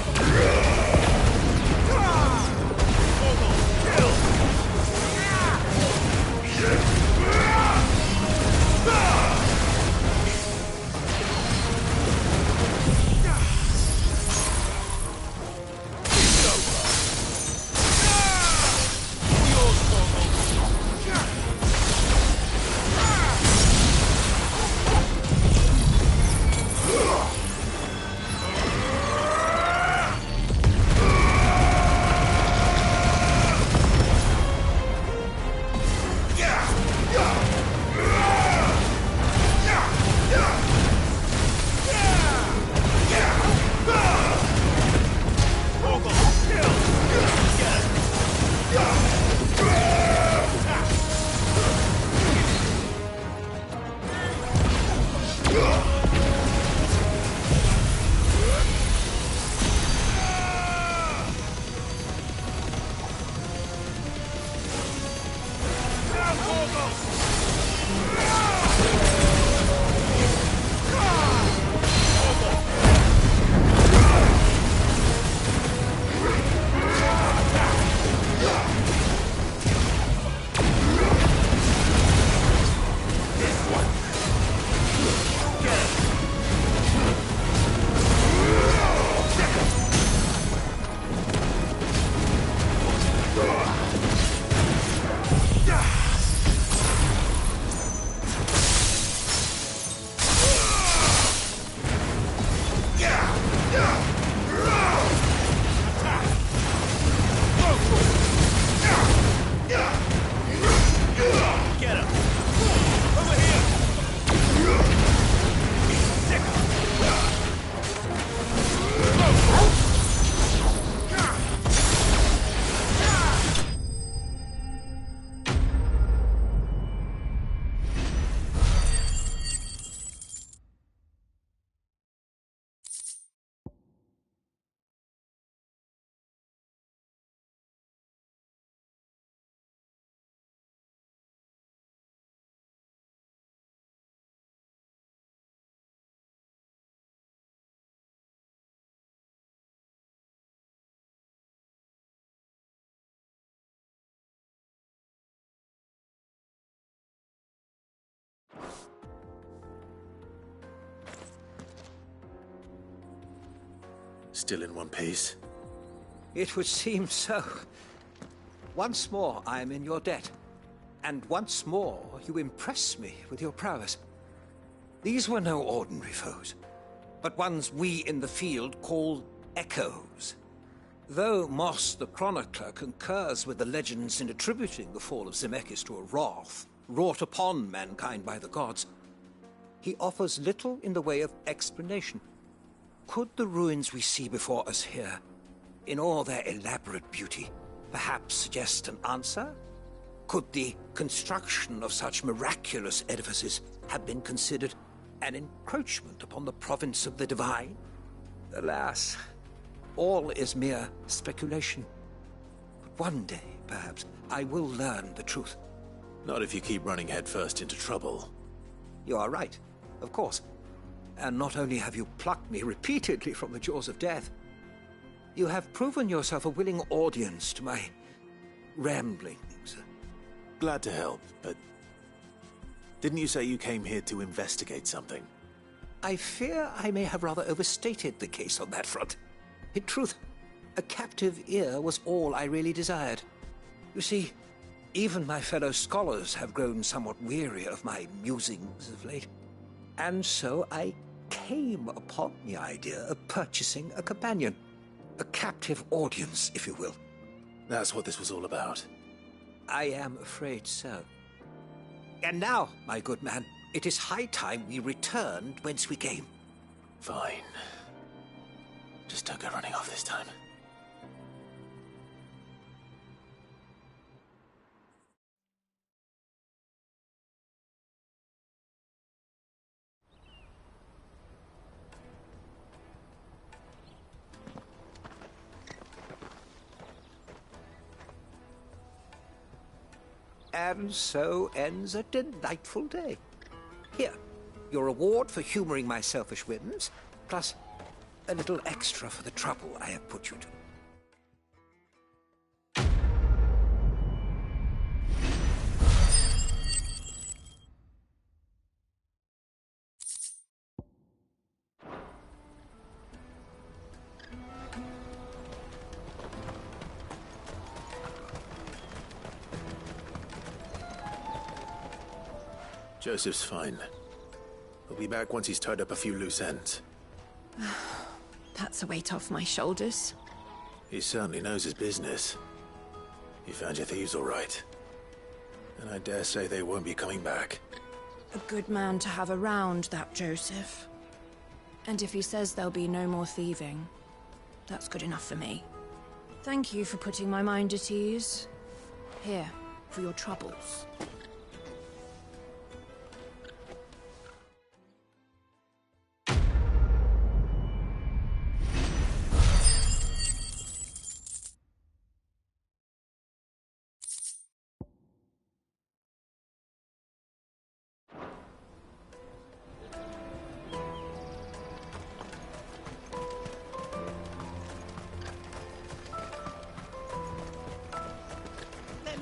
Still in one piece? It would seem so. Once more I am in your debt. And once more you impress me with your prowess. These were no ordinary foes, but ones we in the field call echoes. Though Moss the Chronicler concurs with the legends in attributing the fall of Zemeckis to a wrath wrought upon mankind by the gods, he offers little in the way of explanation. Could the ruins we see before us here, in all their elaborate beauty, perhaps suggest an answer? Could the construction of such miraculous edifices have been considered an encroachment upon the province of the divine? Alas, all is mere speculation. But one day, perhaps, I will learn the truth. Not if you keep running headfirst into trouble. You are right, of course. And not only have you plucked me repeatedly from the jaws of death, you have proven yourself a willing audience to my ramblings. Glad to help, but didn't you say you came here to investigate something? I fear I may have rather overstated the case on that front. In truth, a captive ear was all I really desired. You see, even my fellow scholars have grown somewhat weary of my musings of late. And so I came upon the idea of purchasing a companion. A captive audience, if you will. That's what this was all about. I am afraid so. And now, my good man, it is high time we returned whence we came. Fine. Just don't go running off this time. And so ends a delightful day. Here, Your reward for humoring my selfish whims, plus a little extra for the trouble I have put you to. Joseph's fine. He'll be back once he's tied up a few loose ends. That's a weight off my shoulders. He certainly knows his business. You found your thieves all right. And I dare say they won't be coming back. A good man to have around, that Joseph. And if he says there'll be no more thieving, that's good enough for me. Thank you for putting my mind at ease. Here, for your troubles.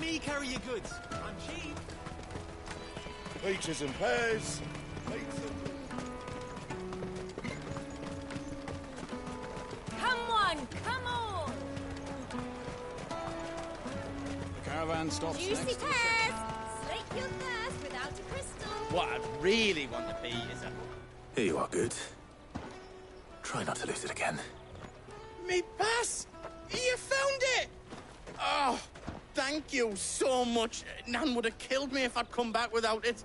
Me carry your goods. I'm cheap. Peaches and pears. Come on, come on! The caravan stops Juicy next to the pears! Slake your thirst without a crystal. What I'd really want to be is a... Here you are, Good. Try not to lose it again. Me pass! You found it! Oh, thank you so much. Nan would have killed me if I'd come back without it.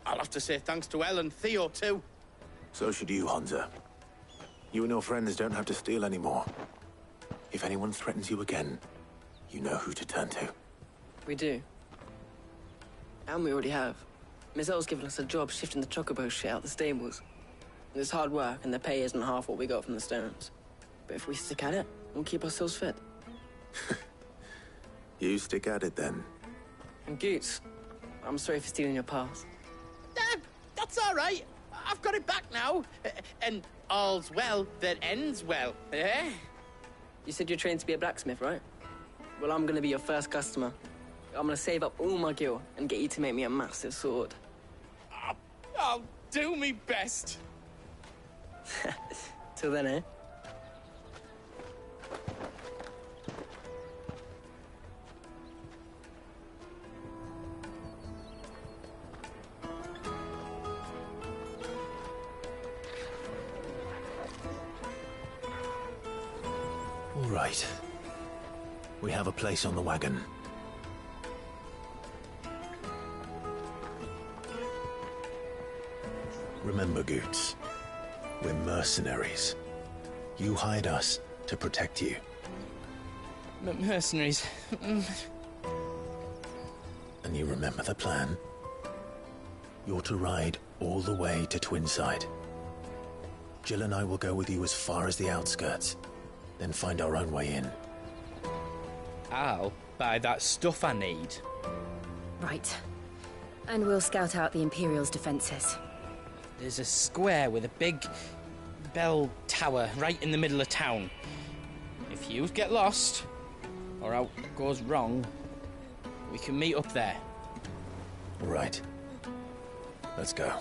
I'll have to say thanks to Elle and Theo, too. So should you, Hansa. You and your friends don't have to steal anymore. If anyone threatens you again, you know who to turn to. We do. And we already have. Miss Elle's given us a job shifting the chocobo shit out the stables. It's hard work, and the pay isn't half what we got from the Stones. But if we stick at it, we'll keep ourselves fit. You stick at it, then. And Goots, I'm sorry for stealing your pass. That's all right. I've got it back now. And all's well that ends well, eh? You said you're trained to be a blacksmith, right? Well, I'm gonna be your first customer. I'm gonna save up all my gil and get you to make me a massive sword. I'll do me best. Till then, eh? All right. We have a place on the wagon. Remember, Goots, we're mercenaries. You hired us to protect you. Mercenaries. And you remember the plan? You're to ride all the way to Twinside. Jill and I will go with you as far as the outskirts, then find our own way in. I'll buy that stuff I need. Right. And we'll scout out the Imperial's defenses. There's a square with a big bell tower right in the middle of town. If you get lost, or out goes wrong, we can meet up there. All right. Let's go.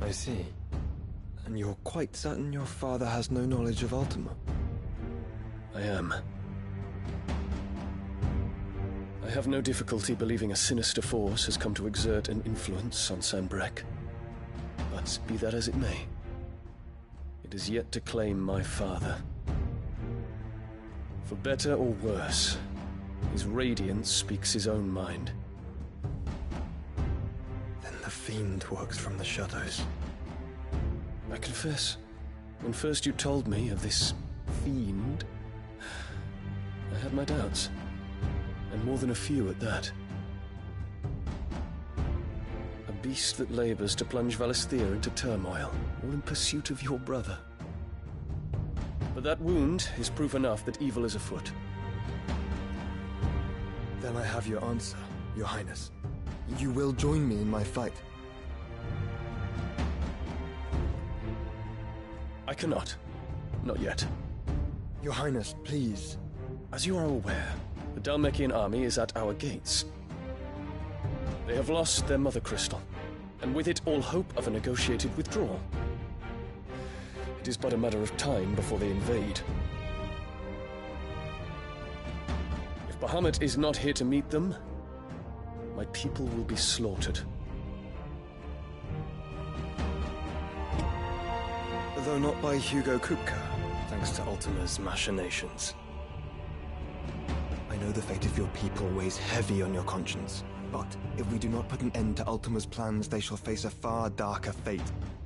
I see. And you're quite certain your father has no knowledge of Ultima? I am. I have no difficulty believing a sinister force has come to exert an influence on Sanbreque. But be that as it may, it is yet to claim my father. For better or worse, his radiance speaks his own mind. Then the Fiend works from the shadows. I confess, when first you told me of this fiend, I had my doubts, and more than a few at that. A beast that labors to plunge Valisthea into turmoil, all in pursuit of your brother. But that wound is proof enough that evil is afoot. Then I have your answer, Your Highness. You will join me in my fight. I cannot. Not yet. Your Highness, please. As you are aware, the Dhalmekian army is at our gates. They have lost their mother crystal, and with it all hope of a negotiated withdrawal. It is but a matter of time before they invade. If Bahamut is not here to meet them, my people will be slaughtered. Though not by Hugo Kupka, thanks to Ultima's machinations. I know the fate of your people weighs heavy on your conscience, but if we do not put an end to Ultima's plans, they shall face a far darker fate.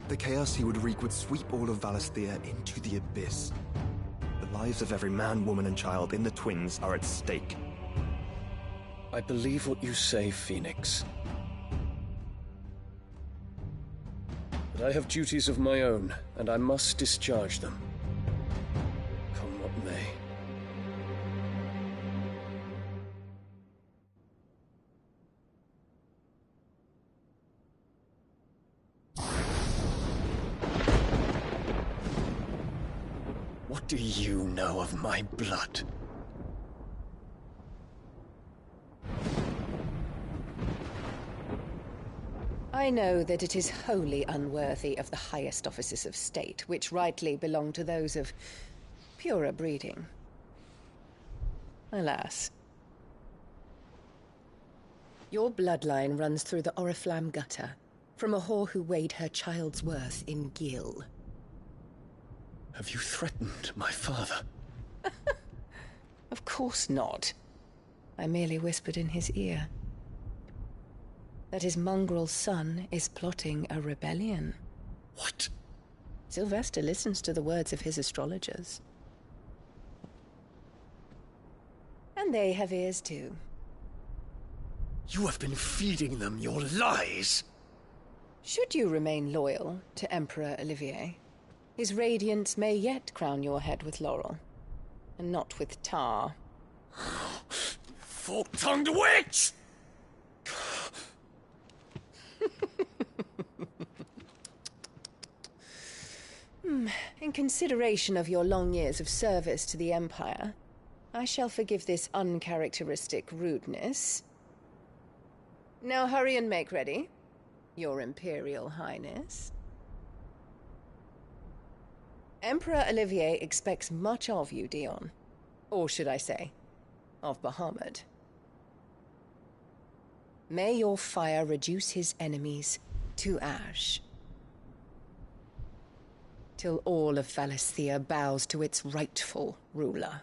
The chaos he would wreak would sweep all of Valisthea into the abyss. The lives of every man, woman, and child in the Twins are at stake. I believe what you say, Phoenix. But I have duties of my own, and I must discharge them. Come what may. What do you know of my blood? I know that it is wholly unworthy of the highest offices of state, which rightly belong to those of purer breeding. Alas. Your bloodline runs through the Oriflamme gutter, from a whore who weighed her child's worth in Gil. Have you threatened my father? Of course not. I merely whispered in his ear that his mongrel son is plotting a rebellion. What? Sylvester listens to the words of his astrologers. And they have ears too. You have been feeding them your lies! Should you remain loyal to Emperor Olivier, his radiance may yet crown your head with laurel, and not with tar. Fork-tongued witch! In consideration of your long years of service to the Empire, I shall forgive this uncharacteristic rudeness. Now hurry and make ready, Your Imperial Highness. Emperor Olivier expects much of you, Dion. Or should I say, of Bahamut. May your fire reduce his enemies to ash, till all of Valisthea bows to its rightful ruler.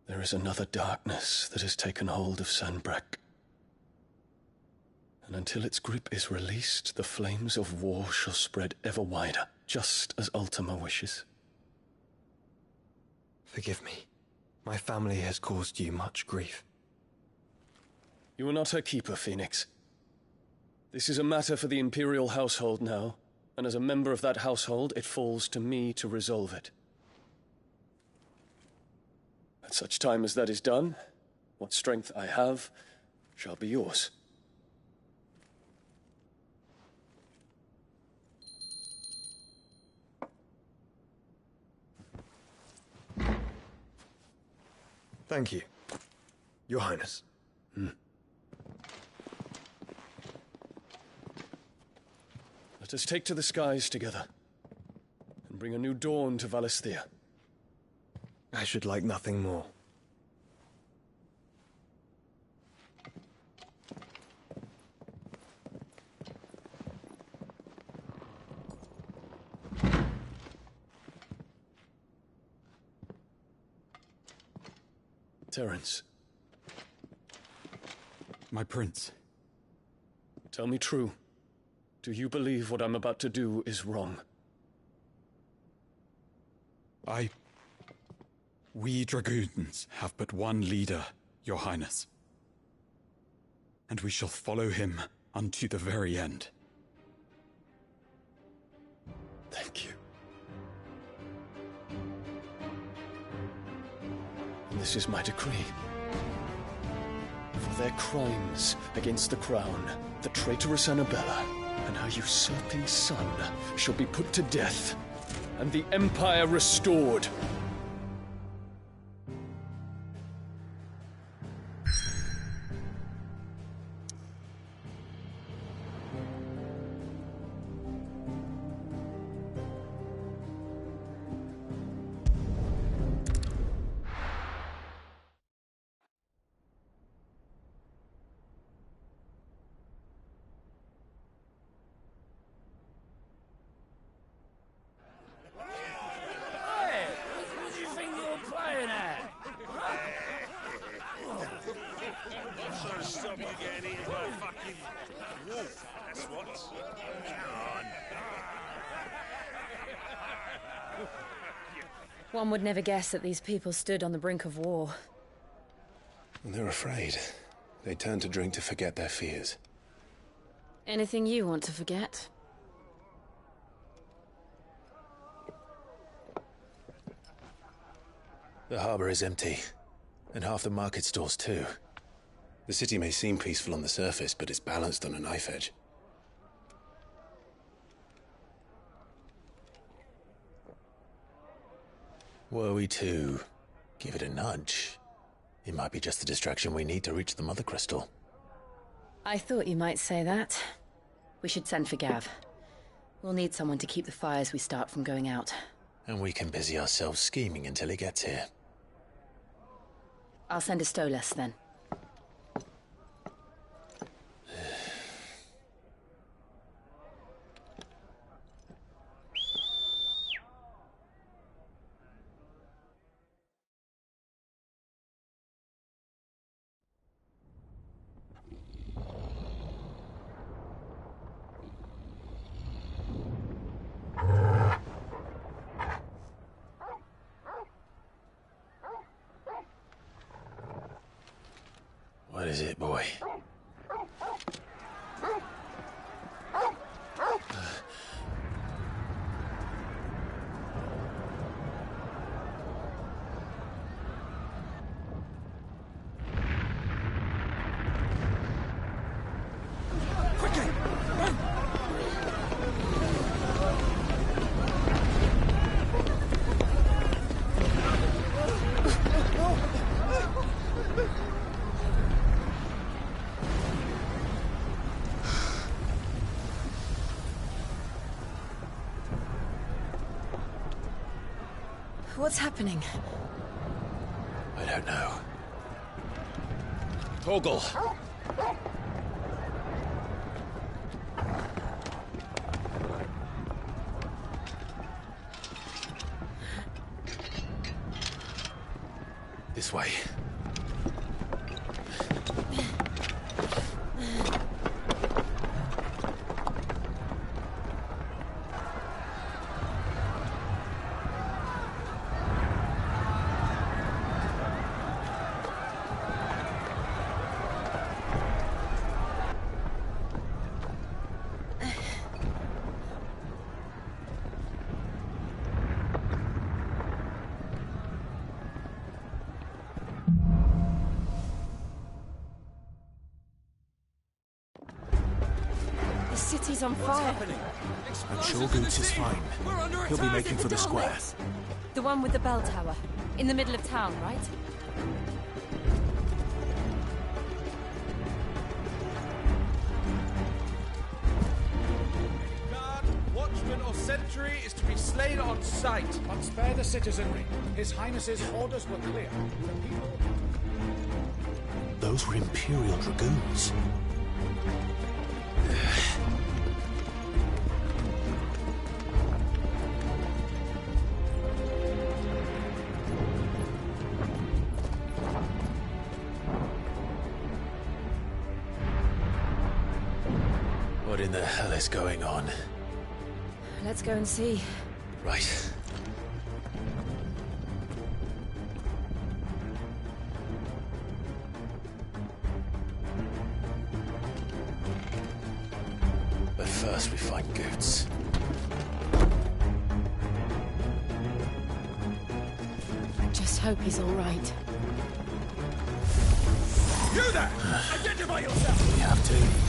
There is another darkness that has taken hold of Sanbreque. And until its grip is released, the flames of war shall spread ever wider, just as Ultima wishes. Forgive me. My family has caused you much grief. You are not her keeper, Phoenix. This is a matter for the Imperial household now, and as a member of that household, it falls to me to resolve it. At such time as that is done, what strength I have shall be yours. Thank you, Your Highness. Let us take to the skies together, and and bring a new dawn to Valisthea. I should like nothing more. Terence. My prince. Tell me true. Do you believe what I'm about to do is wrong? We dragoons have but one leader, your highness. And we shall follow him unto the very end. Thank you. And this is my decree. For their crimes against the crown, the traitorous Annabella and her usurping son shall be put to death, and the Empire restored. One would never guess that these people stood on the brink of war. They're afraid. They turn to drink to forget their fears. Anything you want to forget? The harbor is empty, and half the market stalls too. The city may seem peaceful on the surface, but it's balanced on a knife edge. Were we to give it a nudge, it might be just the distraction we need to reach the Mother Crystal. I thought you might say that. We should send for Gav. We'll need someone to keep the fires we start from going out. And we can busy ourselves scheming until he gets here. I'll send a Stolas then. What is it, boy? What's happening? I don't know. Torgal! This way. The city's on fire. I'm sure Goots is fine. He'll be making for the square. The one with the bell tower. In the middle of town, right? Guard, watchman, or sentry is to be slain on sight. But spare the citizenry. His Highness's orders were clear. The people... Those were Imperial Dragoons. What in the hell is going on? Let's go and see. Right. But first we find Goots. I just hope he's all right. You there! Identify yourself! We have to.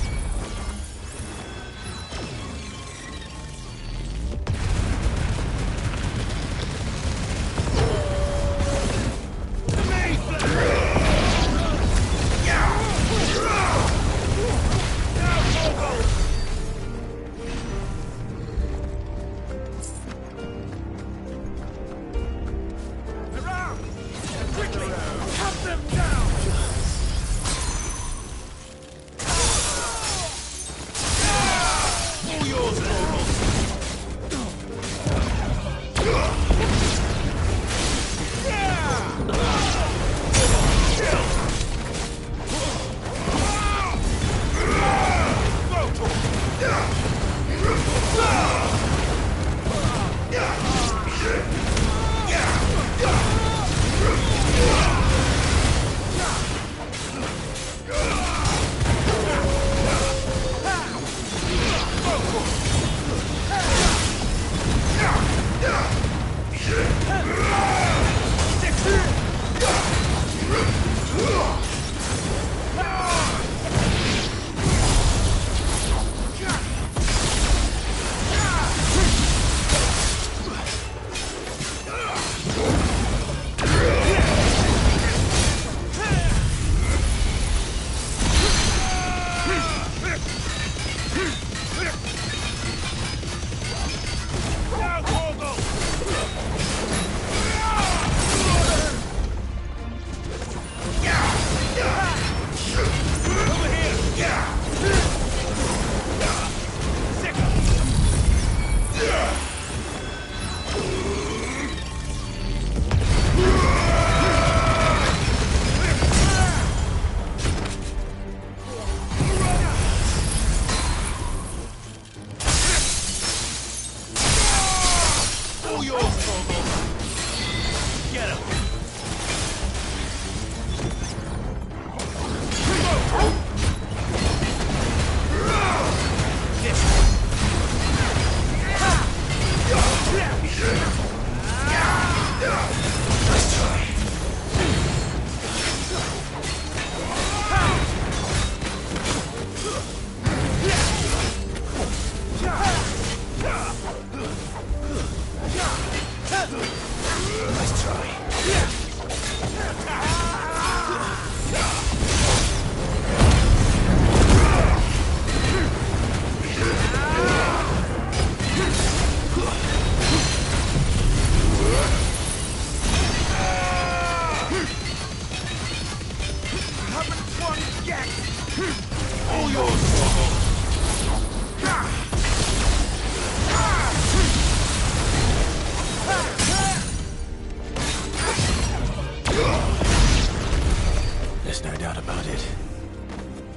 There's no doubt about it.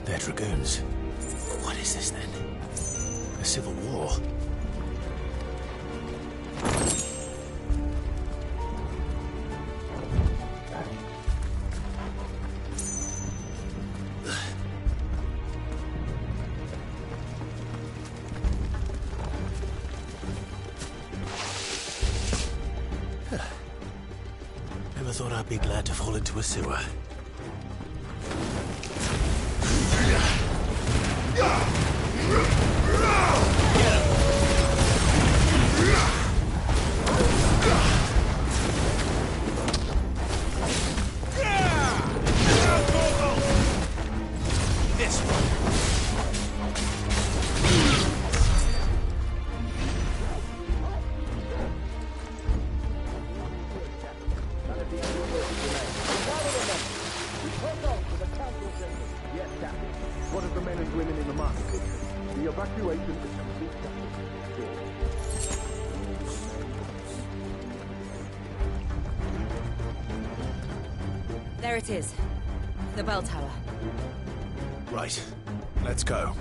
They're Dragoons. What is this then? A civil war? Never thought I'd be glad to fall into a sewer. There it is. The bell tower. Right. Let's go.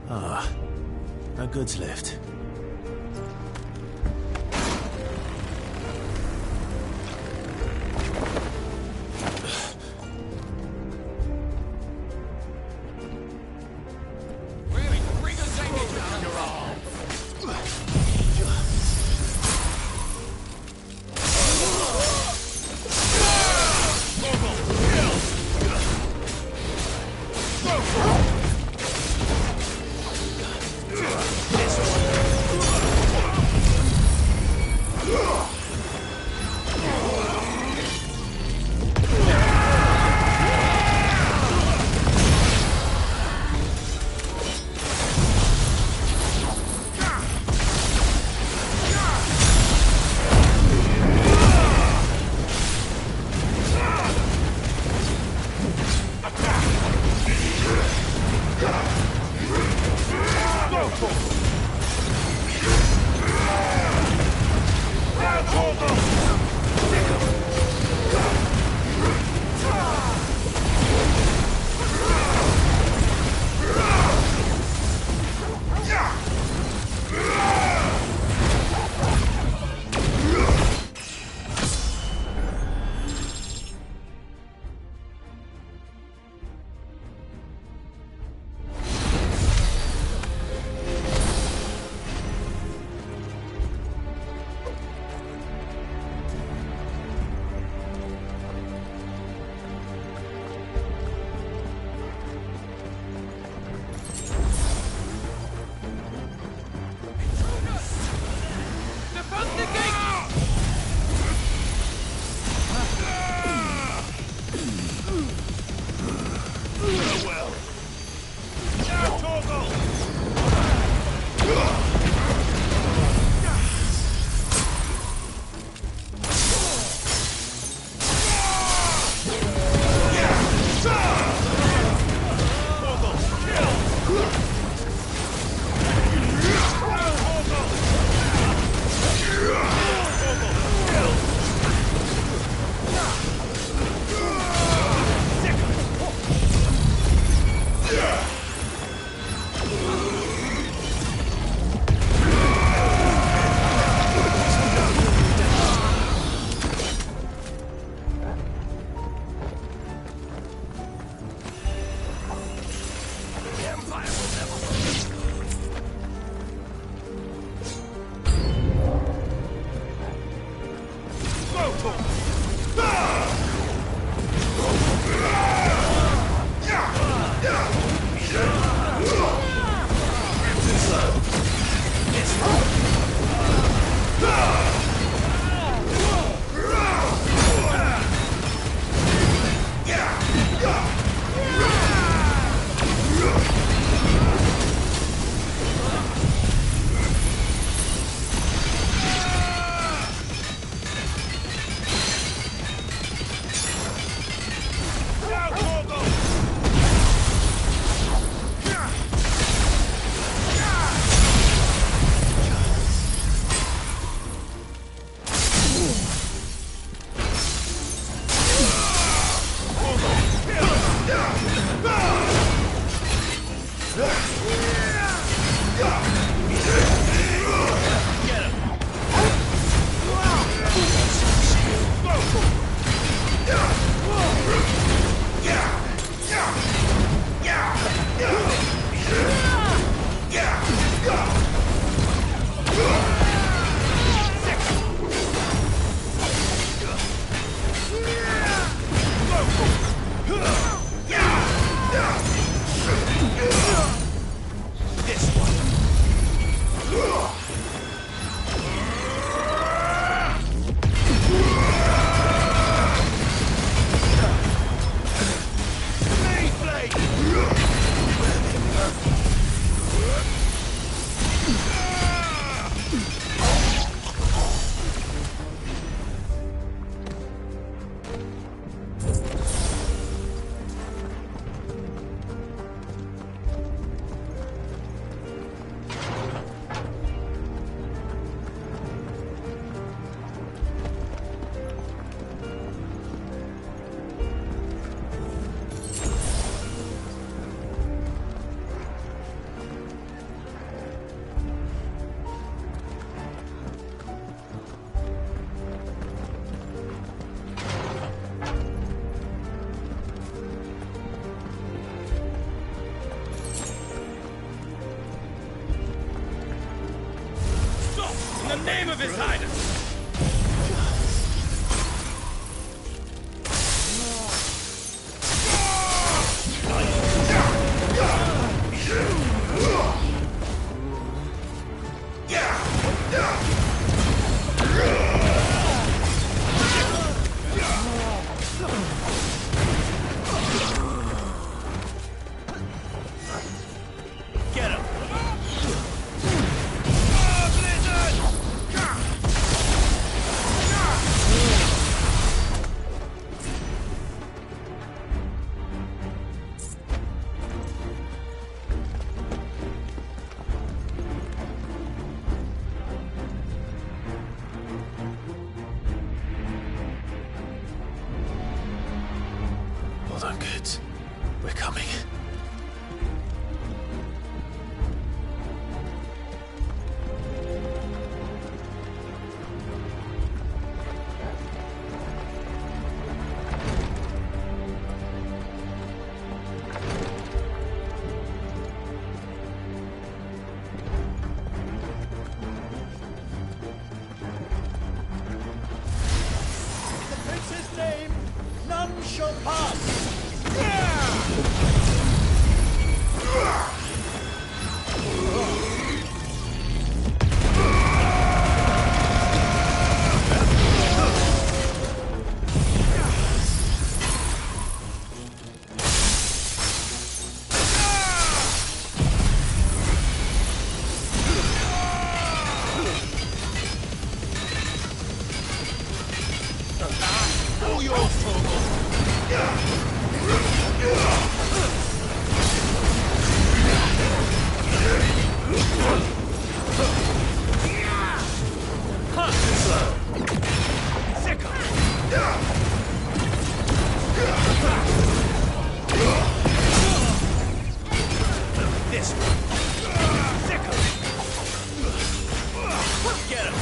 Ah, a goods lift. This one. name of His Highness! Get him! Well done, kids. We're coming. In the prince's name, none shall pass! All your fault! This one. Get him.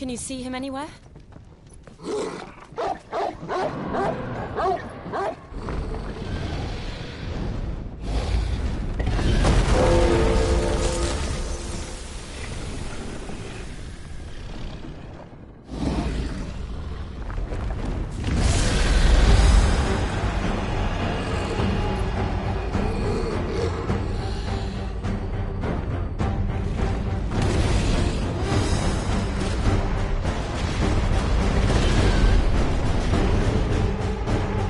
Can you see him anywhere?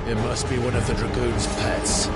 It must be one of the Dragoon's pets.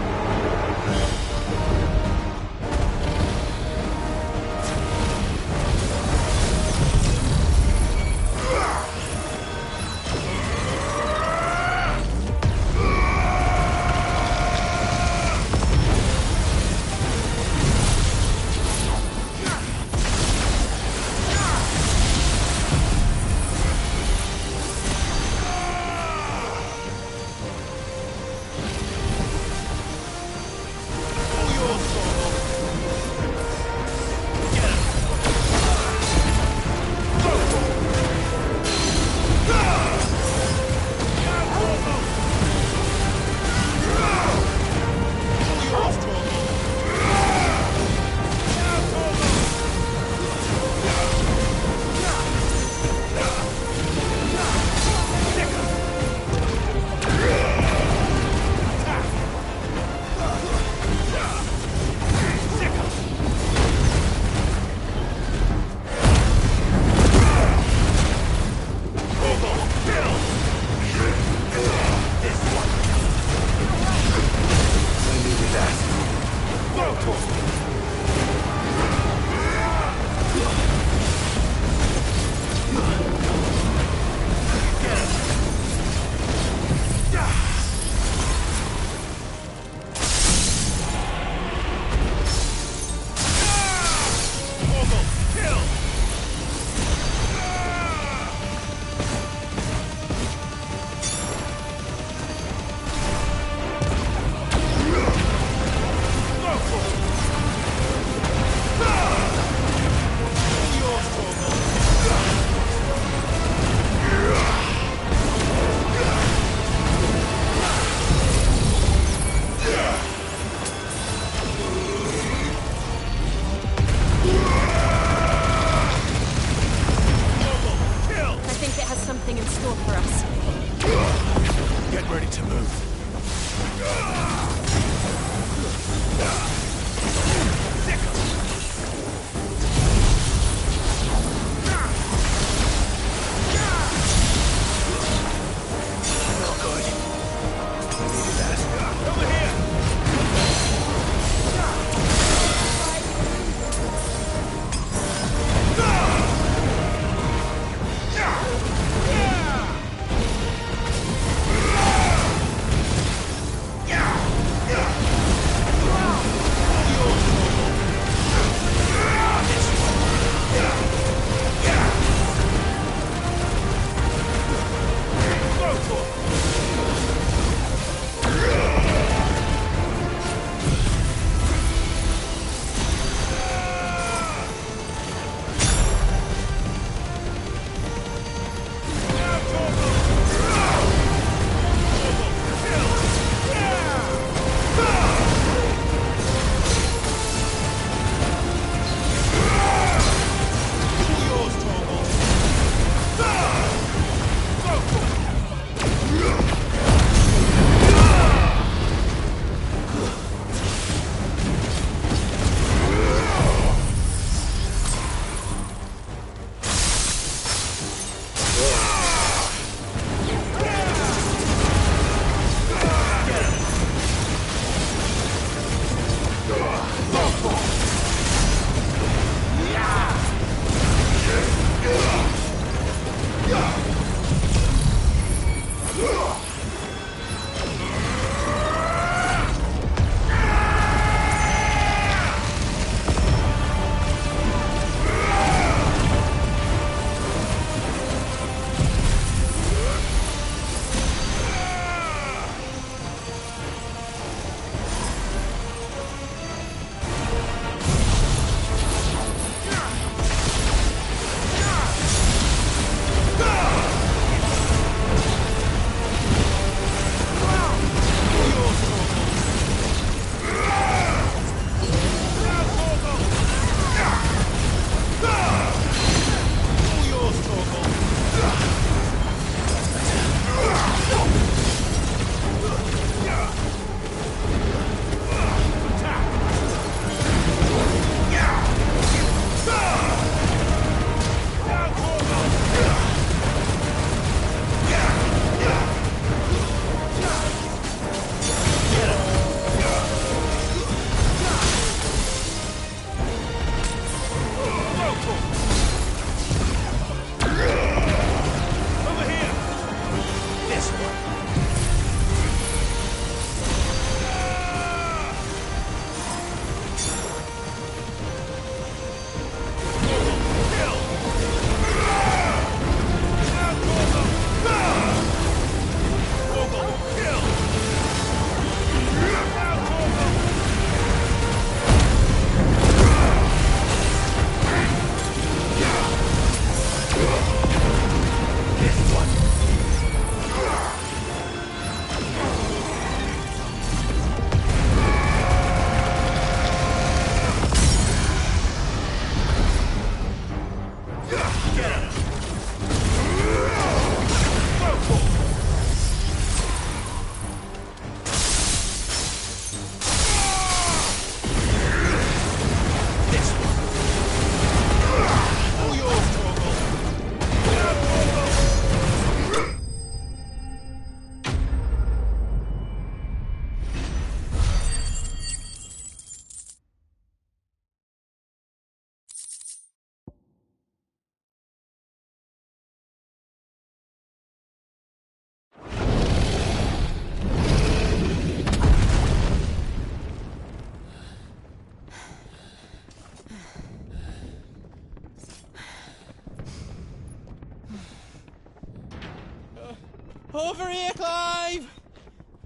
Over here, Clive!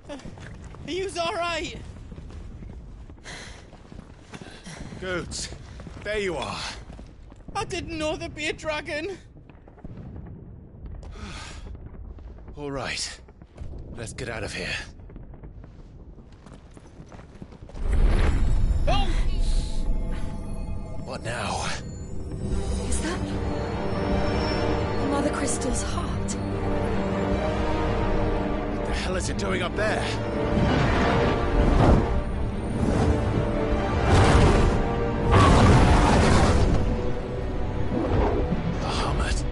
Are you alright? Goods, there you are. I didn't know there'd be a dragon. All right, let's get out of here. Oh! What now? Is that Mother Crystal's heart? What the hell is it doing up there? Bahamut.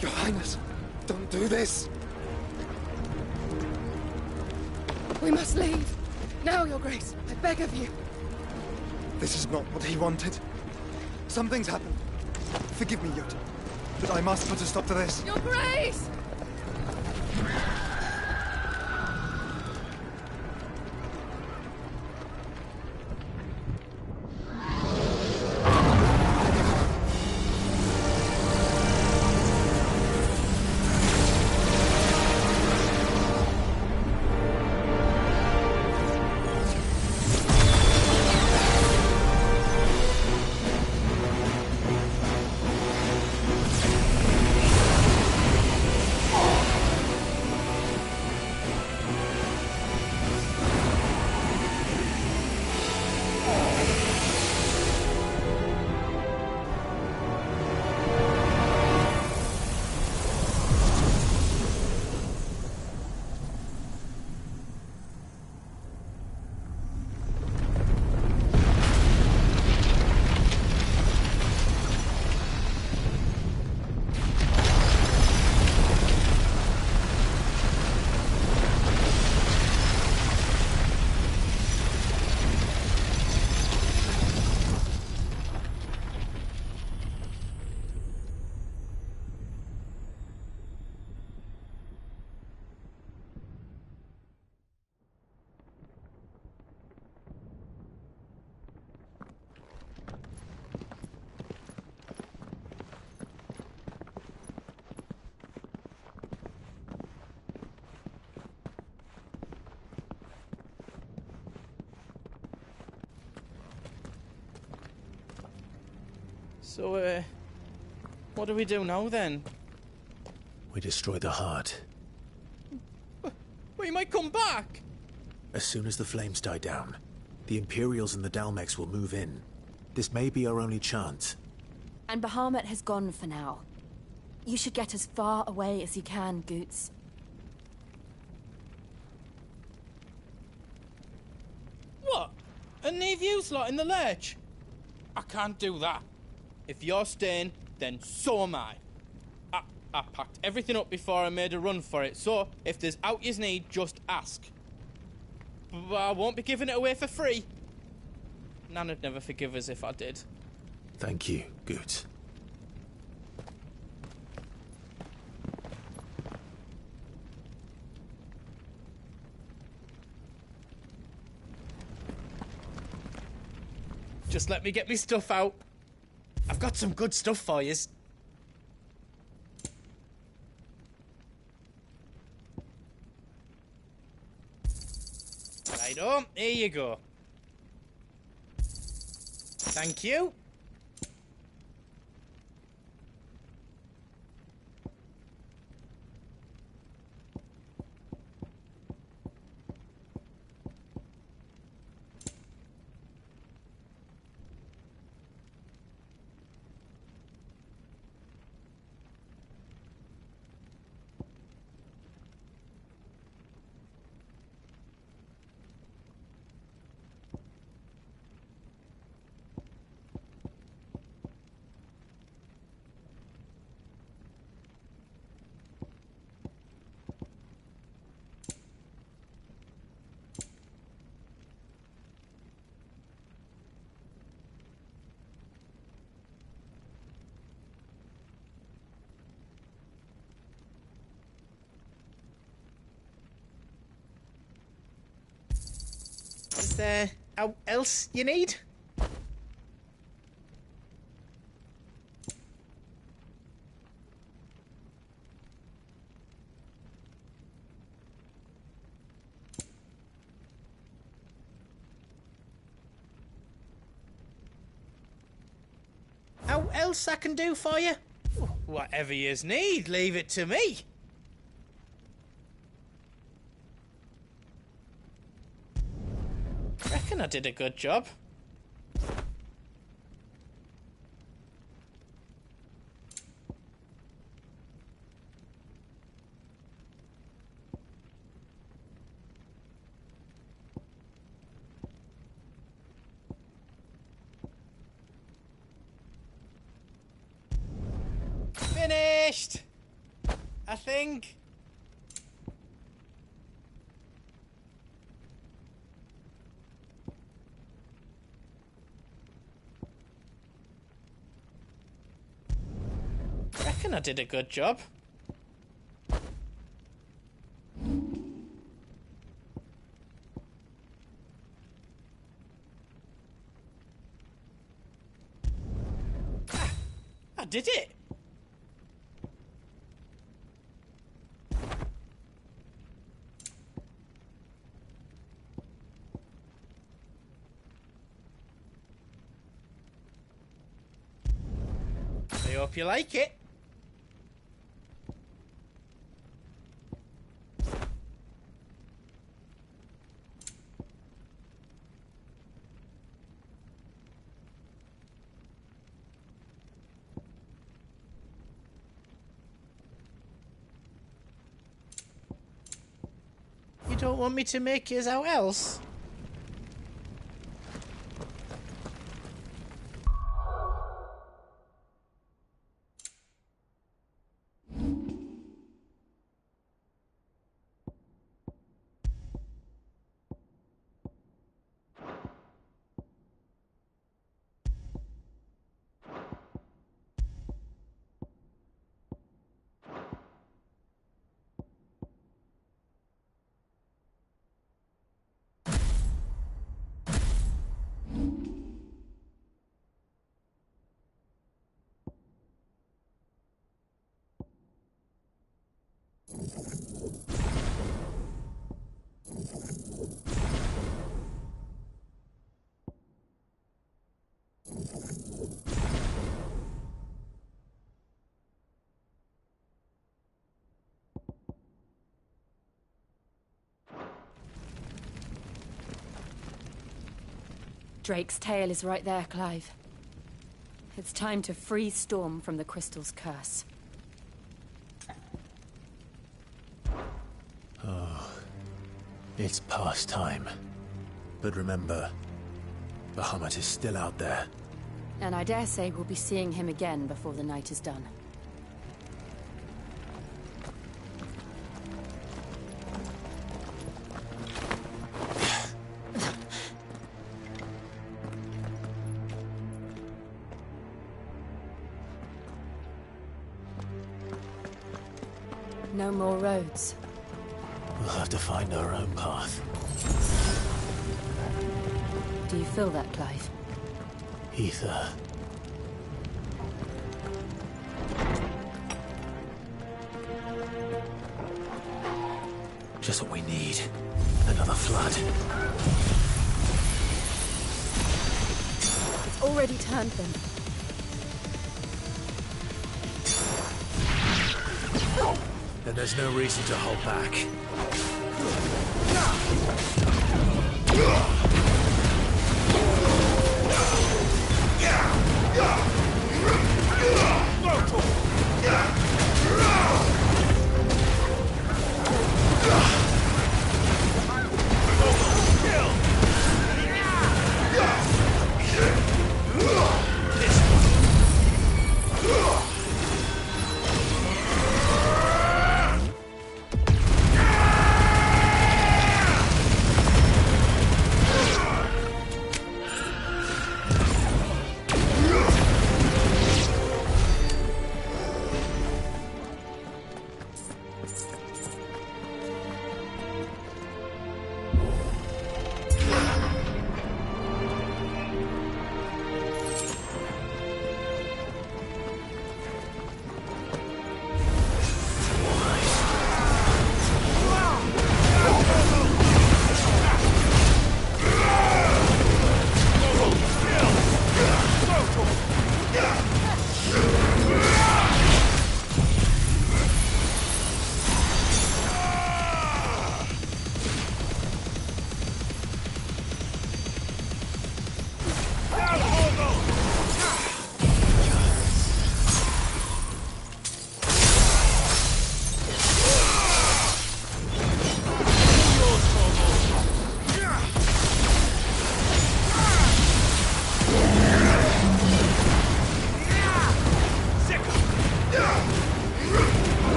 Your Highness, don't do this! We must leave. Now, Your Grace. I beg of you. This is not what he wanted. Something's happened. Forgive me, Yota, but I must put a stop to this. Your Grace! So, what do we do now, then? We destroy the heart. We might come back! As soon as the flames die down, the Imperials and the Dalmex will move in. This may be our only chance. And Bahamut has gone for now. You should get as far away as you can, Goots. What? And leave you lot in the lurch? I can't do that. If you're staying, then so am I. I packed everything up before I made a run for it, so if there's out you need, just ask. But I won't be giving it away for free. Nan'd never forgive us if I did. Thank you, Goots. Just let me get me stuff out. I've got some good stuff for yous. Righto, here you go. Thank you. there out else you need? How else I can do for you? Whatever yous need, leave it to me. Reckon I did a good job. Finished! I think. Reckon I did a good job. I did it! I hope you like it. You don't want me to make yours out else? Drake's tail is right there, Clive. It's time to free Storm from the Crystal's curse. Oh, it's past time. But remember, Bahamut is still out there. And I dare say we'll be seeing him again before the night is done. No more roads. We'll have to find our own path. Do you feel that, Clive? Ether. Just what we need. Another flood. It's already turned them. Then there's no reason to hold back.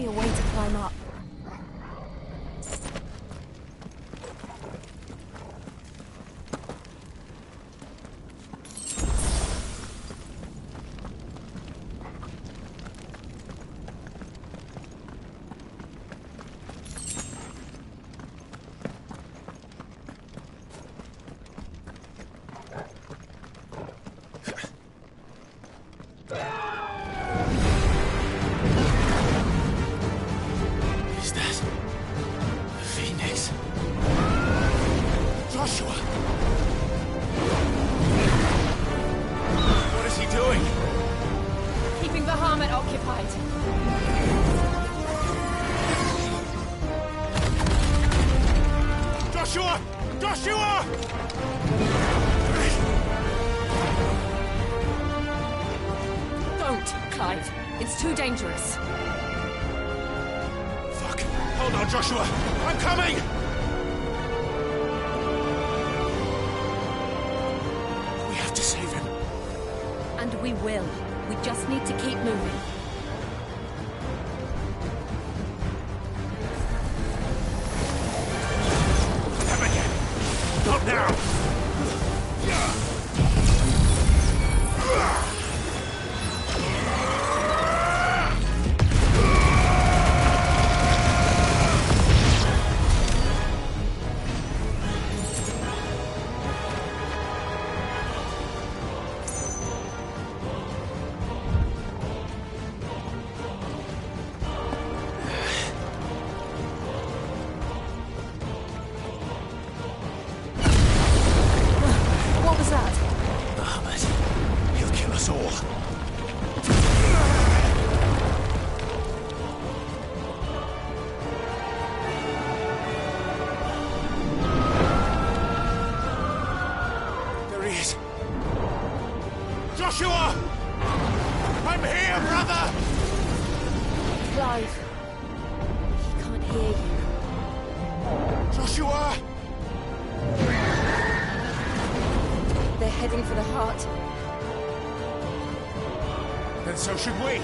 be a way to climb up. Dangerous. Fuck! Hold on, Joshua! I'm coming! We have to save him. And we will. We just need to keep moving. Come again! Not now! Joshua! I'm here, brother! Clive. He can't hear you. Joshua! They're heading for the heart. Then so should we.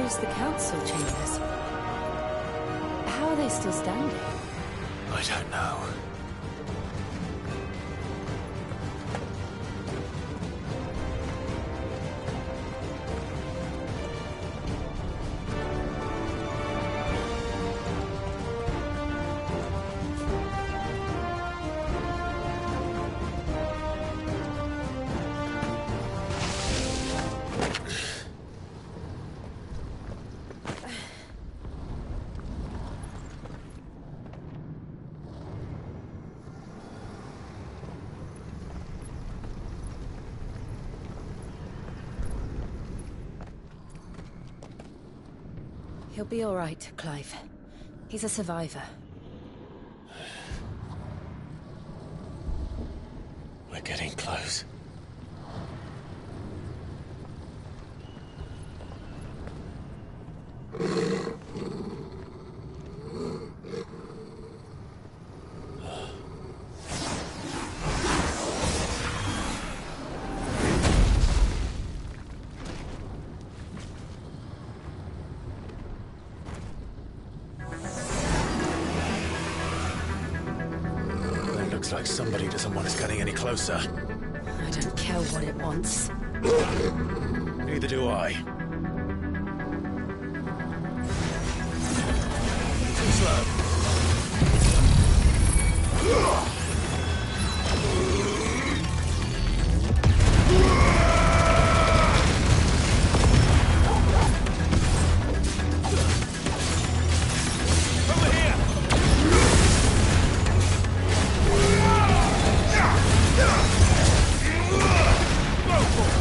The council chambers. How are they still standing? I don't know. He'll be all right, Clive. He's a survivor. We're getting close. Looks like somebody doesn't want us getting any closer. I don't care what it wants. Neither do I. Too slow. Go for it!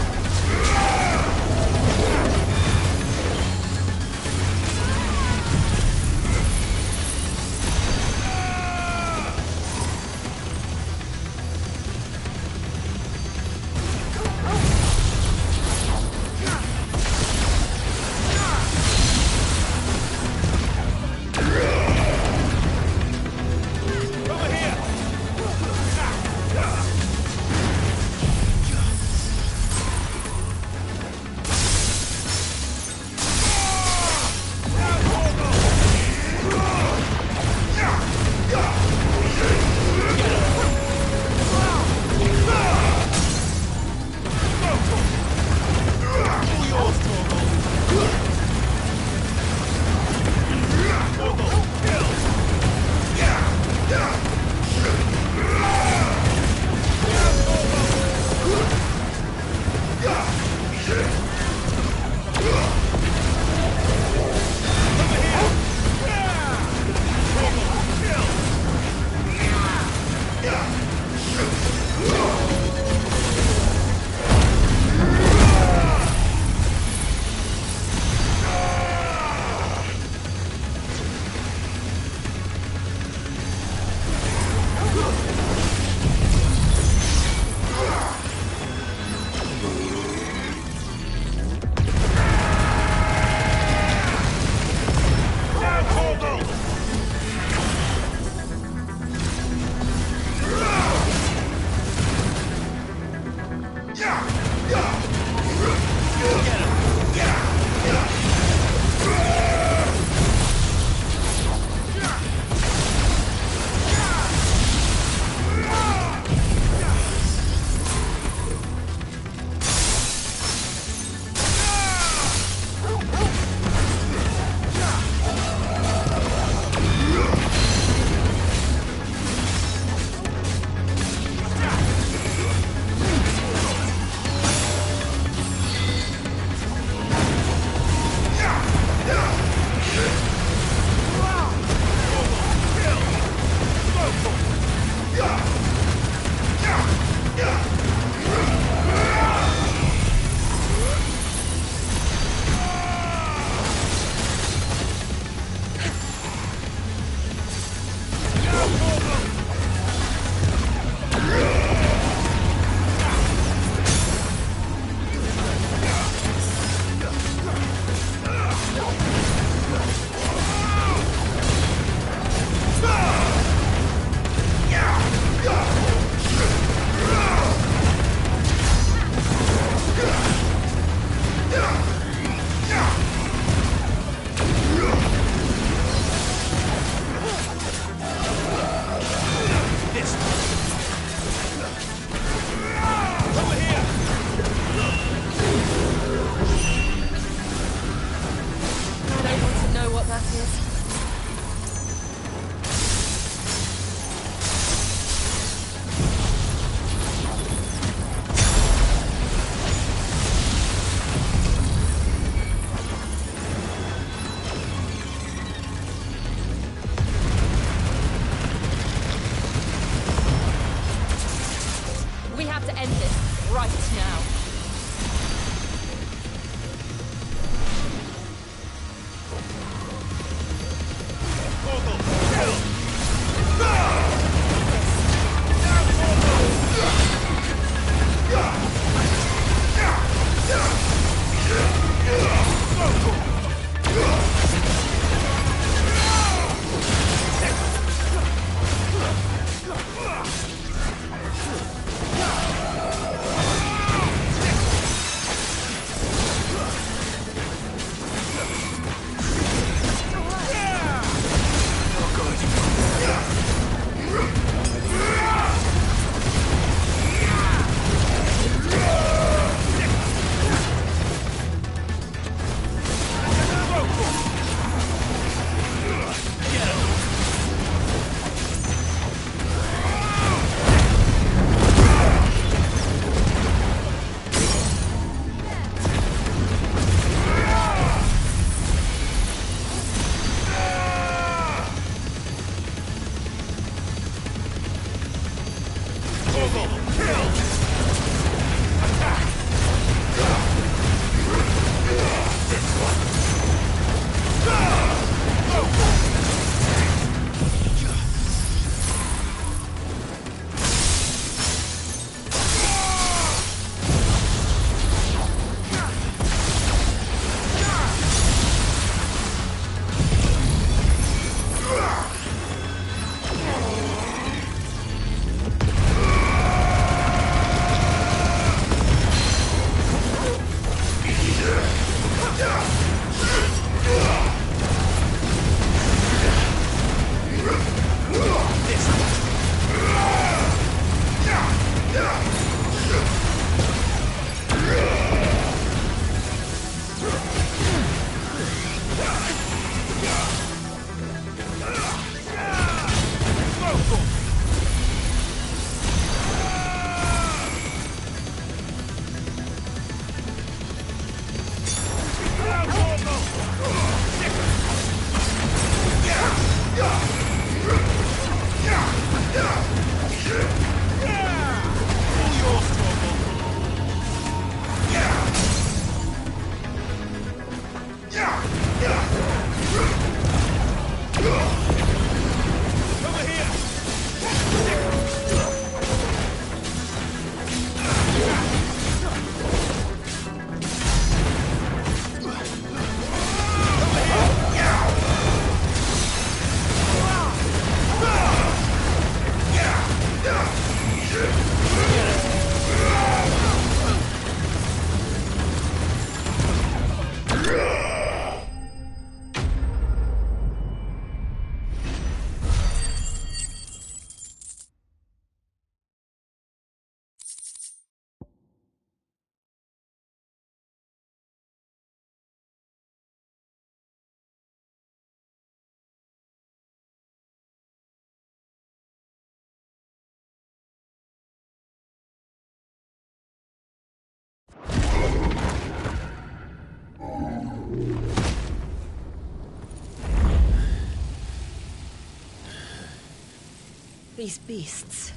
These beasts...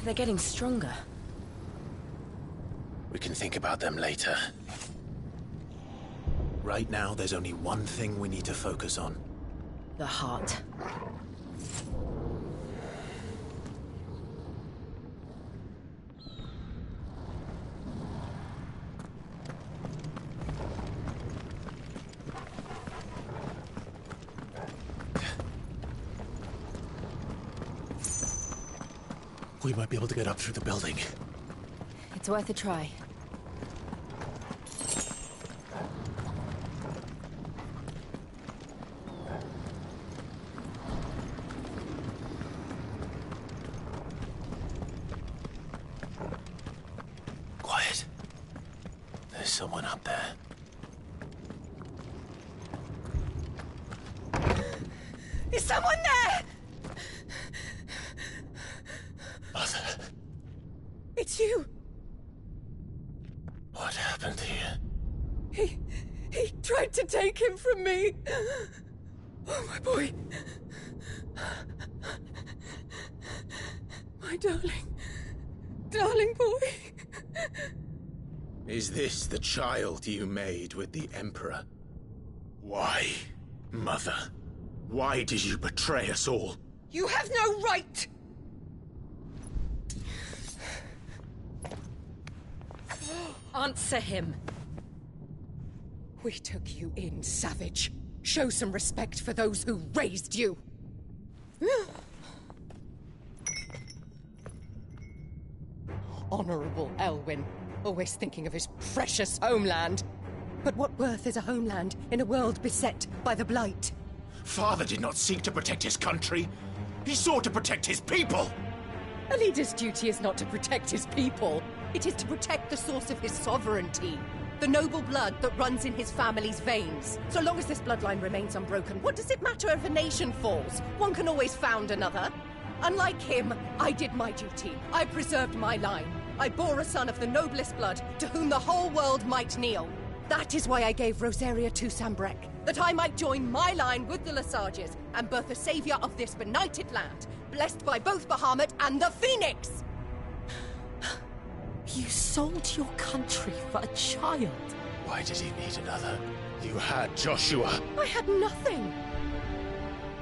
they're getting stronger. We can think about them later. Right now, there's only one thing we need to focus on. The heart. We might be able to get up through the building. It's worth a try. Quiet. There's someone up there. Is someone there? Mother. It's you. What happened here? He tried to take him from me. Oh, my boy. My darling boy. Is this the child you made with the Emperor? Why, Mother? Why did you betray us all? You have no right! Answer him. We took you in, savage. Show some respect for those who raised you. Honorable Elwyn, always thinking of his precious homeland. But what worth is a homeland in a world beset by the Blight? Father did not seek to protect his country. He sought to protect his people. A leader's duty is not to protect his people. It is to protect the source of his sovereignty. The noble blood that runs in his family's veins. So long as this bloodline remains unbroken, what does it matter if a nation falls? One can always found another. Unlike him, I did my duty. I preserved my line. I bore a son of the noblest blood, to whom the whole world might kneel. That is why I gave Rosaria to Sanbreque, that I might join my line with the Lesages and birth a savior of this benighted land, blessed by both Bahamut and the Phoenix! You sold your country for a child. Why did he need another? You had Joshua. I had nothing.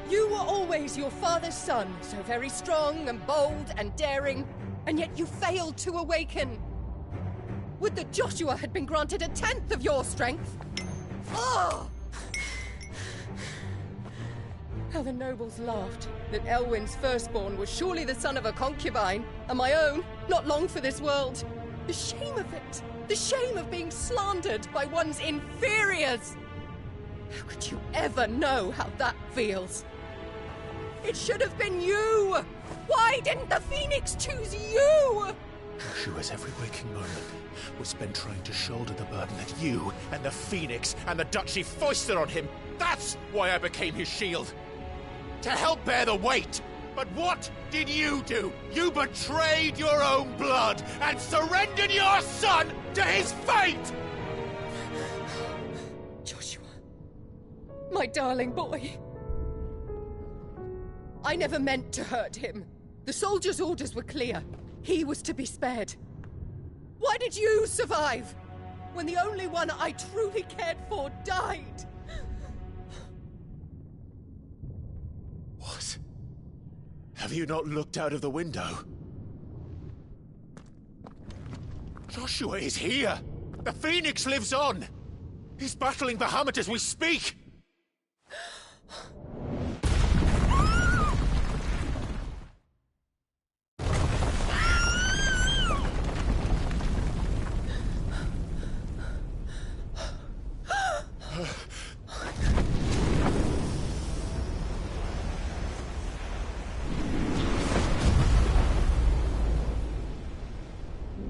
You were always your father's son, so very strong and bold and daring, and yet you failed to awaken. Would that Joshua had been granted 1/10 of your strength? Oh! How the nobles laughed that Elwyn's firstborn was surely the son of a concubine, and my own, not long for this world. The shame of it! The shame of being slandered by one's inferiors! How could you ever know how that feels? It should have been you! Why didn't the Phoenix choose you? Joshua's every waking moment was spent trying to shoulder the burden that you and the Phoenix and the Duchy foisted on him. That's why I became his shield. To help bear the weight. But what did you do? You betrayed your own blood and surrendered your son to his fate! Joshua, my darling boy. I never meant to hurt him. The soldiers' orders were clear. He was to be spared. Why did you survive when the only one I truly cared for died? What? Have you not looked out of the window? Joshua is here! The Phoenix lives on! He's battling Bahamut as we speak!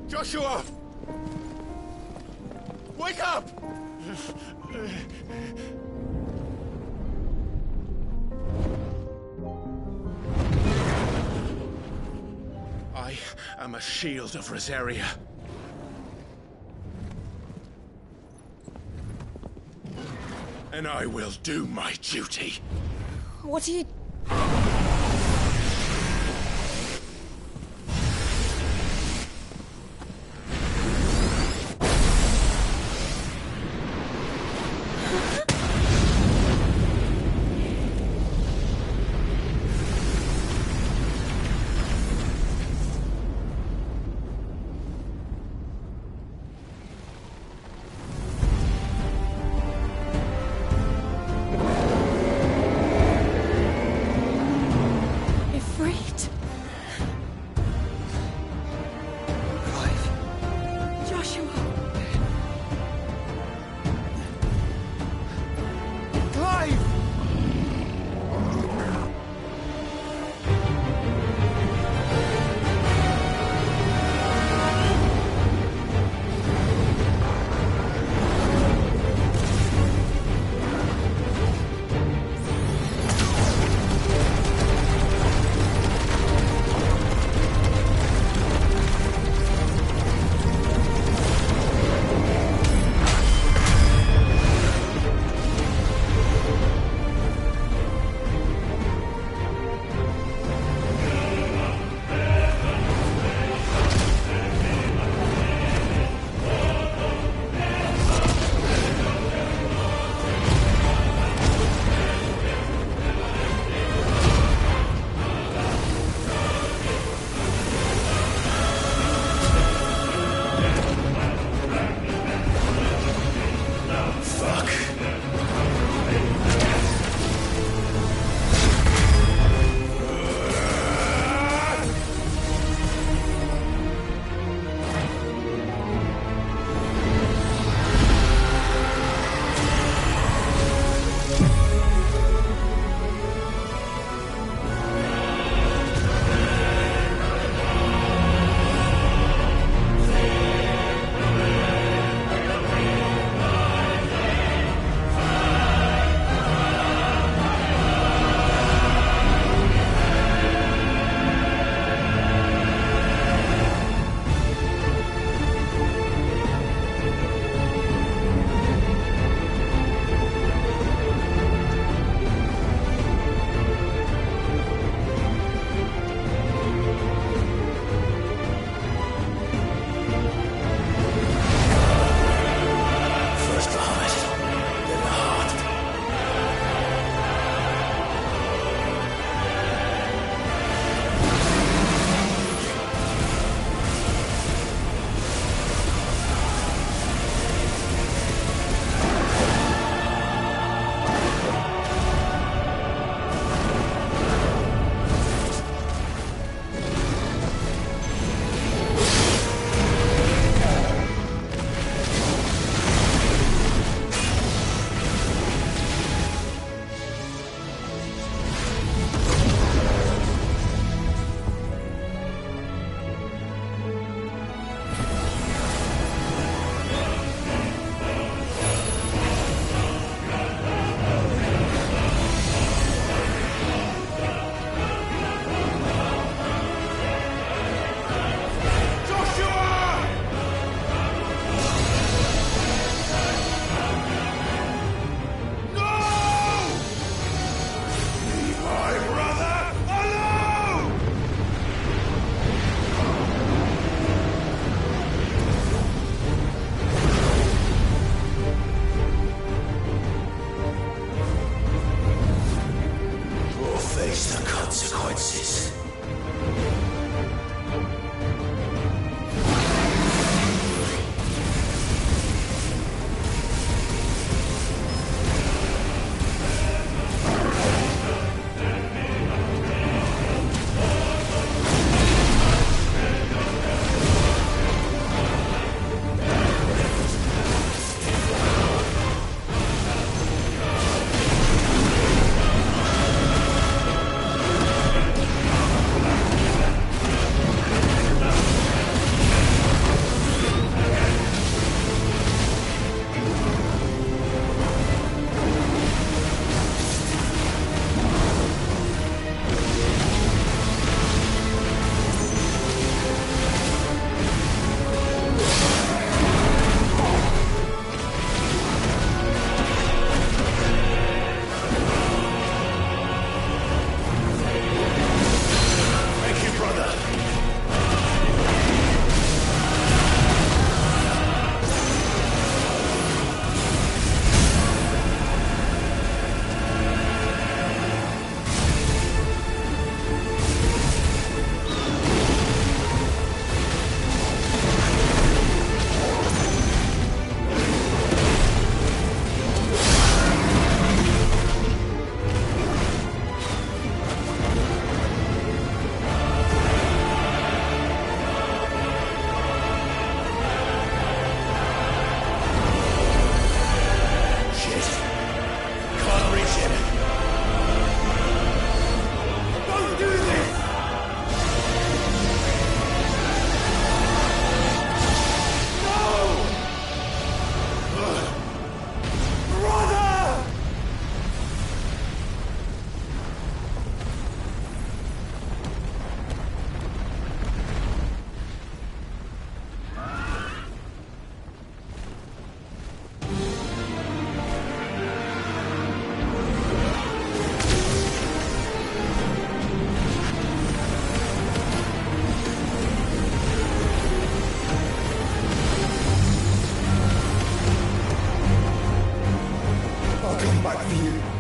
Joshua! Wake up! I am a shield of Rosaria. And I will do my duty. What are you... back for you.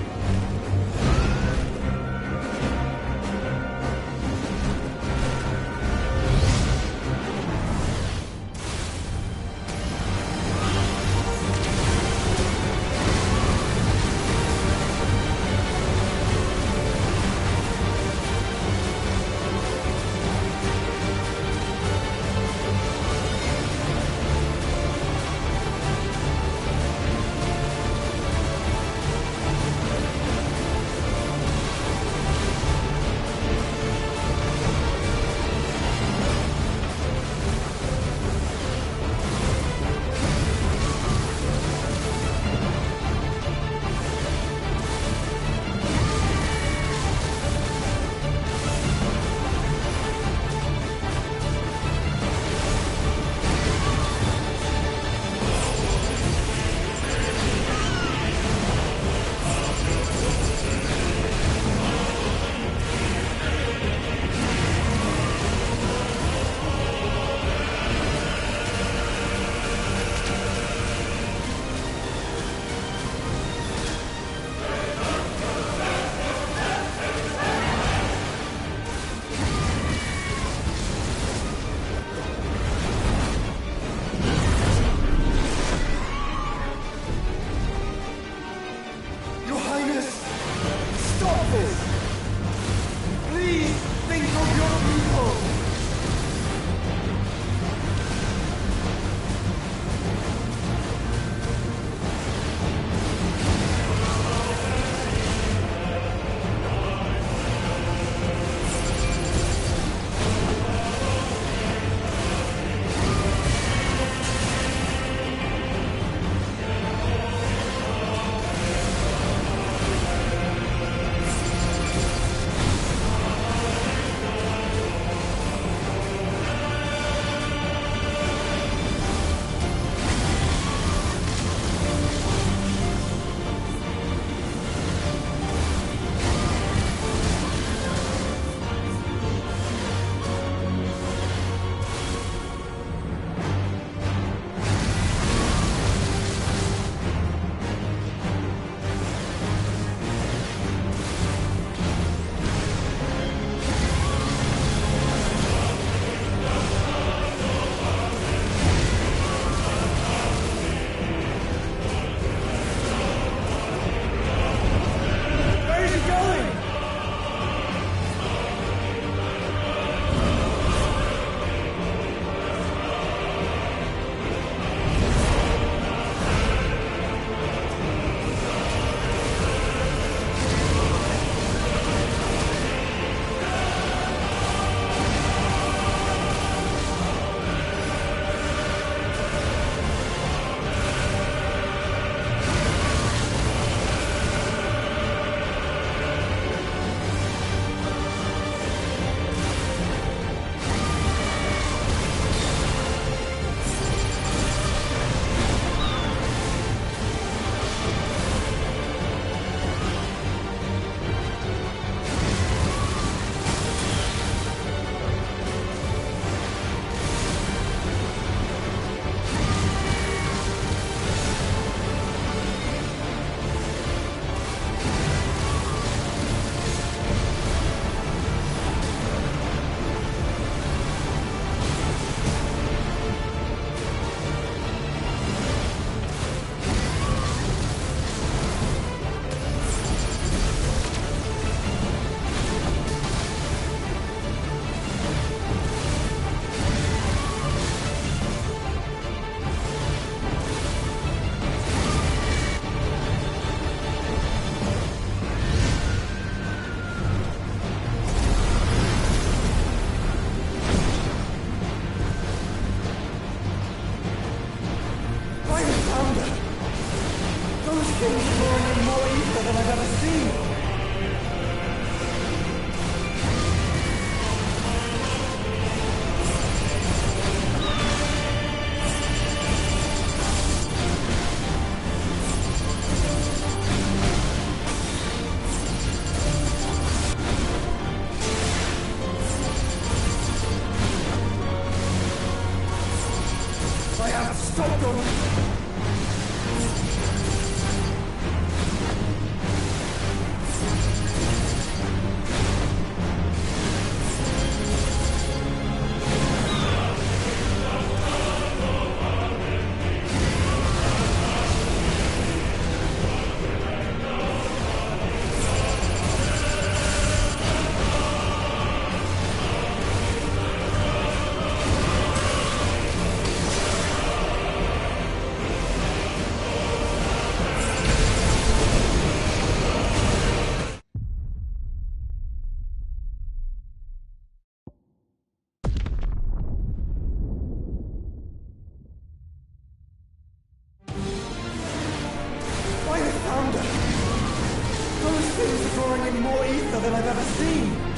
things are drawing in more ether than I've ever seen!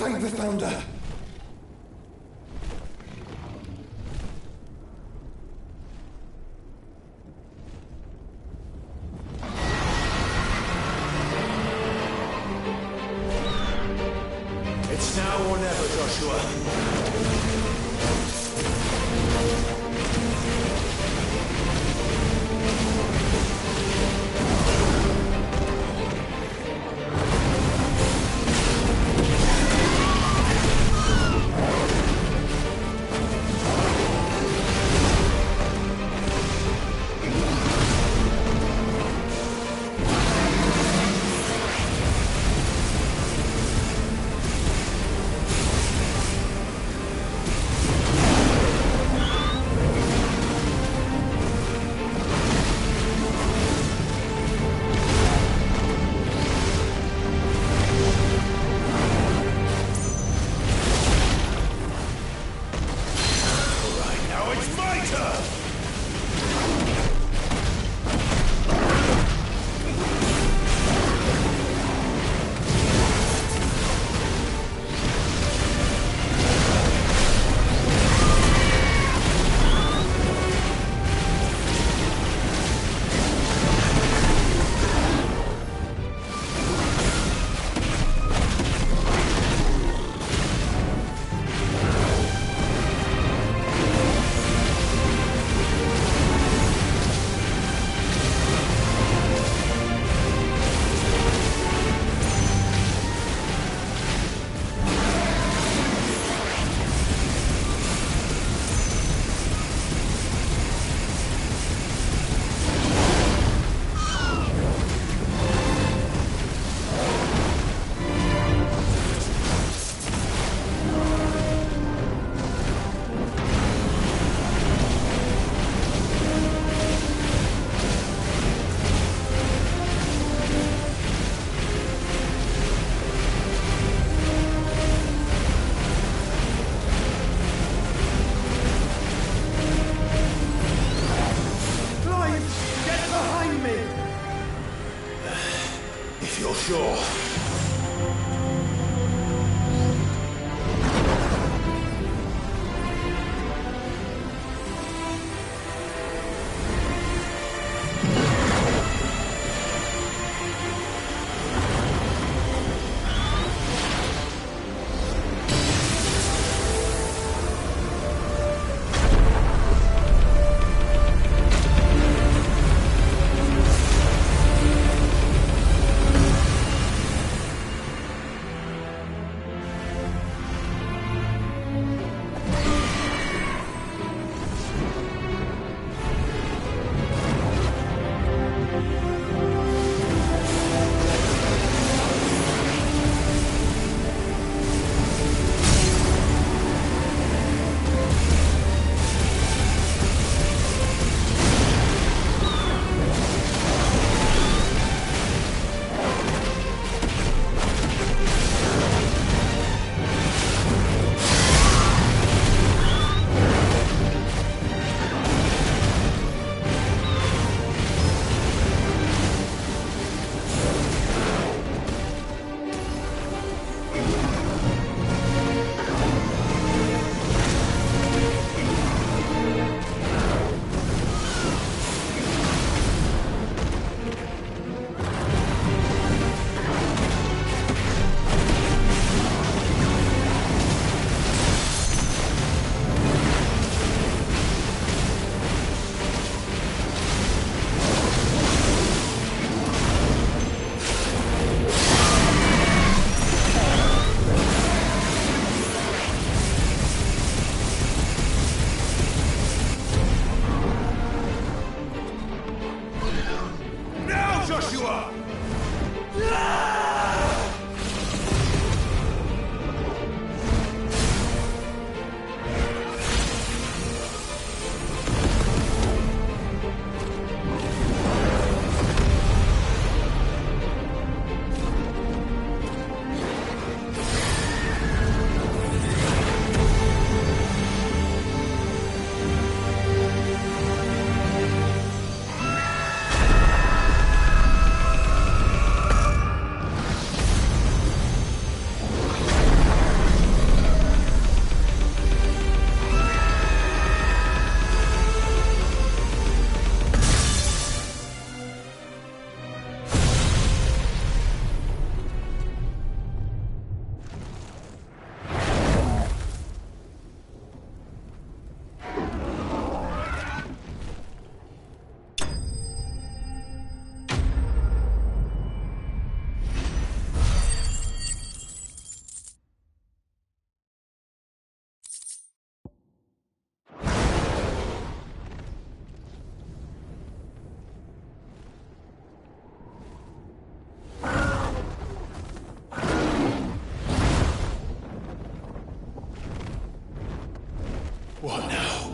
Thank the Founder! It's now or never, Joshua. What now?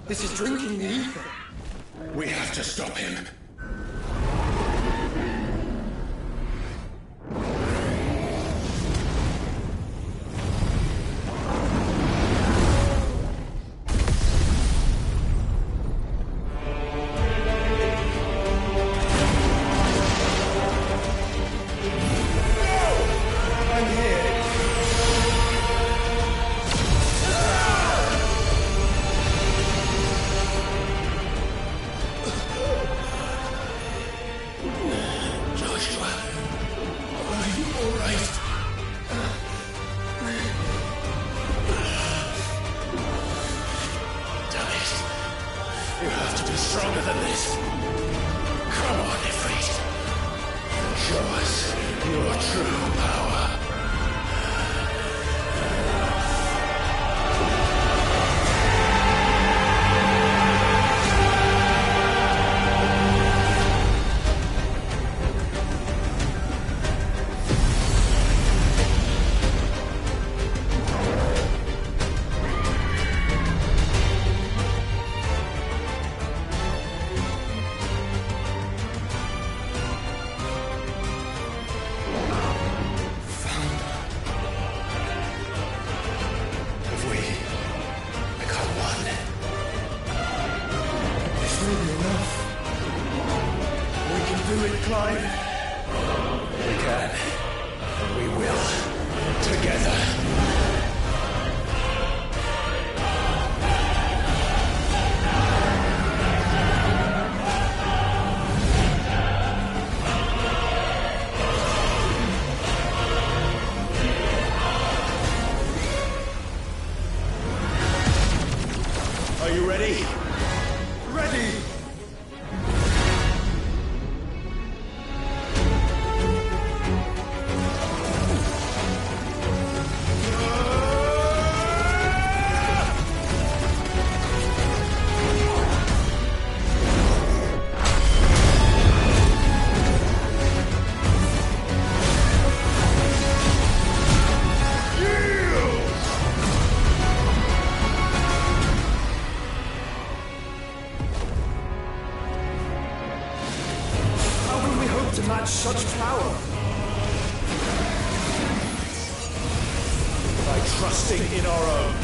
This is drinking the ether. We have to stop him. Stronger than this. Come on, Ifrit. Show us your true power. Are you ready? Ready! To match such power. By trusting in our own.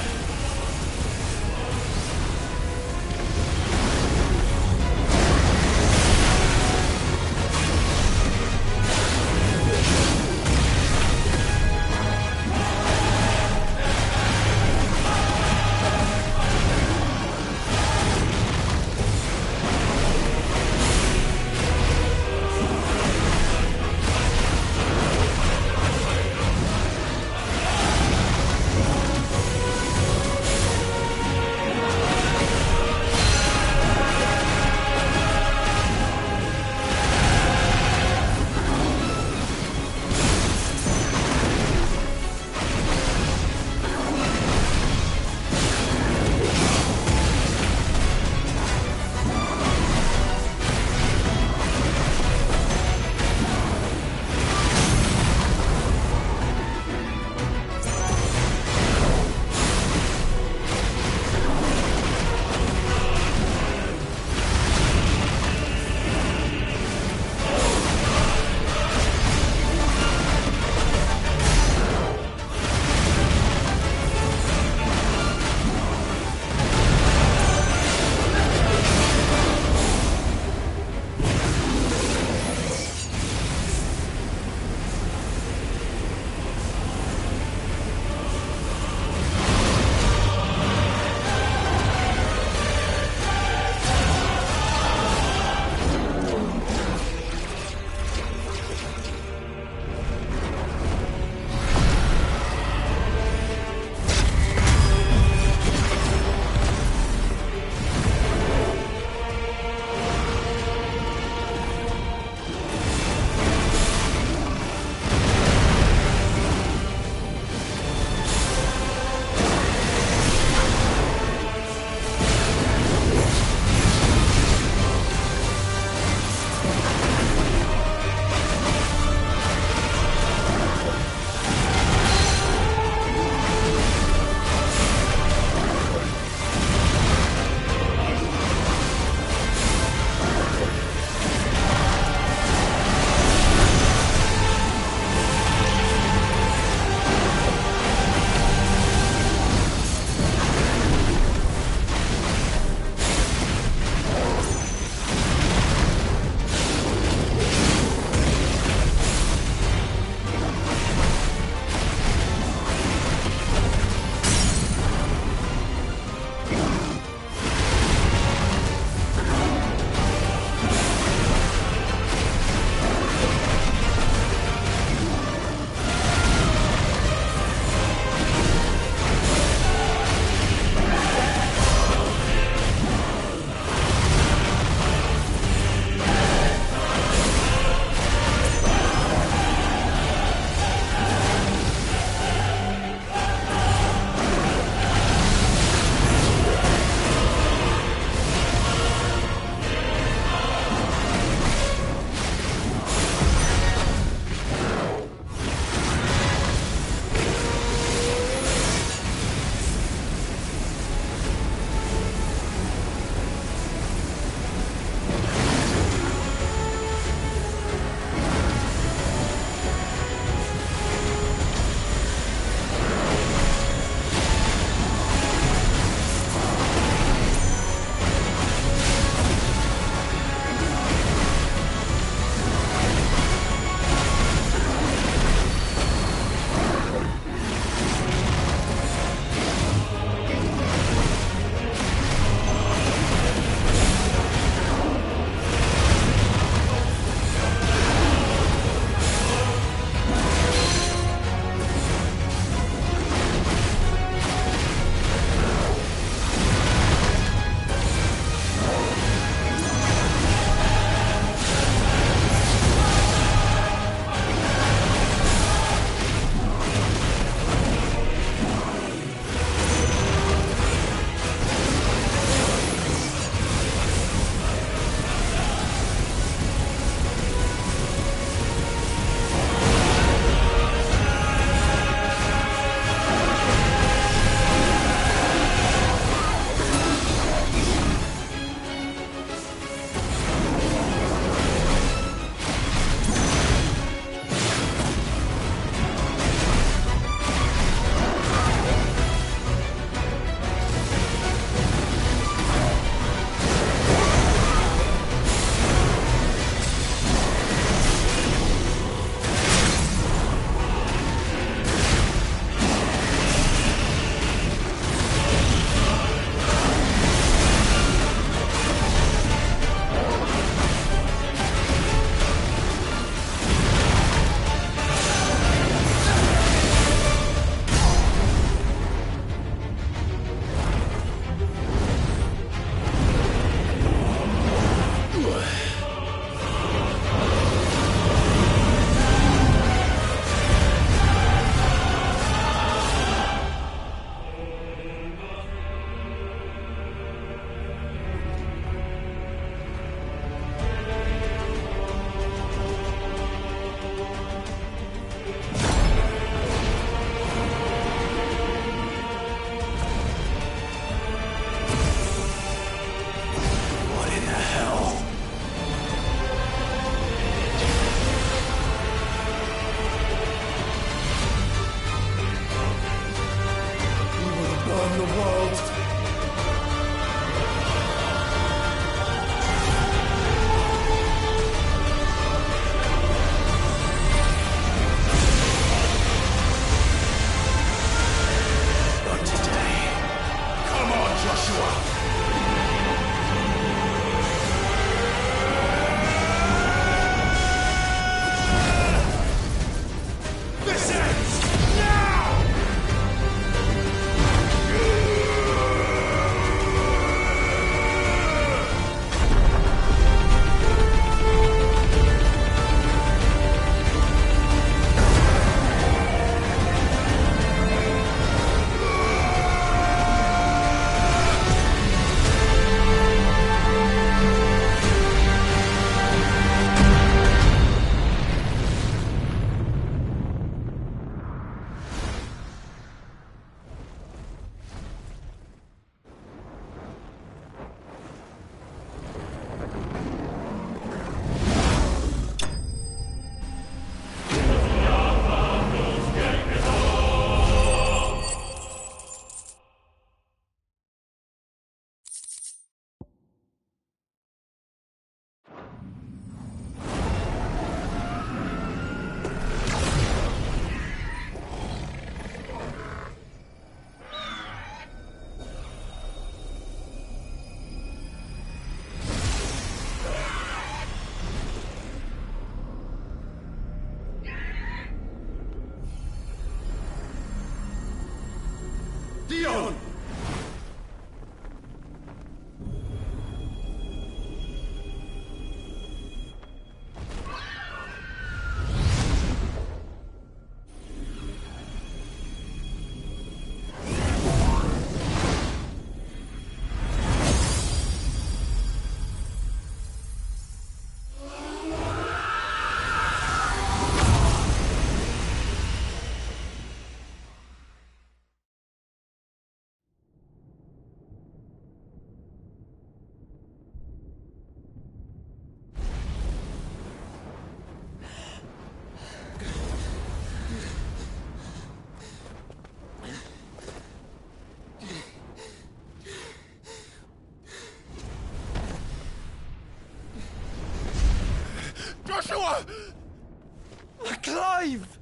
Clive!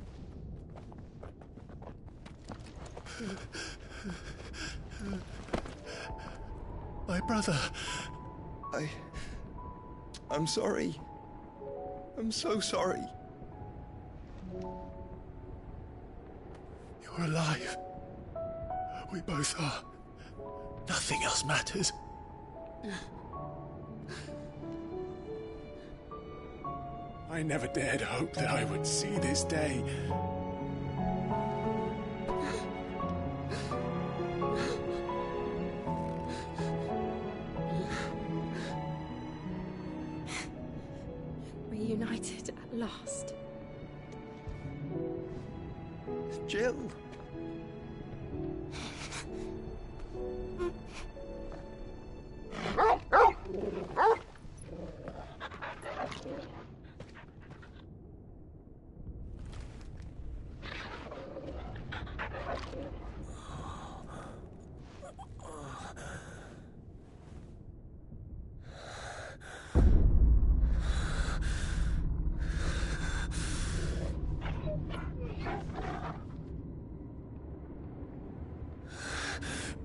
My brother. I'm sorry. I'm so sorry. You're alive. We both are. Nothing else matters. I never dared hope that I would see this day. Reunited at last. Jill.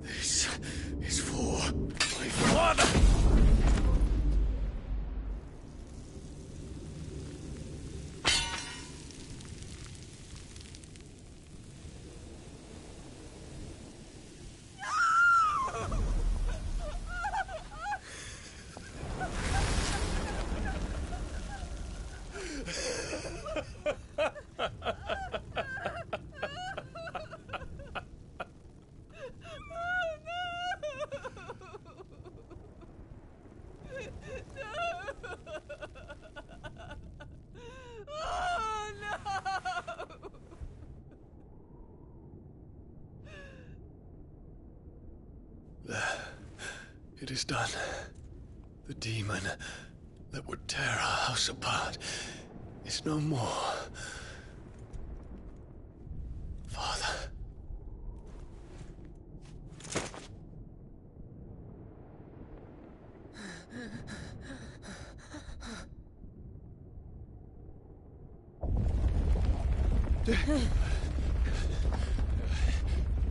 This is for my father! It is done. The demon that would tear our house apart is no more. Father.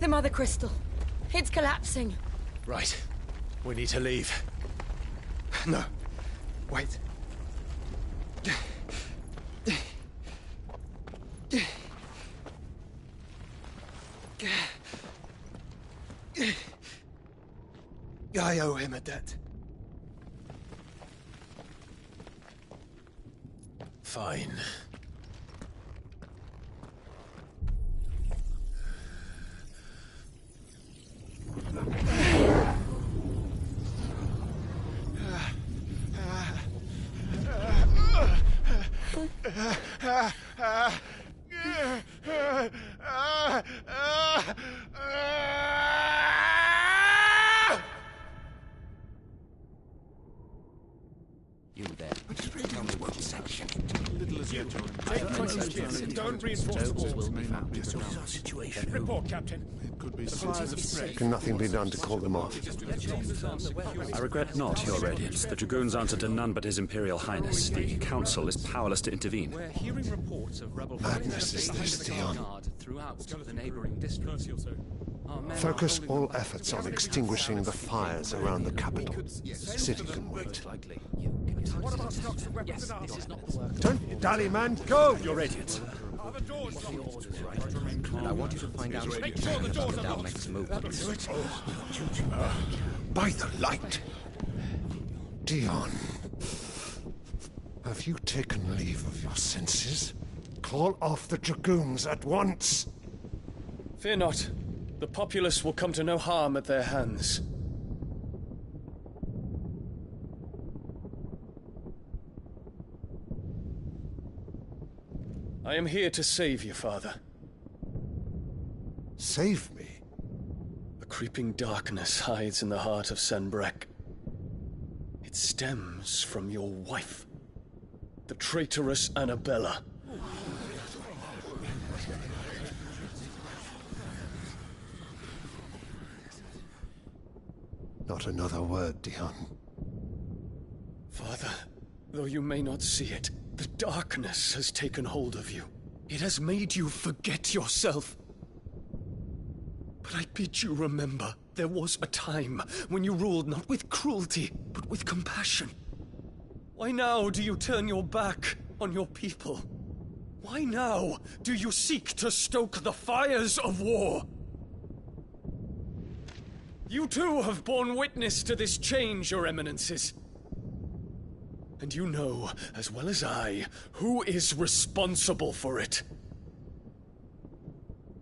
The Mother Crystal. It's collapsing. Right. We need to leave. No. Wait. I owe him a debt. Fine. You there. Tell me what section. Little as you Don't reinforce the walls. Will be found. This is our situation. Report, Captain. It could be signs of spread. Can nothing be done to call them off? I regret not, Your Radiance. The Dragoons answer to none but His Imperial Highness. The Council is powerless to intervene. We're hearing reports of rebel Madness is this, Dion. throughout the neighboring districts. Focus all efforts on extinguishing the fires around the capital. The city can wait. What about stocks of weapons and armor? Don't dally, man. Go! Your Radiance. Are the doors locked? And I want you to find out Make sure the doors are about locked. next movements. By the light. Dion. Have you taken leave of your senses? Call off the Dragoons at once. Fear not. The populace will come to no harm at their hands. I am here to save you, Father. Save me? A creeping darkness hides in the heart of Sanbreque. It stems from your wife, the traitorous Annabella. Not another word, Dion. Father, though you may not see it, The darkness has taken hold of you. It has made you forget yourself. But I bid you remember, there was a time when you ruled not with cruelty, but with compassion. Why now do you turn your back on your people? Why now do you seek to stoke the fires of war? You too have borne witness to this change, Your Eminences. And you know, as well as I, who is responsible for it.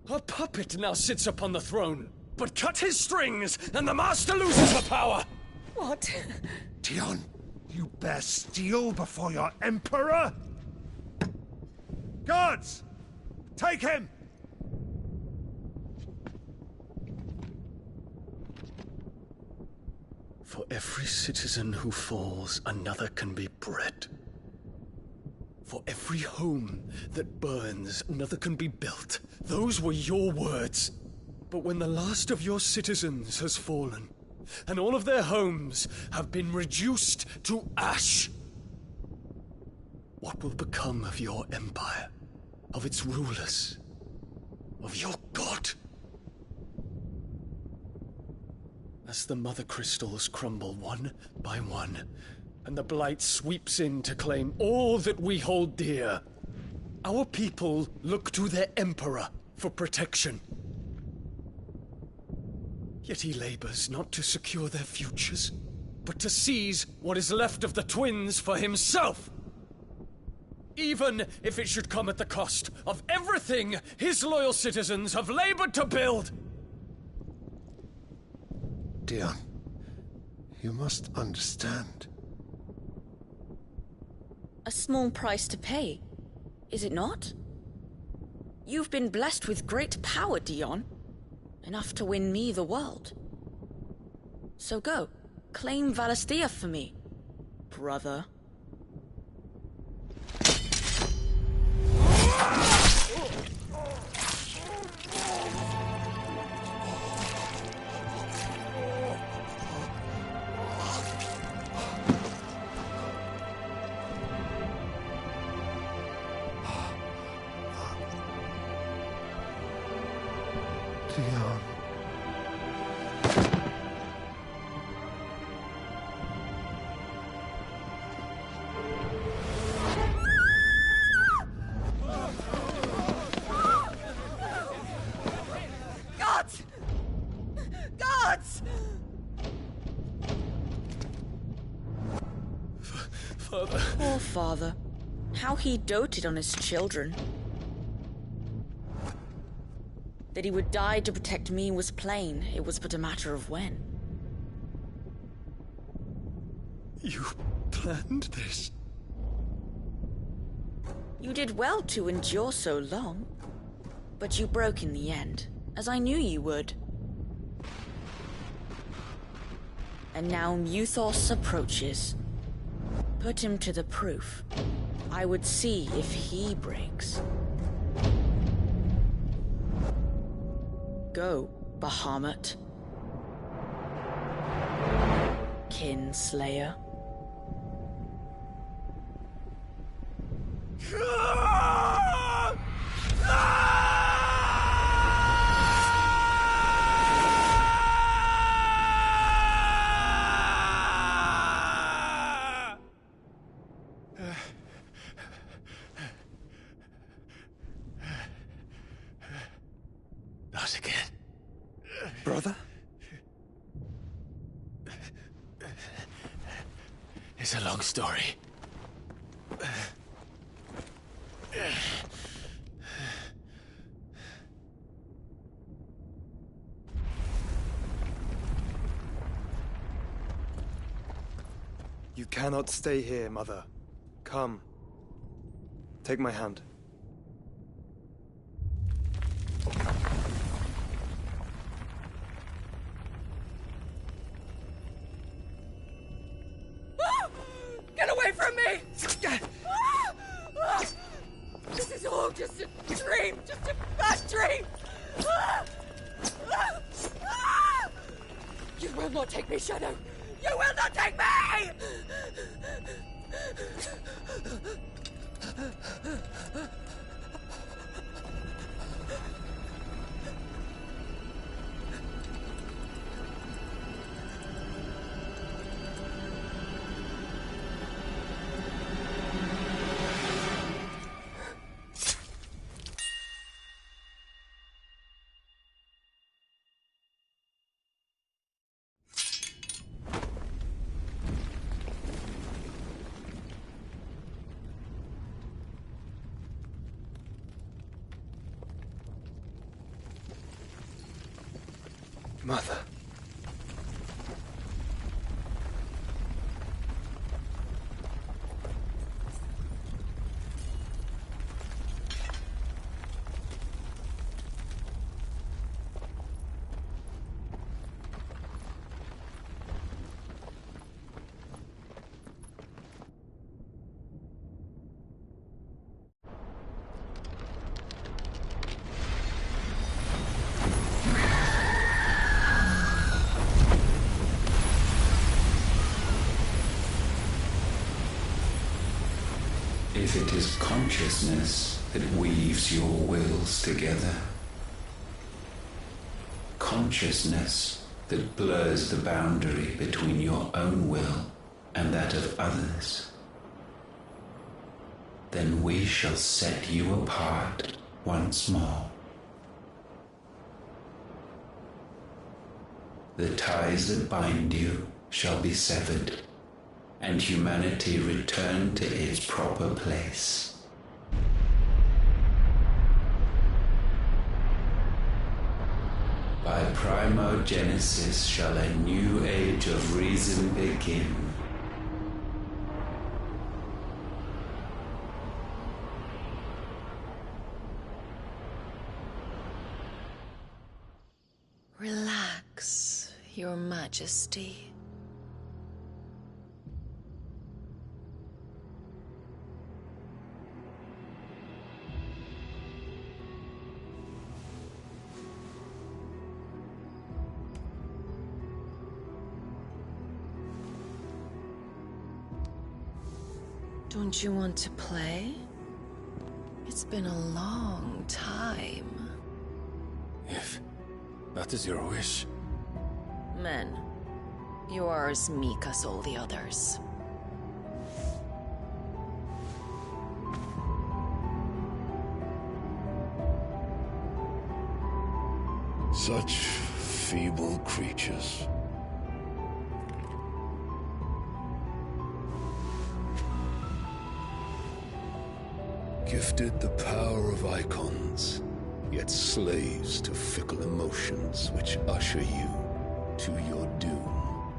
A puppet now sits upon the throne, but cut his strings, and the Master loses the power! What? Dion, you bear steel before your Emperor? Guards! Take him! For every citizen who falls, another can be bred. For every home that burns, another can be built. Those were your words. But when the last of your citizens has fallen, and all of their homes have been reduced to ash, what will become of your empire, of its rulers, of your god? As the Mother Crystals crumble one by one, and the Blight sweeps in to claim all that we hold dear, our people look to their Emperor for protection. Yet he labors not to secure their futures, but to seize what is left of the twins for himself! Even if it should come at the cost of everything his loyal citizens have labored to build! Dion, you must understand. A small price to pay, is it not? You've been blessed with great power, Dion. Enough to win me the world. So go, claim Valisthea for me, brother. Dion. Gods! Gods! Father. Poor father. How he doted on his children. That he would die to protect me was plain. It was but a matter of when. You planned this? You did well to endure so long. But you broke in the end, as I knew you would. And now Muthos approaches. Put him to the proof. I would see if he breaks. Go, Bahamut. Kinslayer. Not again. Brother? It's a long story. You cannot stay here, Mother. Come. Take my hand. Get away from me! This is all just a dream, just a bad dream! You will not take me, Shadow! You will not take me! Mother. If it is consciousness that weaves your wills together, consciousness that blurs the boundary between your own will and that of others, then we shall set you apart once more. The ties that bind you shall be severed, and humanity return to its proper place. By primogenesis shall a new age of reason begin. Relax, Your Majesty. Don't you want to play? It's been a long time. If that is your wish. Men, you are as meek as all the others. Such feeble creatures. Gifted the power of icons, yet slaves to fickle emotions which usher you to your doom.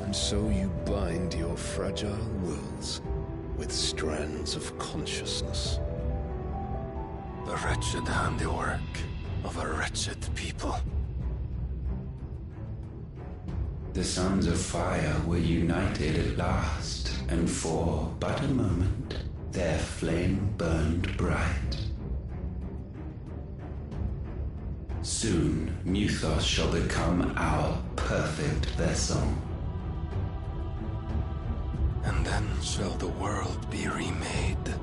And so you bind your fragile wills with strands of consciousness. The wretched handiwork of a wretched people. The Sons of Fire were united at last, and for but a moment, their flame burned bright. Soon, Mythos shall become our perfect vessel. And then shall the world be remade.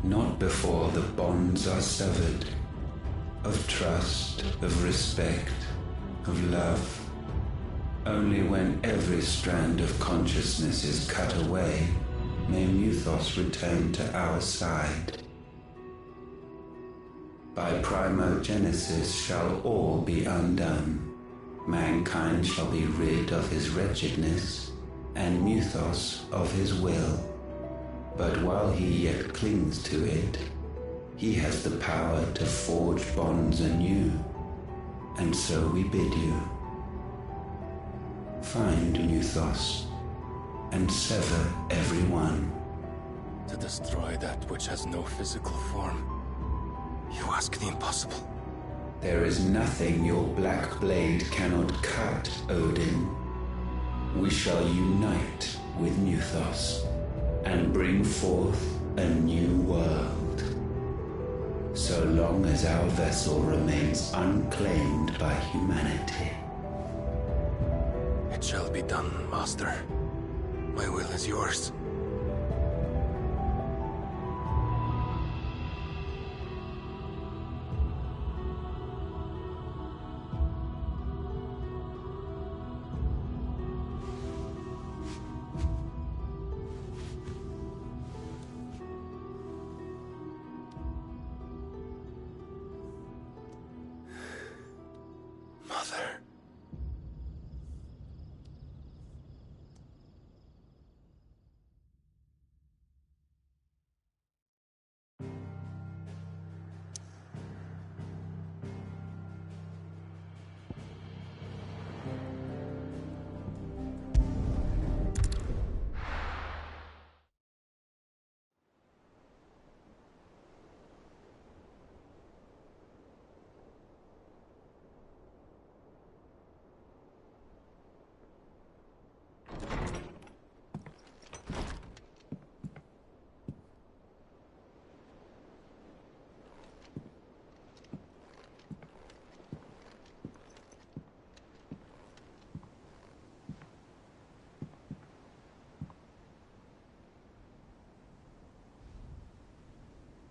Not before the bonds are severed, of trust, of respect, of love. Only when every strand of consciousness is cut away, may Mythos return to our side. By primogenesis shall all be undone. Mankind shall be rid of his wretchedness, and Mythos of his will. But while he yet clings to it, he has the power to forge bonds anew, and so we bid you. Find Mythos, and sever every one. To destroy that which has no physical form, you ask the impossible. There is nothing your black blade cannot cut, Odin. We shall unite with Mythos, and bring forth a new world. So long as our vessel remains unclaimed by humanity. It shall be done, Master. My will is yours.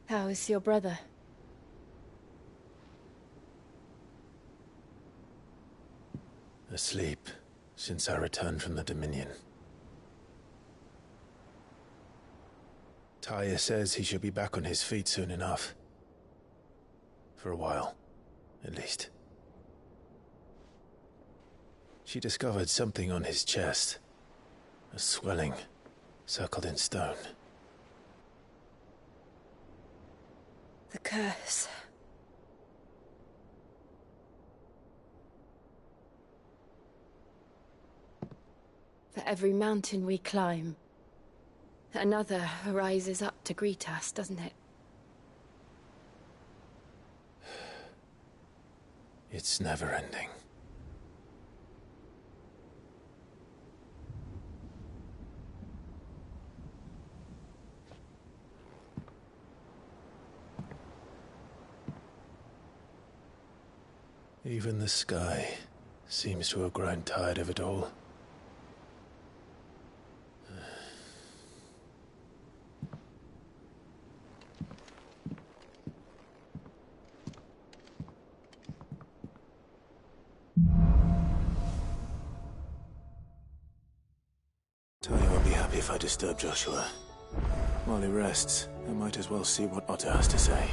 How is your brother? Asleep since I returned from the Dominion. Taya says he should be back on his feet soon enough. For a while, at least. She discovered something on his chest. A swelling, circled in stone. The curse. For every mountain we climb, another rises up to greet us, doesn't it? It's never ending. Even the sky seems to have grown tired of it all. Taya won't be happy if I disturb Joshua. While he rests, I might as well see what Otter has to say.